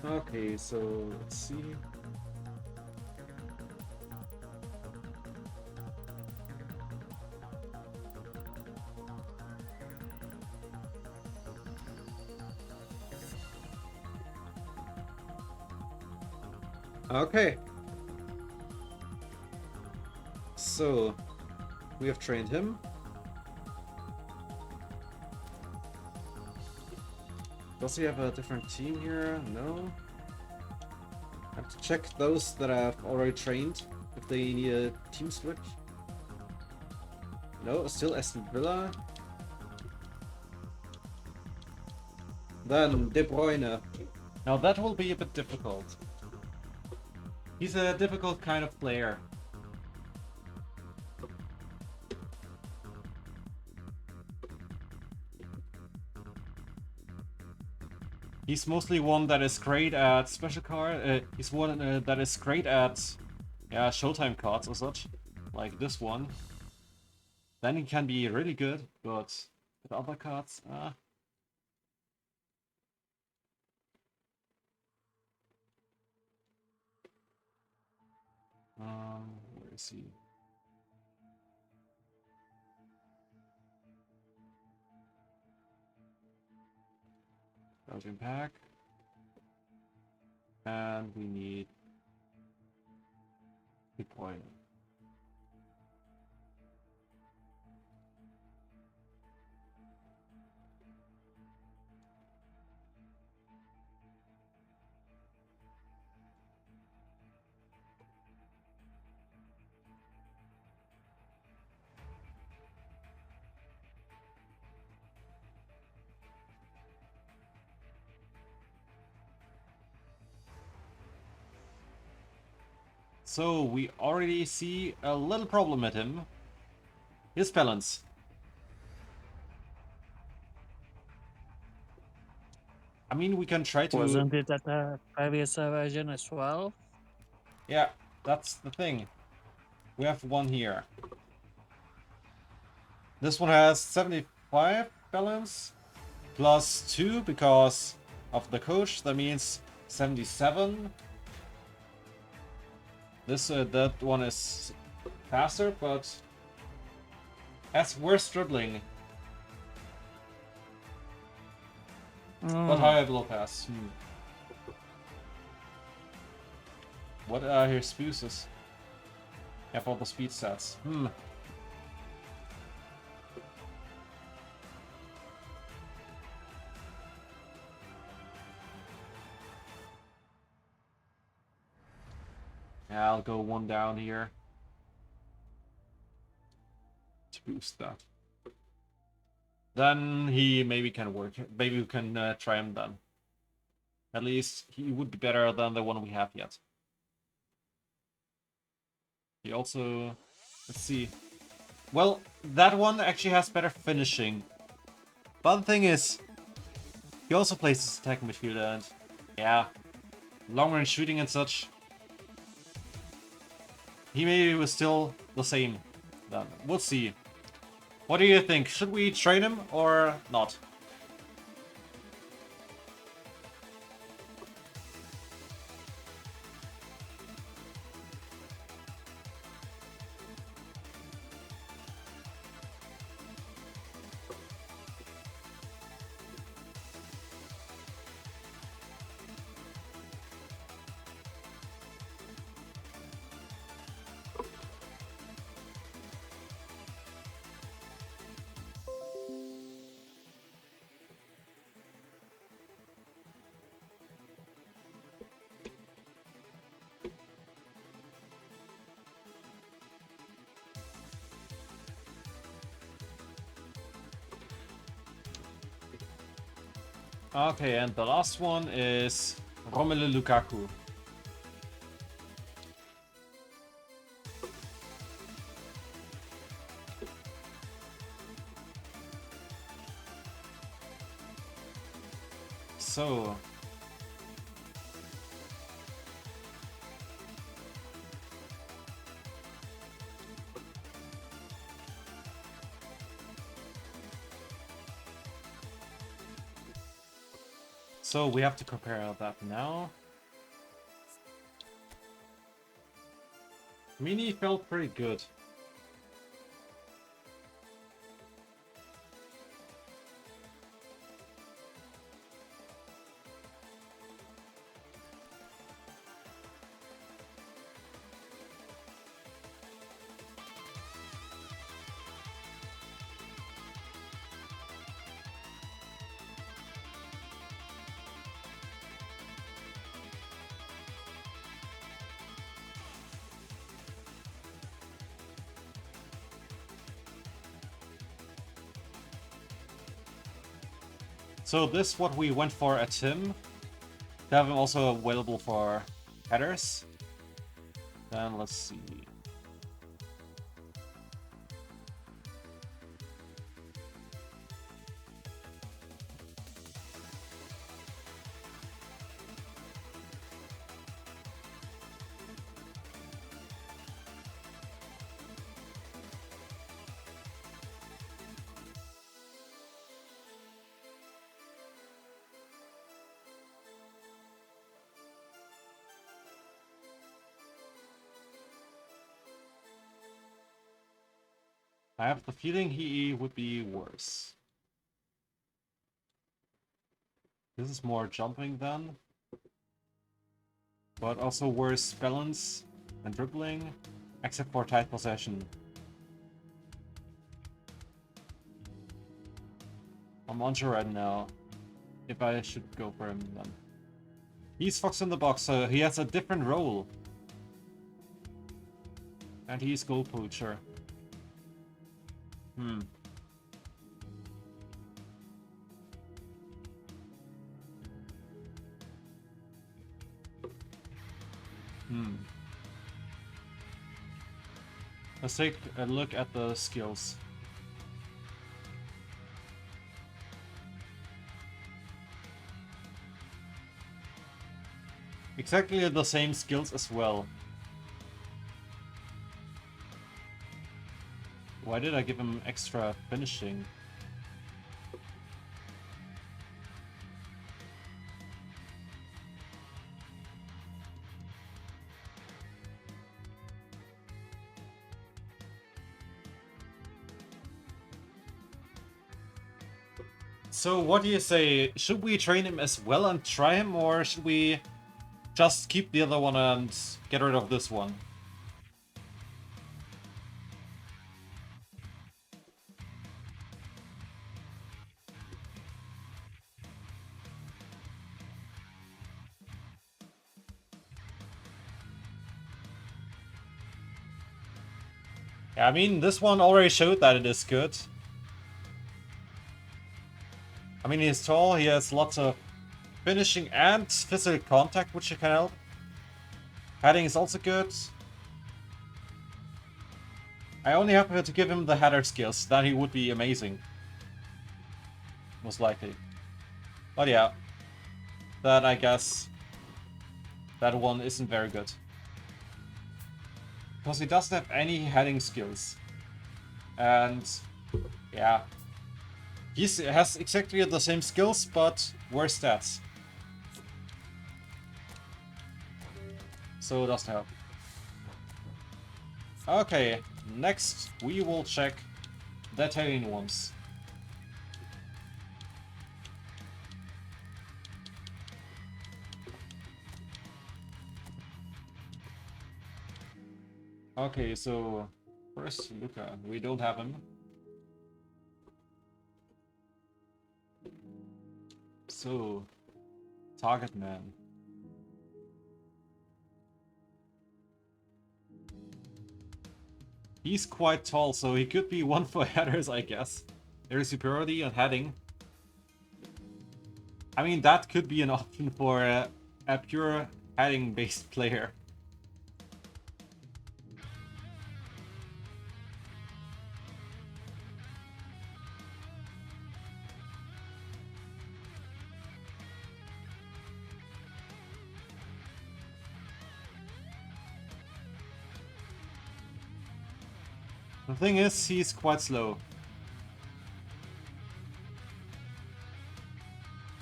Okay, so let's see. Okay. So, we have trained him. Does he have a different team here? No. I have to check those that I've already trained, if they need a team switch. No, still Aston Villa. Then De Bruyne. Now that will be a bit difficult. He's a difficult kind of player. He's mostly one that is great at special card. He's one that is great at, yeah, Showtime cards or such, like this one. Then he can be really good, but with other cards, where is he? Belgian pack. And we need deployment. So we already see a little problem with him. His balance. I mean, we can try to... Wasn't it at the previous version as well? Yeah, that's the thing. We have one here. This one has 75 balance plus 2 because of the coach. That means 77. That one is faster, but as worse dribbling. But higher blow pass. What are his spuses? Have all the speed stats. Yeah, I'll go one down here to boost that. Then he maybe can work. Maybe we can try him then. At least he would be better than the one we have yet. He also... Let's see. Well, that one actually has better finishing. But the thing is, he also plays as attacking midfielder and... Yeah, long range shooting and such. He maybe was still the same then. We'll see. What do you think? Should we train him or not? Okay, and the last one is Romelu Lukaku. So... So we have to compare that now. Mini felt pretty good. So this what we went for at Tim. To have him also available for headers. Then let's see. I have the feeling he would be worse. This is more jumping then. But also worse balance and dribbling, except for tight possession. I'm unsure right now if I should go for him then. He's Fox in the box, so he has a different role. And he's goal poacher. Let's take a look at the skills. exactly the same skills as well. Why did I give him extra finishing? So what do you say? Should we train him as well and try him, or should we just keep the other one and get rid of this one? Yeah, I mean, this one already showed that it is good. I mean, he's tall, he has lots of finishing and physical contact, which can help. Heading is also good. I only have to give him the header skills, then he would be amazing. Most likely. But yeah. That, I guess, that one isn't very good. Because he doesn't have any heading skills. And, yeah. He has exactly the same skills, but worse stats. So it doesn't help. Okay, next we will check the Italian ones. Okay, so first Luca, we don't have him. So, target man. He's quite tall, so he could be one for headers, I guess. There is superiority on heading. I mean, that could be an option for a pure heading-based player. The thing is, he's quite slow.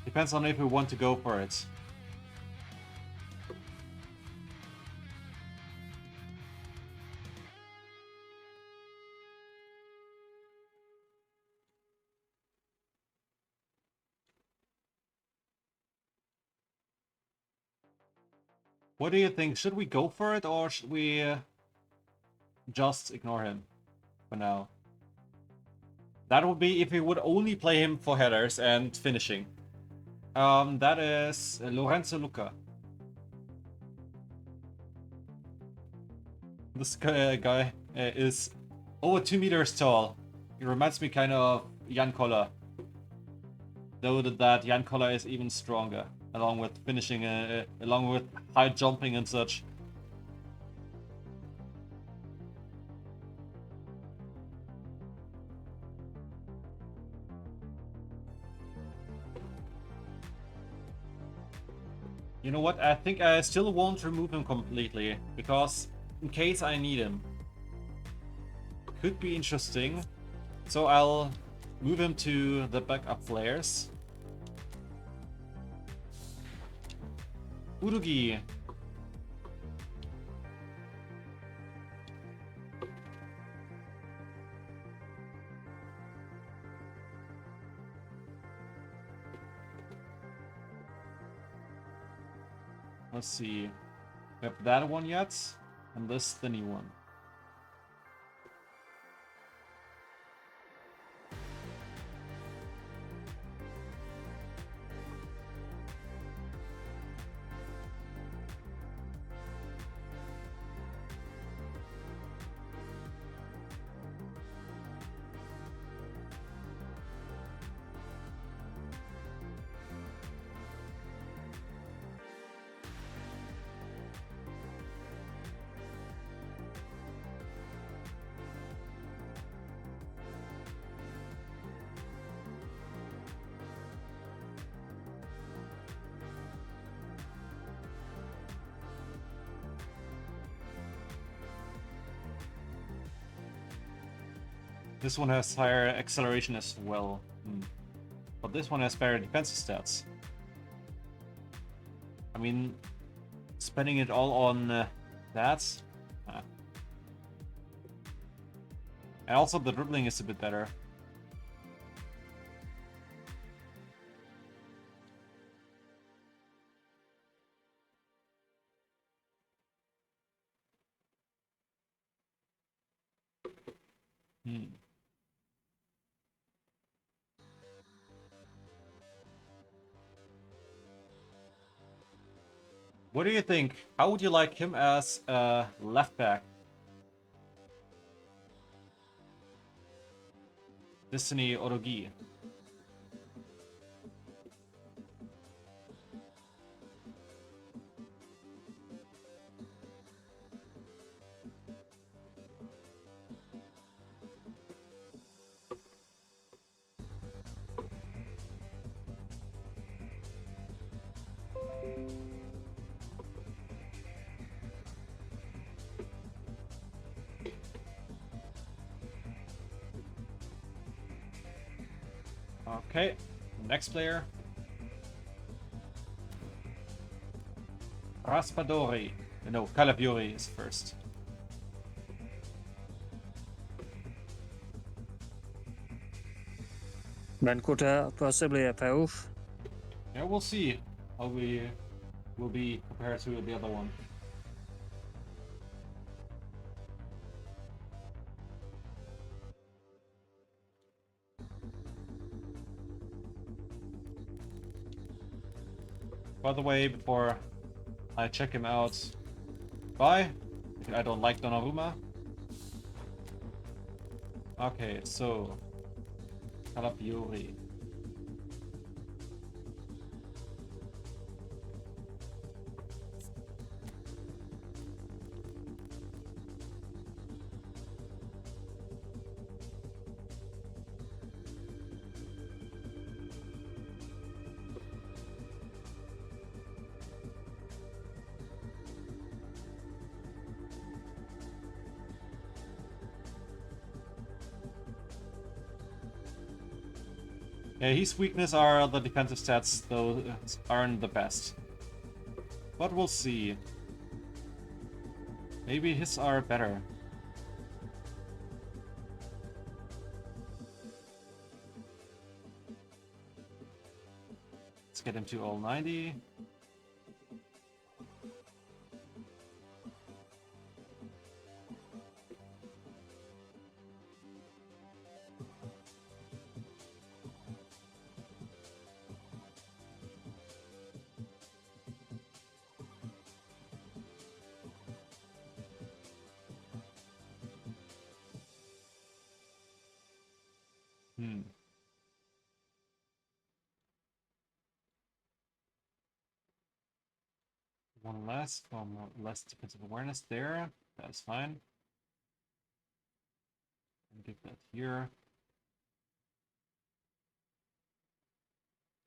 Depends on if we want to go for it. What do you think? Should we go for it, or should we just ignore him for now? That would be if we would only play him for headers and finishing. That is Lorenzo Luca. This guy is over 2 meters tall. He reminds me kind of Jan Koller. Though that Jan Koller is even stronger, along with finishing, along with high jumping and such. You know what, I think I still won't remove him completely, because in case I need him. Could be interesting. So I'll move him to the backup players. Urugi. Let's see. We have that one yet, and this the new one. This one has higher acceleration as well. But this one has better defensive stats. I mean, spending it all on that. And also the dribbling is a bit better. What do you think? How would you like him as a left back? Destiny Orogi. Okay, next player. Raspadori. No, Calafiori is first. Then could possibly a Pauf. Yeah, we'll see how we will be compared to the other one. By the way, before I check him out, bye. I don't like Donnarumma. Okay, so Calafiori. Yeah, his weakness are the defensive stats, though aren't the best. But we'll see. Maybe his are better. Let's get him to all 90. One less defensive awareness there. That's fine. And give that here.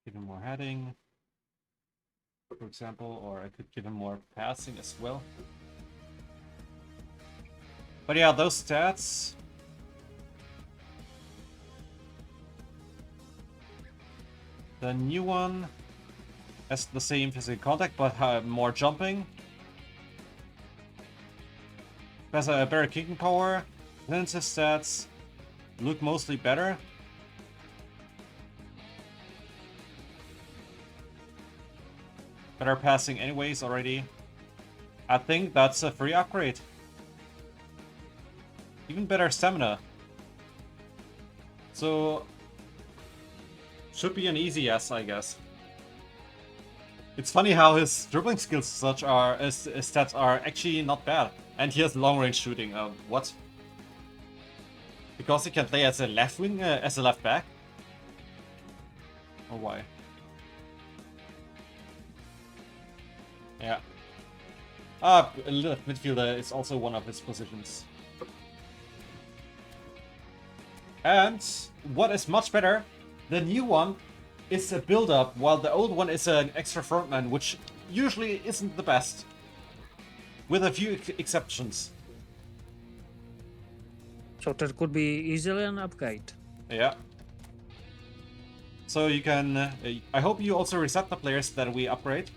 Give him more heading, for example, or I could give him more passing as well. But yeah, those stats. The new one has the same physical contact, but more jumping. Has a better kicking power. Defensive stats look mostly better. Better passing anyways already. I think that's a free upgrade. Even better stamina. So should be an easy yes, I guess. It's funny how his dribbling skills such are his stats are actually not bad. And he has long range shooting. What? Because he can play as a left wing, as a left back? Or why? Yeah. Left midfielder is also one of his positions. And what is much better, the new one is a build-up, while the old one is an extra frontman, which usually isn't the best. With a few exceptions. So that could be easily an upgrade. Yeah. So you can... I hope you also reset the players that we upgrade.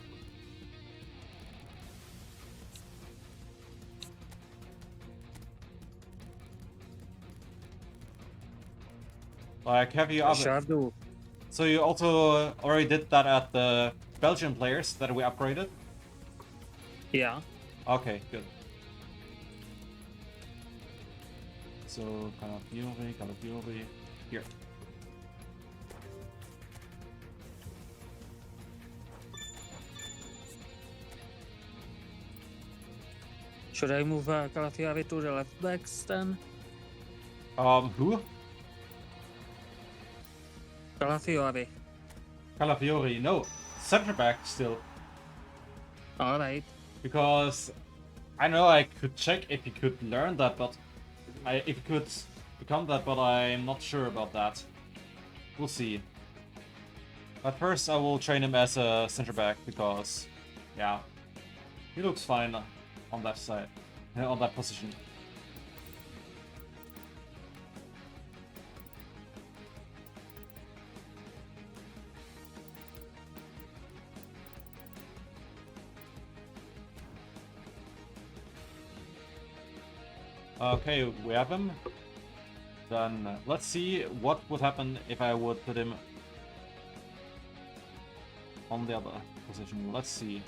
Like, have you... I sure do. So you also already did that at the Belgian players that we upgraded? Yeah. Okay, good. So, Calafiori, here. Should I move Calafiori to the left backs then? Who? Calafiori. Calafiori, no. Center back still. Alright. Because I know I could check if he could learn that, but if he could become that, but I'm not sure about that. We'll see. But first I will train him as a center back because, yeah, he looks fine on that side, on that position. Okay, we have him. Then let's see what would happen if I would put him on the other position. Let's see.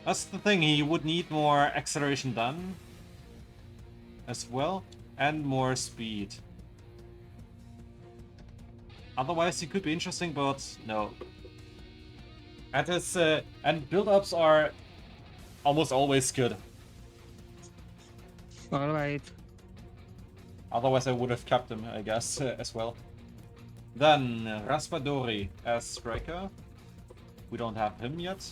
That's the thing, he would need more acceleration done as well, and more speed. Otherwise he could be interesting, but no. And his and build-ups are almost always good. Alright. Otherwise I would have kept him, I guess, as well. Then Raspadori as striker. We don't have him yet.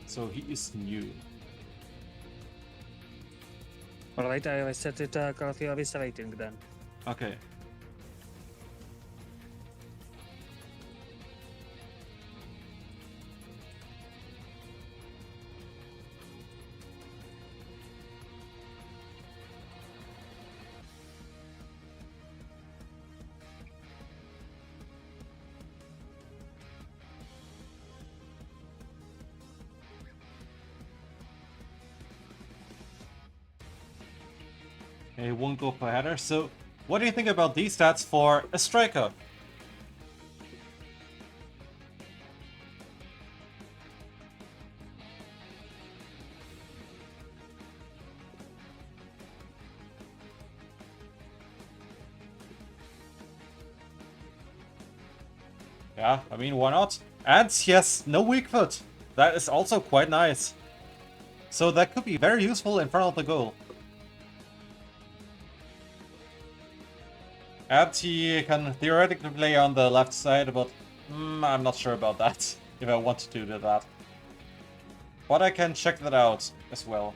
So he is new. Alright, I set it Calafiori's rating then. Okay. He won't go for header. So, what do you think about these stats for a striker? Yeah, I mean, why not? And he has no weak foot. That is also quite nice. So that could be very useful in front of the goal. And he can theoretically play on the left side, but I'm not sure about that, if I want to do that. But I can check that out as well.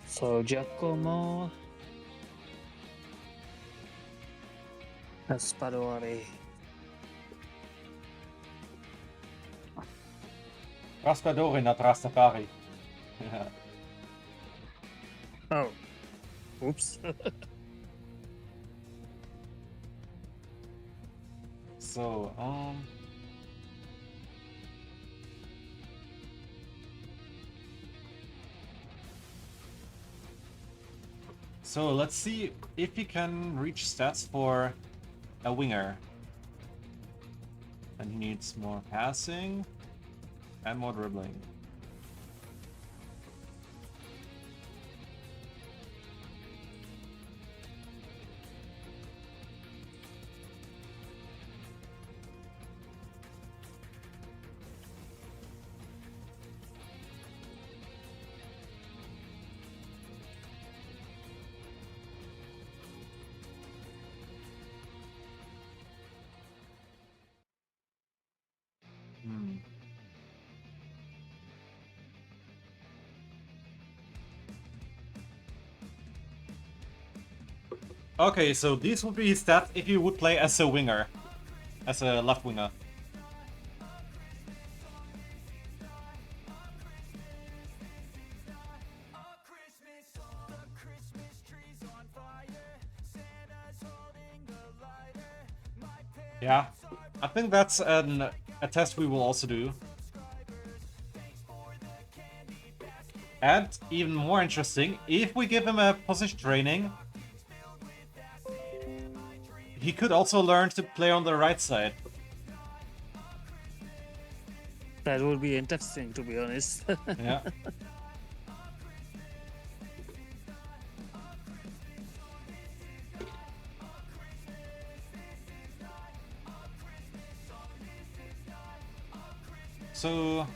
So Giacomo... Raspadori. Raspadori, not Rastafari. Oh. Oops. So, So let's see if he can reach stats for a winger. And he needs more passing and more dribbling. Okay, so these would be his stats if you would play as a winger. As a left winger. Yeah, I think that's a test we will also do. And even more interesting, if we give him a position training, he could also learn to play on the right side. That would be interesting, to be honest. Yeah. So,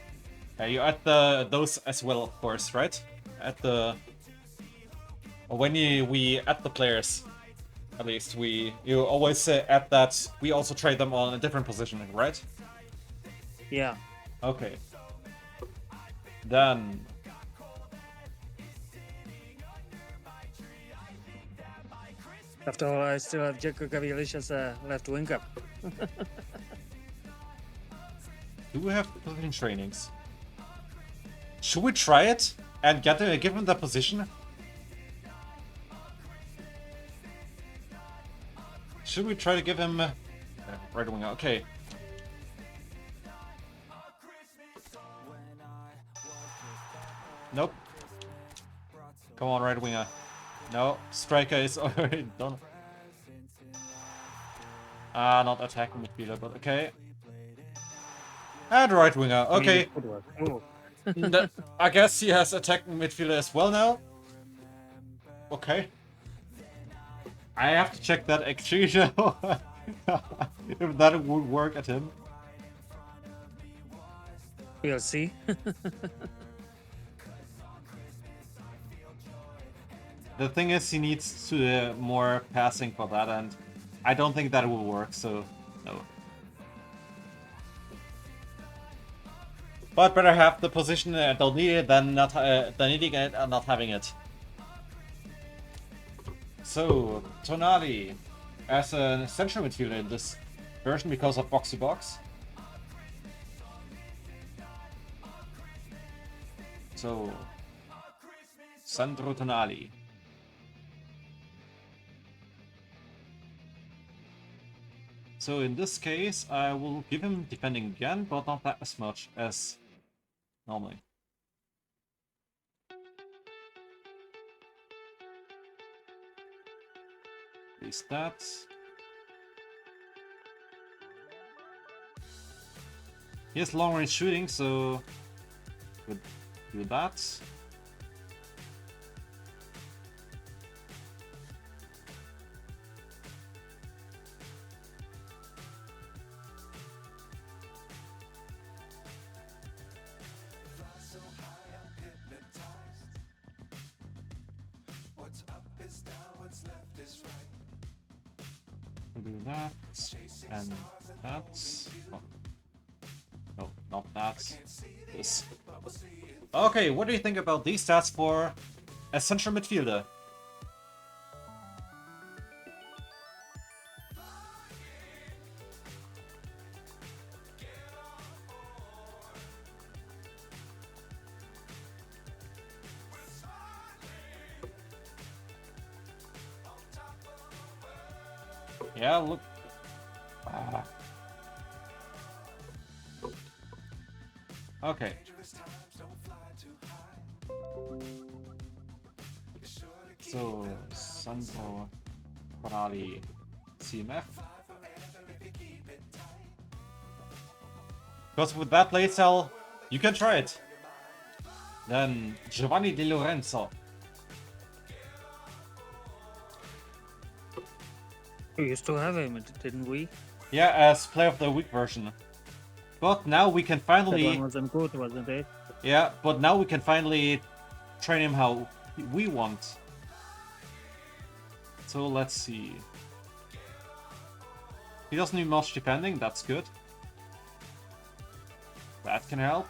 you add those as well, of course, right? At the or when we add the players, at least you always add that we also trade them on a different position, right? Yeah. Okay. Then After all, I still have Gigabyte as a left winger. do we have position trainings? Should we try it and give him the position? Should we try to give him right winger? Okay. Nope. Come on, right winger. No, striker is already done. Not attacking midfielder, but okay. And right winger, okay. Oh. I guess he has attacking midfielder as well now. Okay. I have to check that actually, if that would work at him. We'll see. The thing is, he needs to more passing for that, and I don't think that will work, so no. But better have the position don't need it than not than needing it and not having it. So Tonali as a central midfielder in this version because of box to box. So Sandro Tonali. So in this case, I will give him defending again, but not that as much as normally. These stats. He has long range shooting, so could do that. Do that and that. Oh. No, not that. This. Okay, what do you think about these stats for a central midfielder? Yeah, look. Okay. So, Soundcore Q30 CMF. Because with that playstyle, you can try it. Then Giovanni Di Lorenzo. We used to have him, didn't we? Yeah, as Player of the Week version. But now we can That finally... one wasn't good, wasn't it? Yeah, but now we can finally train him how we want. So let's see. He doesn't need much defending, that's good. That can help.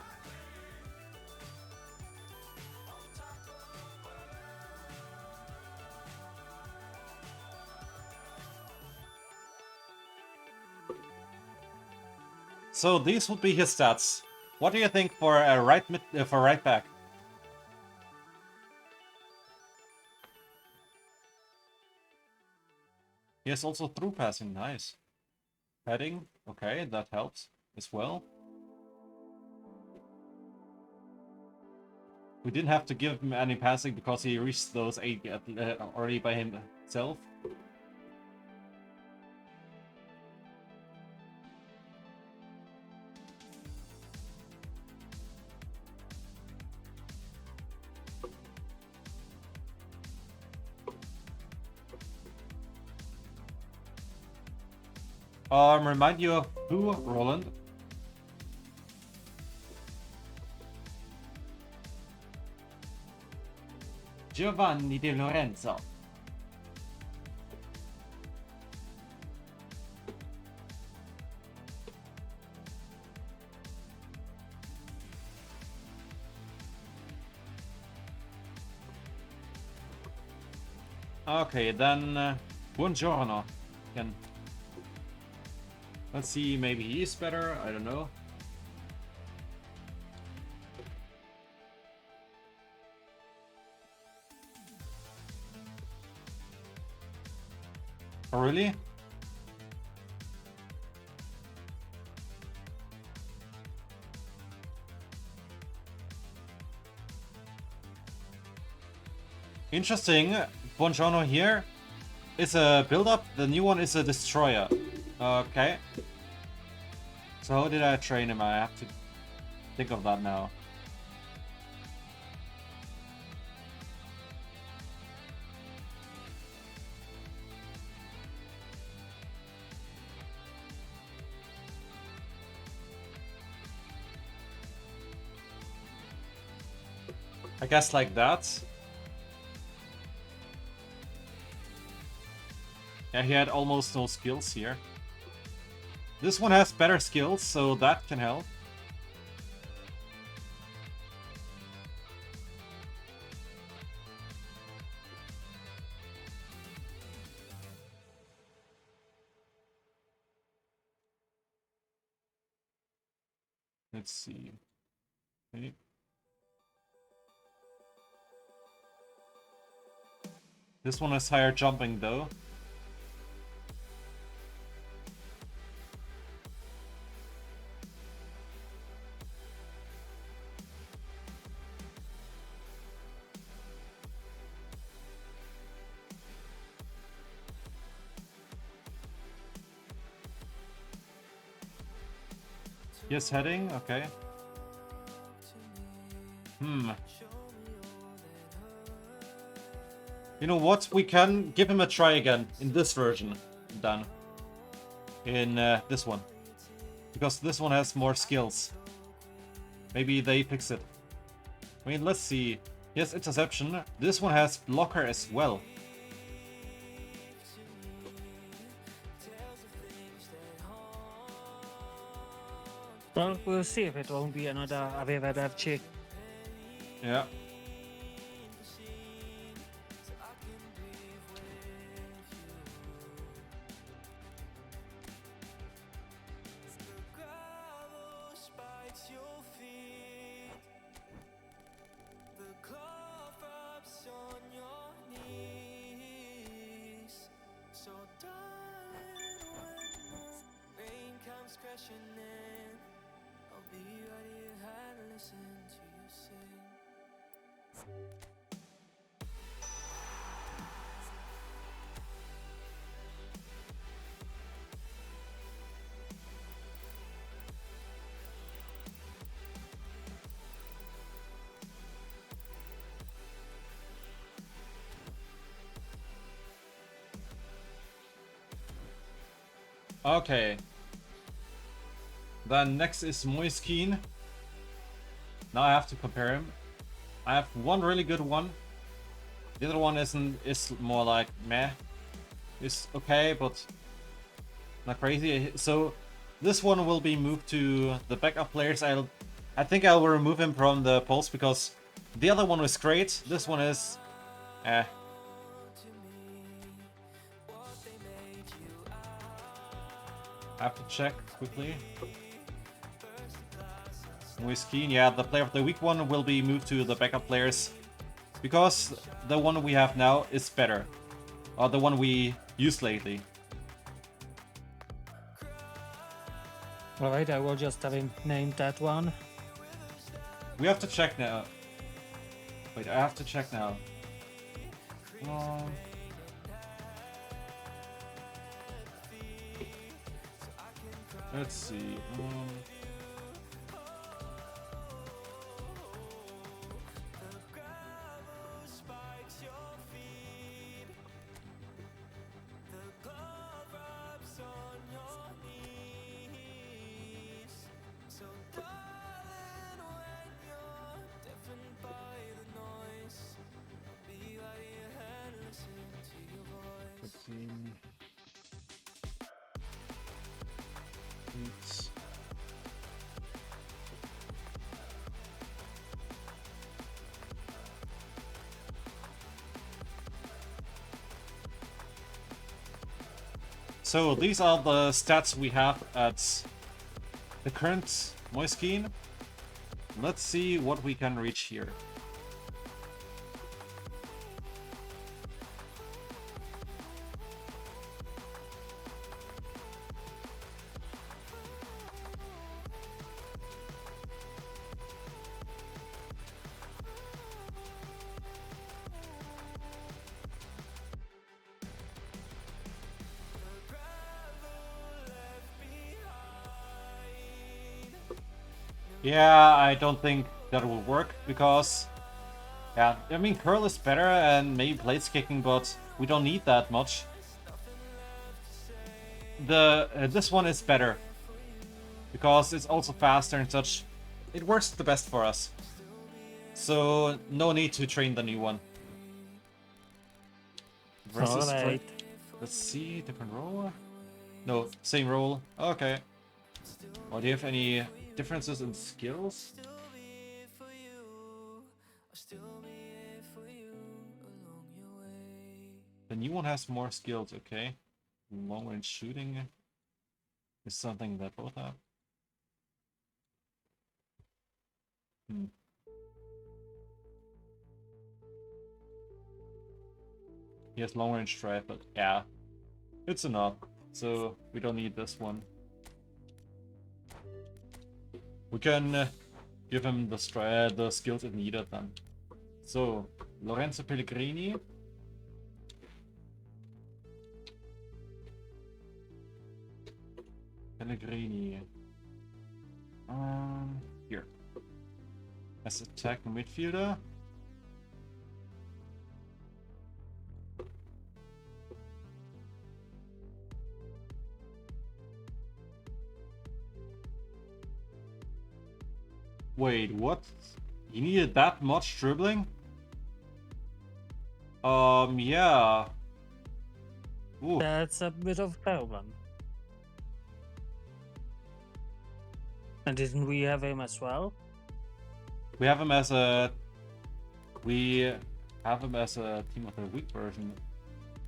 So these would be his stats. What do you think for a right back? He has also through passing, nice. Heading, okay, that helps as well. We didn't have to give him any passing because he reached those 8 already by himself. Remind you of who, Roland? Giovanni Di Lorenzo. Okay, then buongiorno. Again. Let's see, maybe he's better, I don't know. Oh, really? Interesting. Buongiorno here is a build-up, the new one is a destroyer. Okay. So how did I train him? I have to think of that now. I guess like that. Yeah, he had almost no skills here. This one has better skills, so that can help. Let's see. Okay. This one has higher jumping though. Yes, heading, okay. You know what? We can give him a try again in this version. Done. In this one. Because this one has more skills. Maybe they fix it. I mean, let's see. Yes, interception. This one has blocker as well. Well, we'll see if it won't be another AVerMedia check. Yeah. Okay. Then next is Moiskin. Now I have to compare him. I have one really good one. The other one is more like meh. It's okay, but not crazy. So this one will be moved to the backup players. I think I will remove him from the polls because the other one was great. This one is eh. I have to check quickly. Moiskin, yeah, the player of the week one will be moved to the backup players because the one we have now is better. Or the one we used lately. Alright, I will just have him named that one. We have to check now. Wait, I have to check now. Um, let's see. Let's see. It's... So these are the stats we have at the current Moiskin. Let's see what we can reach here. Yeah, I don't think that will work because, yeah, I mean, curl is better and maybe blades kicking, but we don't need that much. This one is better because it's also faster and such. It works the best for us. So no need to train the new one. Alright. Let's see, different role. No, same role. Okay. Or do you have any differences in skills? The new one has more skills, okay. Long range shooting is something that both have. He has long range strike, but yeah, it's enough. So we don't need this one. We can give him the skills if needed then. So, Lorenzo Pellegrini. Here. As attack midfielder. Wait, what? You needed that much dribbling? Yeah. Ooh. That's a bit of a problem. And didn't we have him as well? We have him as a... We have him as a Team of the Week version.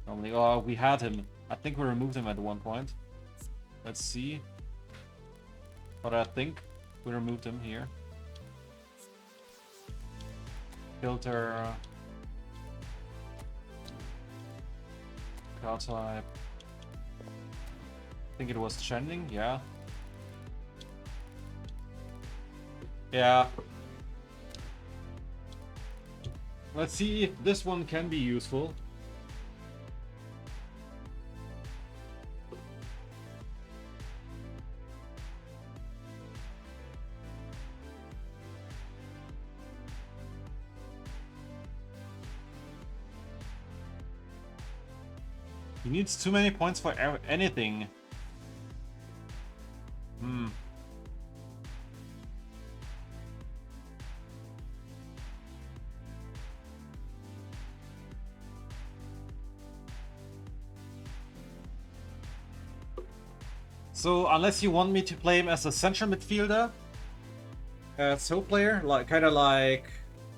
Normally, oh, we had him. I think we removed him at one point. Let's see. But I think we removed him here. Filter. Card type. I think it was trending, yeah. Yeah. Let's see if this one can be useful. He needs too many points for anything. So unless you want me to play him as a central midfielder, so player, like kind of like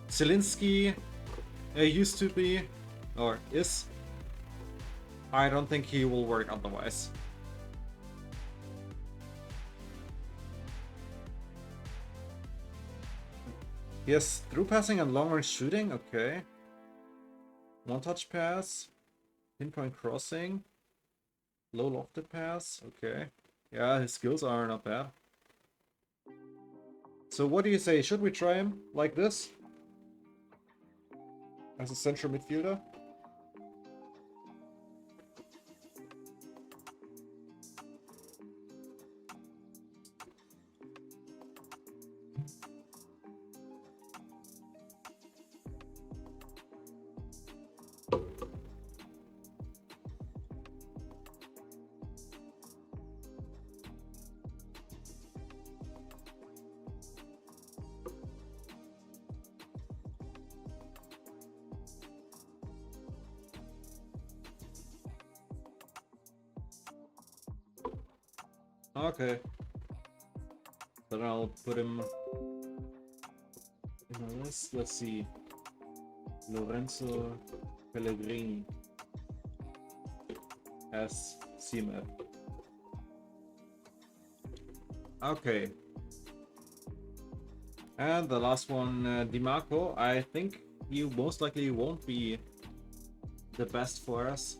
Zielinski used to be or is, I don't think he will work otherwise. Yes, through passing and long range shooting, okay. One touch pass, pinpoint crossing, low lofted pass, okay. Yeah, his skills are not bad. So what do you say? Should we try him like this? As a central midfielder? Okay. Then I'll put him in the list. Let's see. Lorenzo Pellegrini as CMF. Okay. And the last one, DiMarco. I think he most likely won't be the best for us.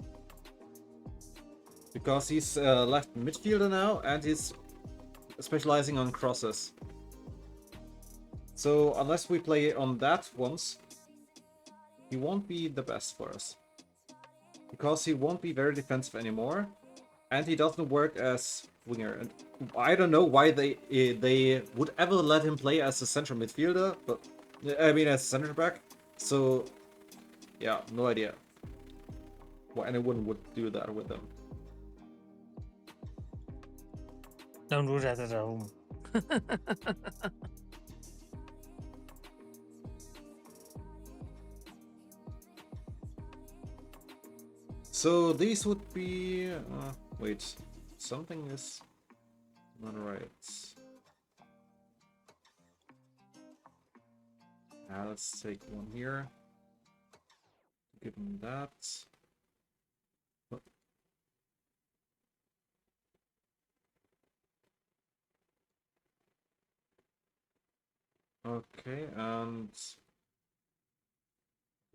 Because he's left midfielder now and he's specializing on crosses. So unless we play on that once, he won't be the best for us. Because he won't be very defensive anymore. And he doesn't work as winger. And I don't know why they would ever let him play as a central midfielder, but I mean as a center back. So yeah, no idea why anyone would do that with him. Don't do that at home. So these would be... wait, something is not right. Let's take one here. Give him that. Okay, and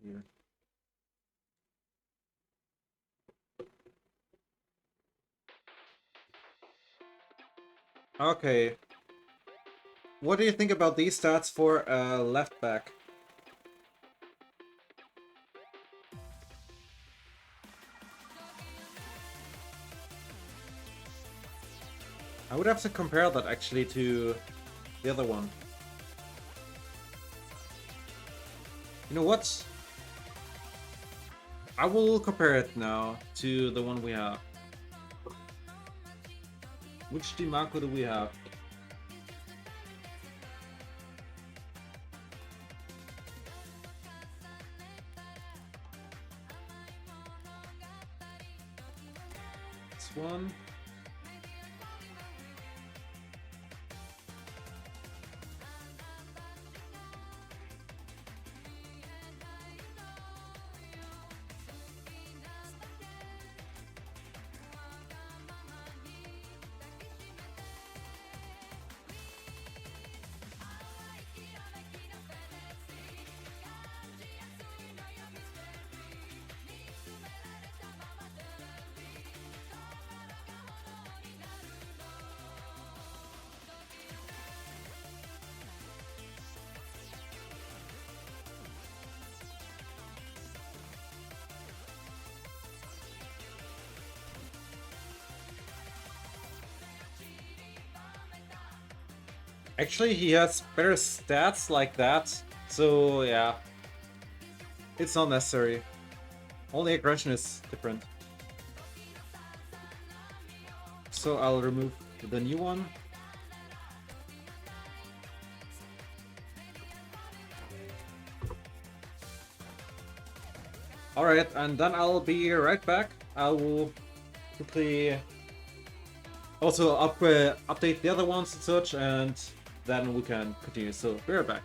here. Okay. What do you think about these stats for left back? I would have to compare that actually to the other one. You know what? I will compare it now to the one we have. Which DiMarco do we have? This one. Actually, he has better stats like that, so yeah. It's not necessary. Only aggression is different. So I'll remove the new one. Alright, and then I'll be right back. I will quickly also update the other ones and such, and then we can continue. So, be right back.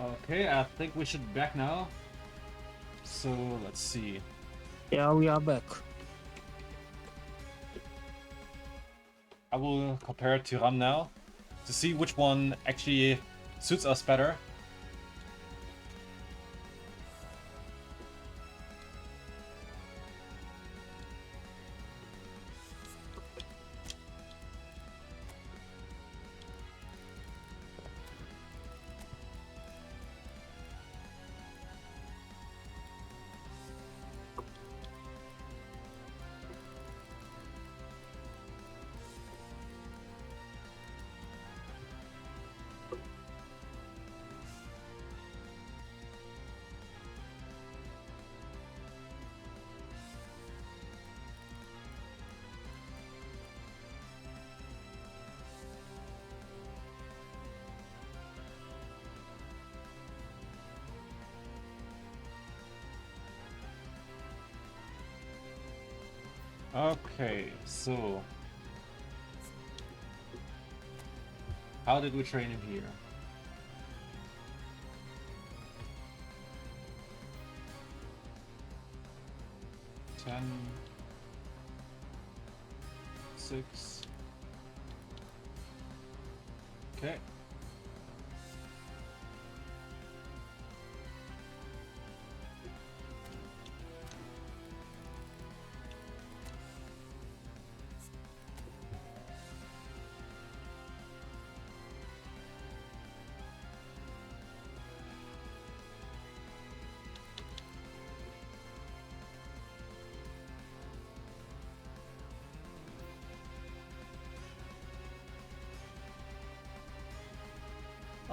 Okay, I think we should be back now. So let's see. Yeah, we are back. I will compare it to RAM now to see which one actually suits us better. Okay, so how did we train him here? Ten, 6. Okay.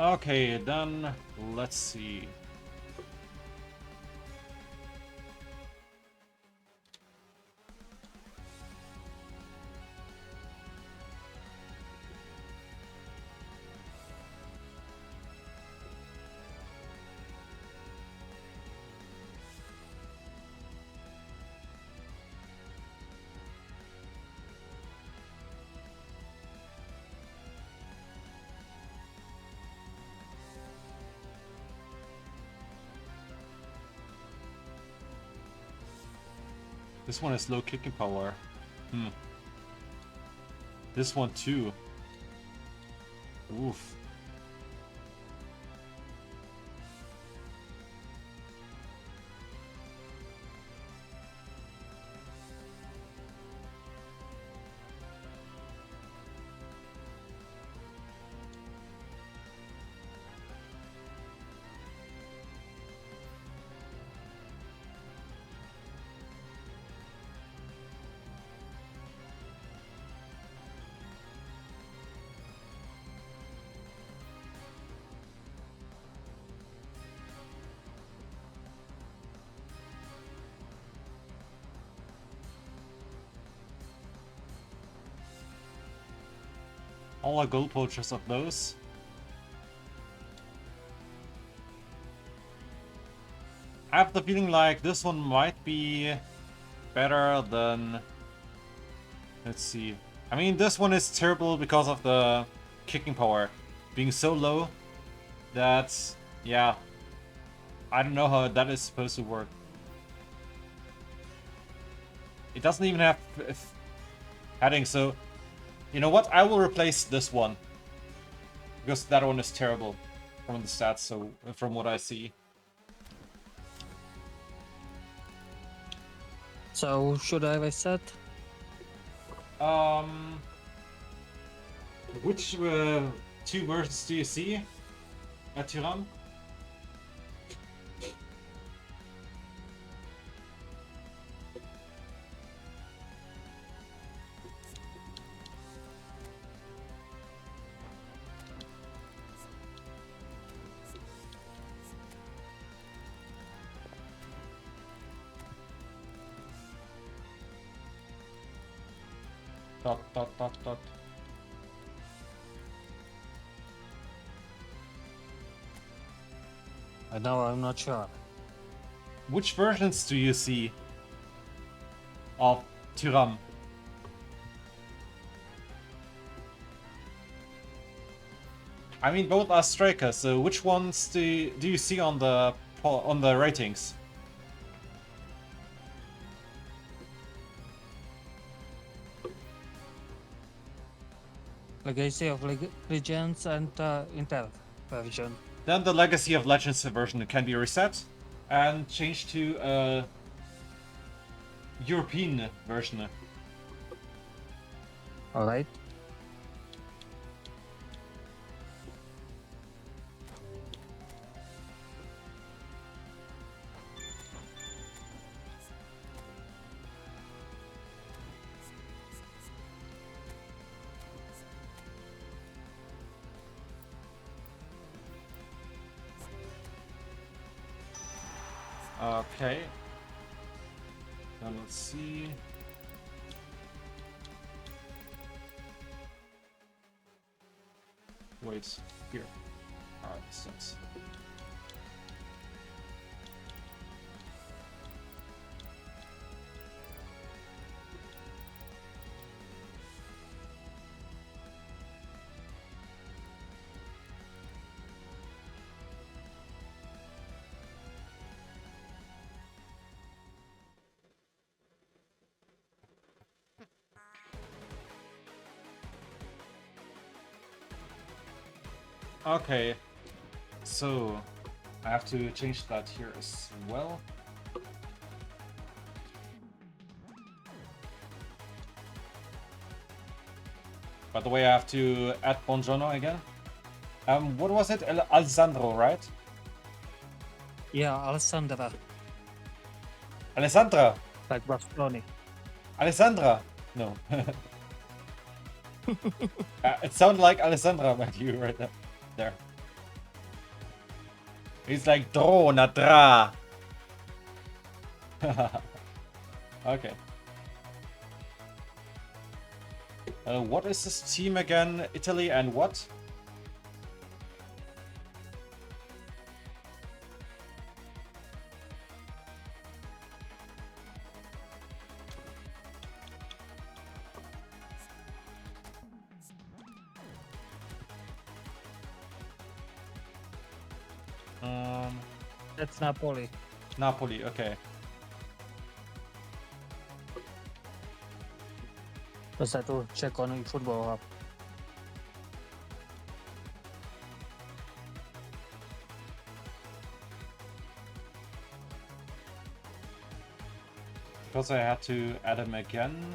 Okay, then let's see. This one has low kicking power. This one too. Oof. All our gold poachers of those. I have the feeling like this one might be better than... Let's see. I mean, this one is terrible because of the kicking power being so low that, yeah, I don't know how that is supposed to work. It doesn't even have padding, so you know what? I will replace this one because that one is terrible from the stats. So from what I see. So should I reset? Which two versions do you see at Tyrann? Dot. No, I'm not sure. Which versions do you see of Tyrann? I mean, both are strikers. So which ones do you see on the ratings? Legacy of Legends and Intel version. Then the Legacy of Legends version can be reset and changed to a European version. Alright. Okay. Now let's see. Wait, here. Alright, sucks. Okay, so I have to change that here as well. By the way, I have to add Bongiorno again. What was it? Alessandro, right? Yeah, Alessandra. Alessandra! Like Barcelona. Alessandra! No. It sounded like Alessandra about you right there. He's like Dro, not Dra. Okay. What is this team again? Italy and what? That's Napoli. Napoli, okay. Just have to check on eFootball hub. Because I had to add him again.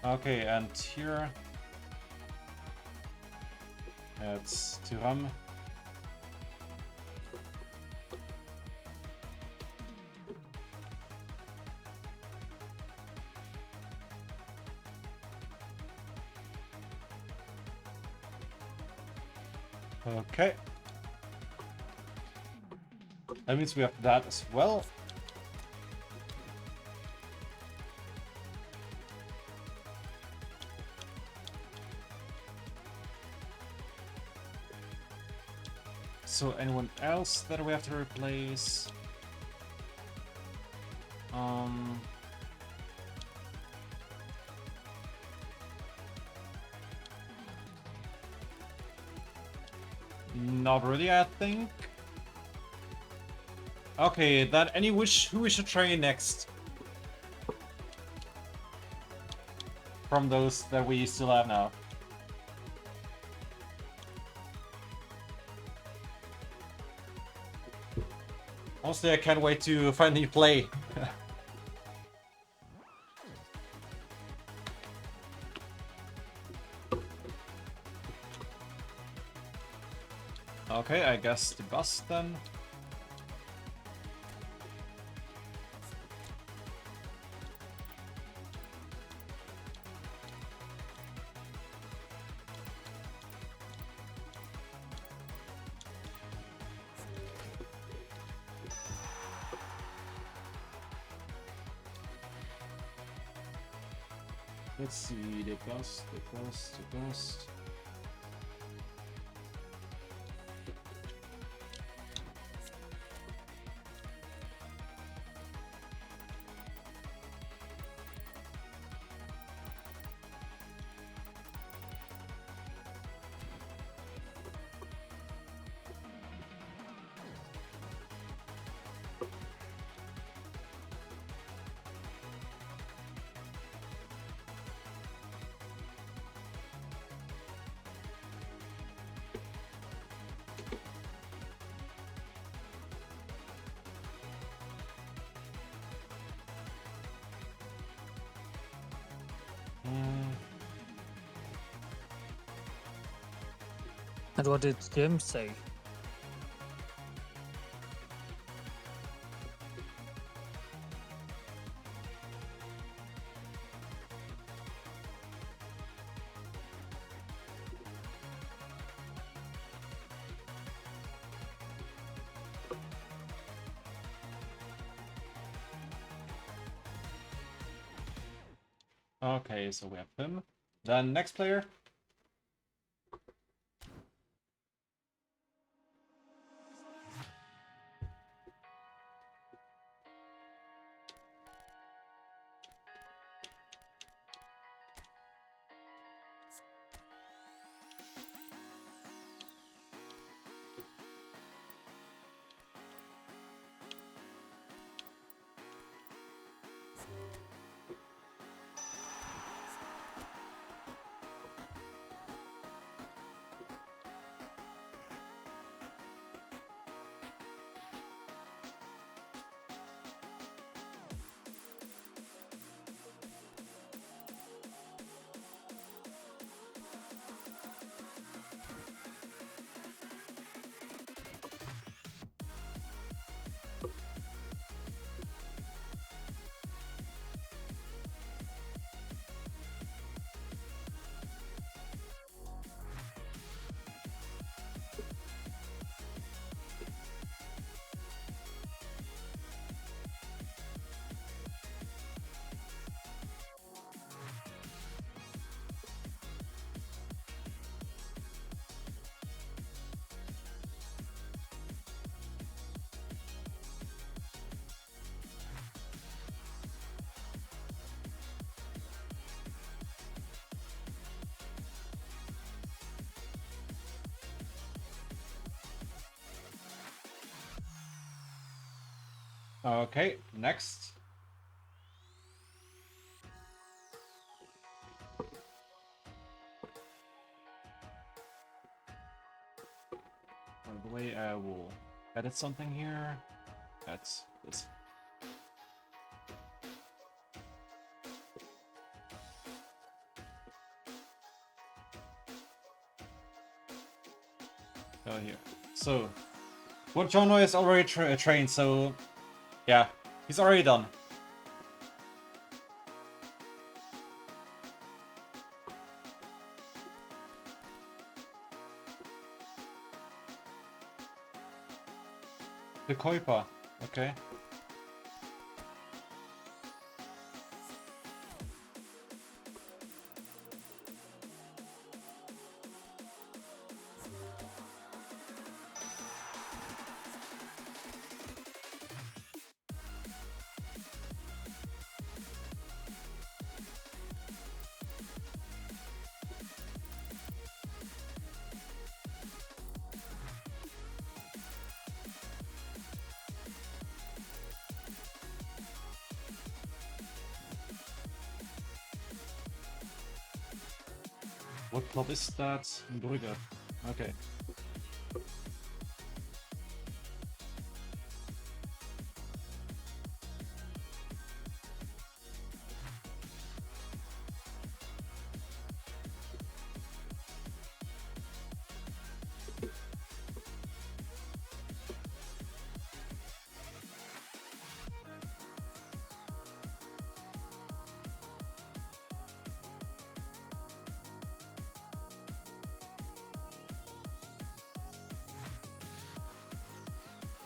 Okay, and here it's Thuram. Okay. That means we have that as well. So anyone else that we have to replace? Not really, I think. Okay, then who we should train next? From those that we still have now. Honestly, I can't wait to finally play. Okay, I guess the bus then. Let's see, the bus. And what did Jim say? Okay, so we have him. Then next player. Okay, next. By the way, I will edit something here. That's this. Here. So, what genre is already trained, so yeah, he's already done. The Kuiper, okay. What club is that? Brugge. Okay.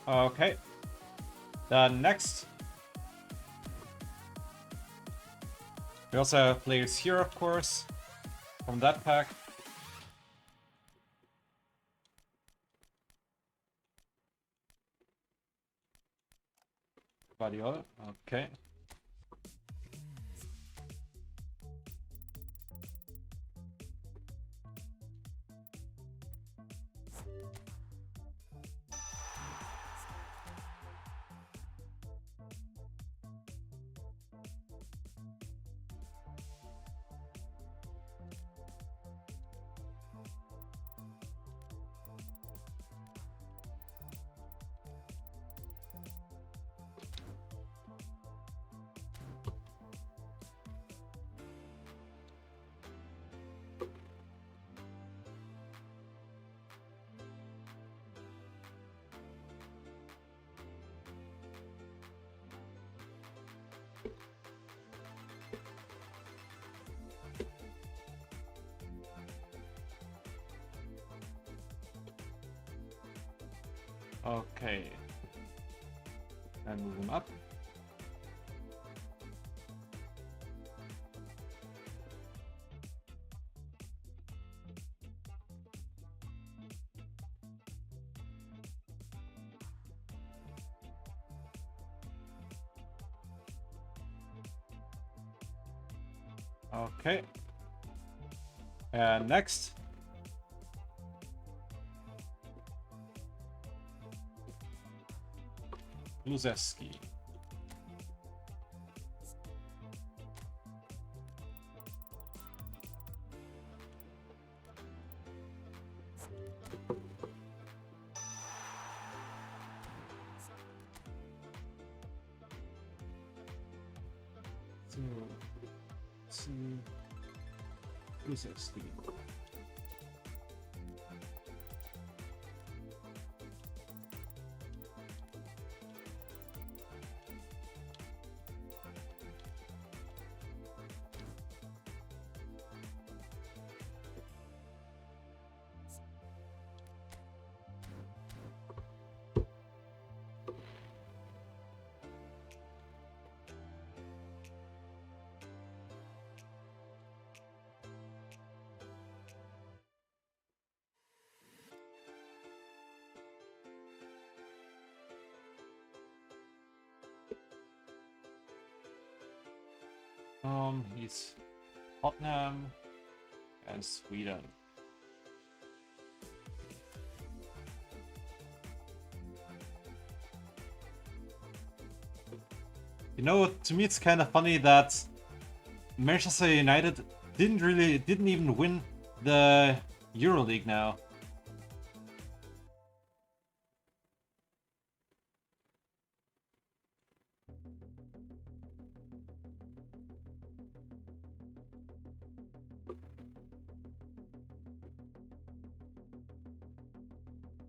Okay. Next. We also have players here, of course, from that pack. Guardiola, okay. Okay. And move him up. Okay. And next. Luzeski. So, Luzeski. He's Tottenham and Sweden. You know, to me it's kind of funny that Manchester United didn't even win the EuroLeague now.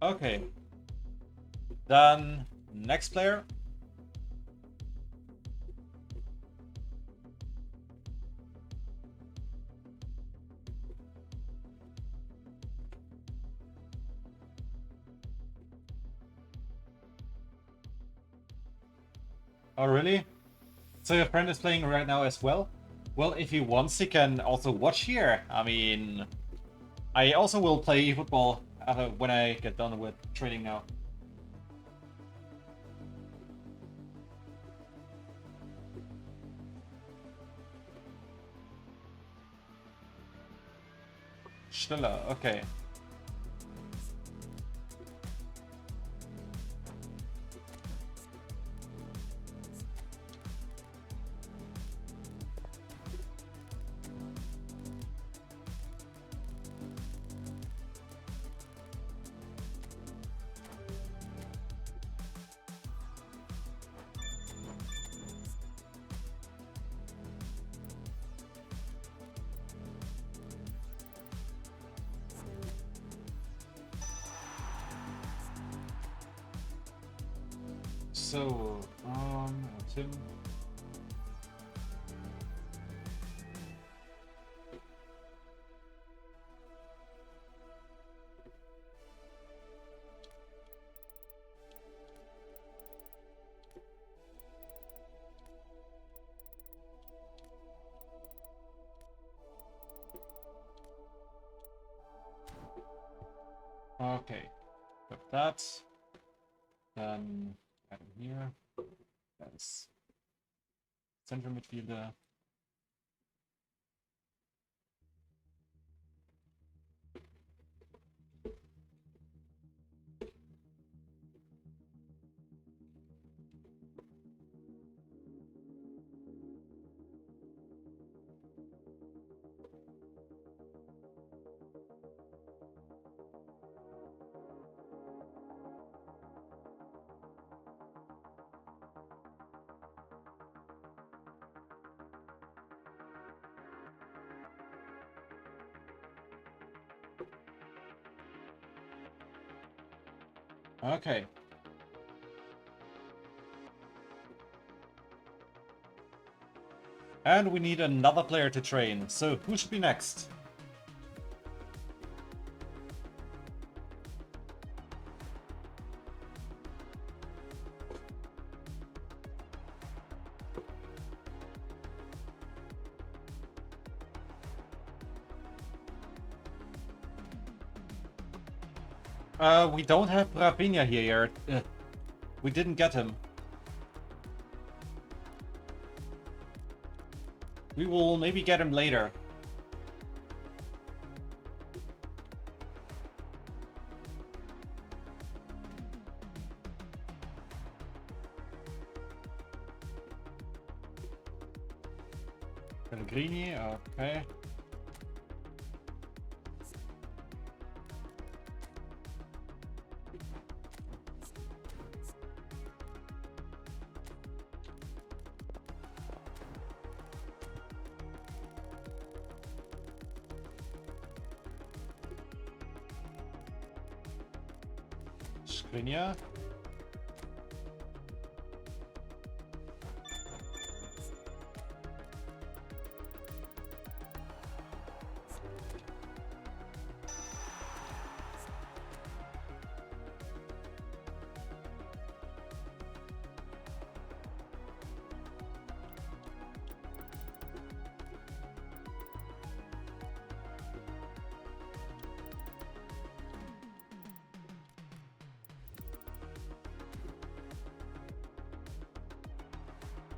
Okay. Then next player. Oh really? So your friend is playing right now as well? Well, if he wants, he can also watch here. I mean, I also will play eFootball when I get done with trading now. Stiller, okay. So, Tim. Okay, got that. Then add him here. That's central midfielder. Okay. And we need another player to train. So who should be next? We don't have Rafinha here yet. We didn't get him. We will maybe get him later. Pellegrini, okay. Skriniar.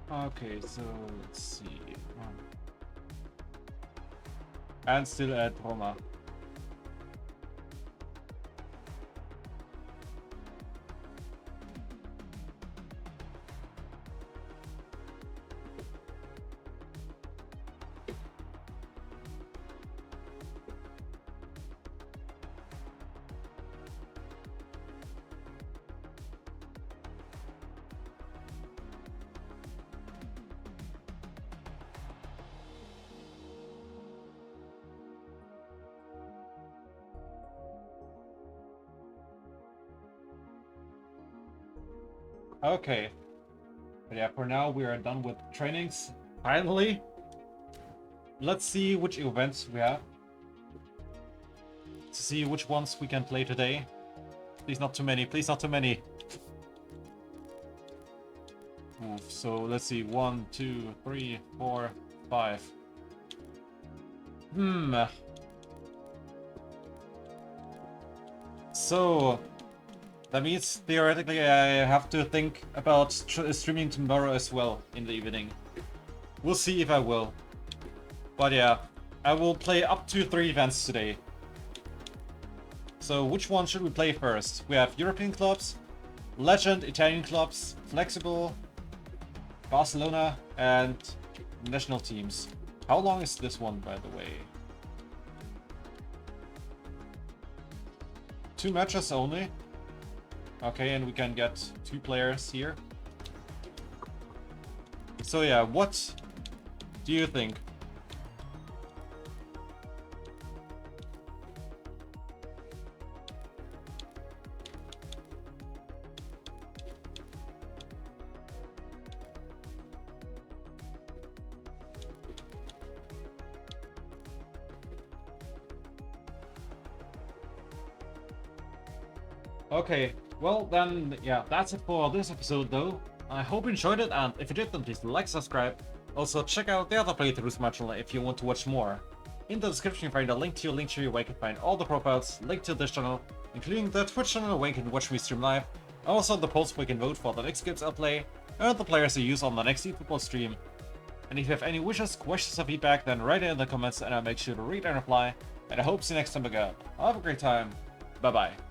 Okay, so let's see. And still at Roma. Okay. But yeah, for now we are done with trainings. Finally. Let's see which events we have. To see which ones we can play today. Please not too many, please not too many. So let's see, 1, 2, 3, 4, 5. So that means theoretically I have to think about streaming tomorrow as well in the evening. We'll see if I will. But yeah, I will play up to 3 events today. So which one should we play first? We have European clubs, Legend, Italian clubs, Flexible, Barcelona, and national teams. How long is this one, by the way? 2 matches only. Okay, and we can get 2 players here. So yeah, what do you think? Okay, well then, yeah, that's it for this episode though. I hope you enjoyed it, and if you did, then please like, subscribe. Also, check out the other playthroughs of my channel if you want to watch more. In the description you find a link to your link tree where you can find all the profiles linked to this channel, including the Twitch channel where you can watch me stream live, and also the post where you can vote for the next games I'll play, and the players I use on the next eFootball stream. And if you have any wishes, questions or feedback, then write it in the comments and I'll make sure to read and reply, and I hope to see you next time again. Have a great time, bye bye.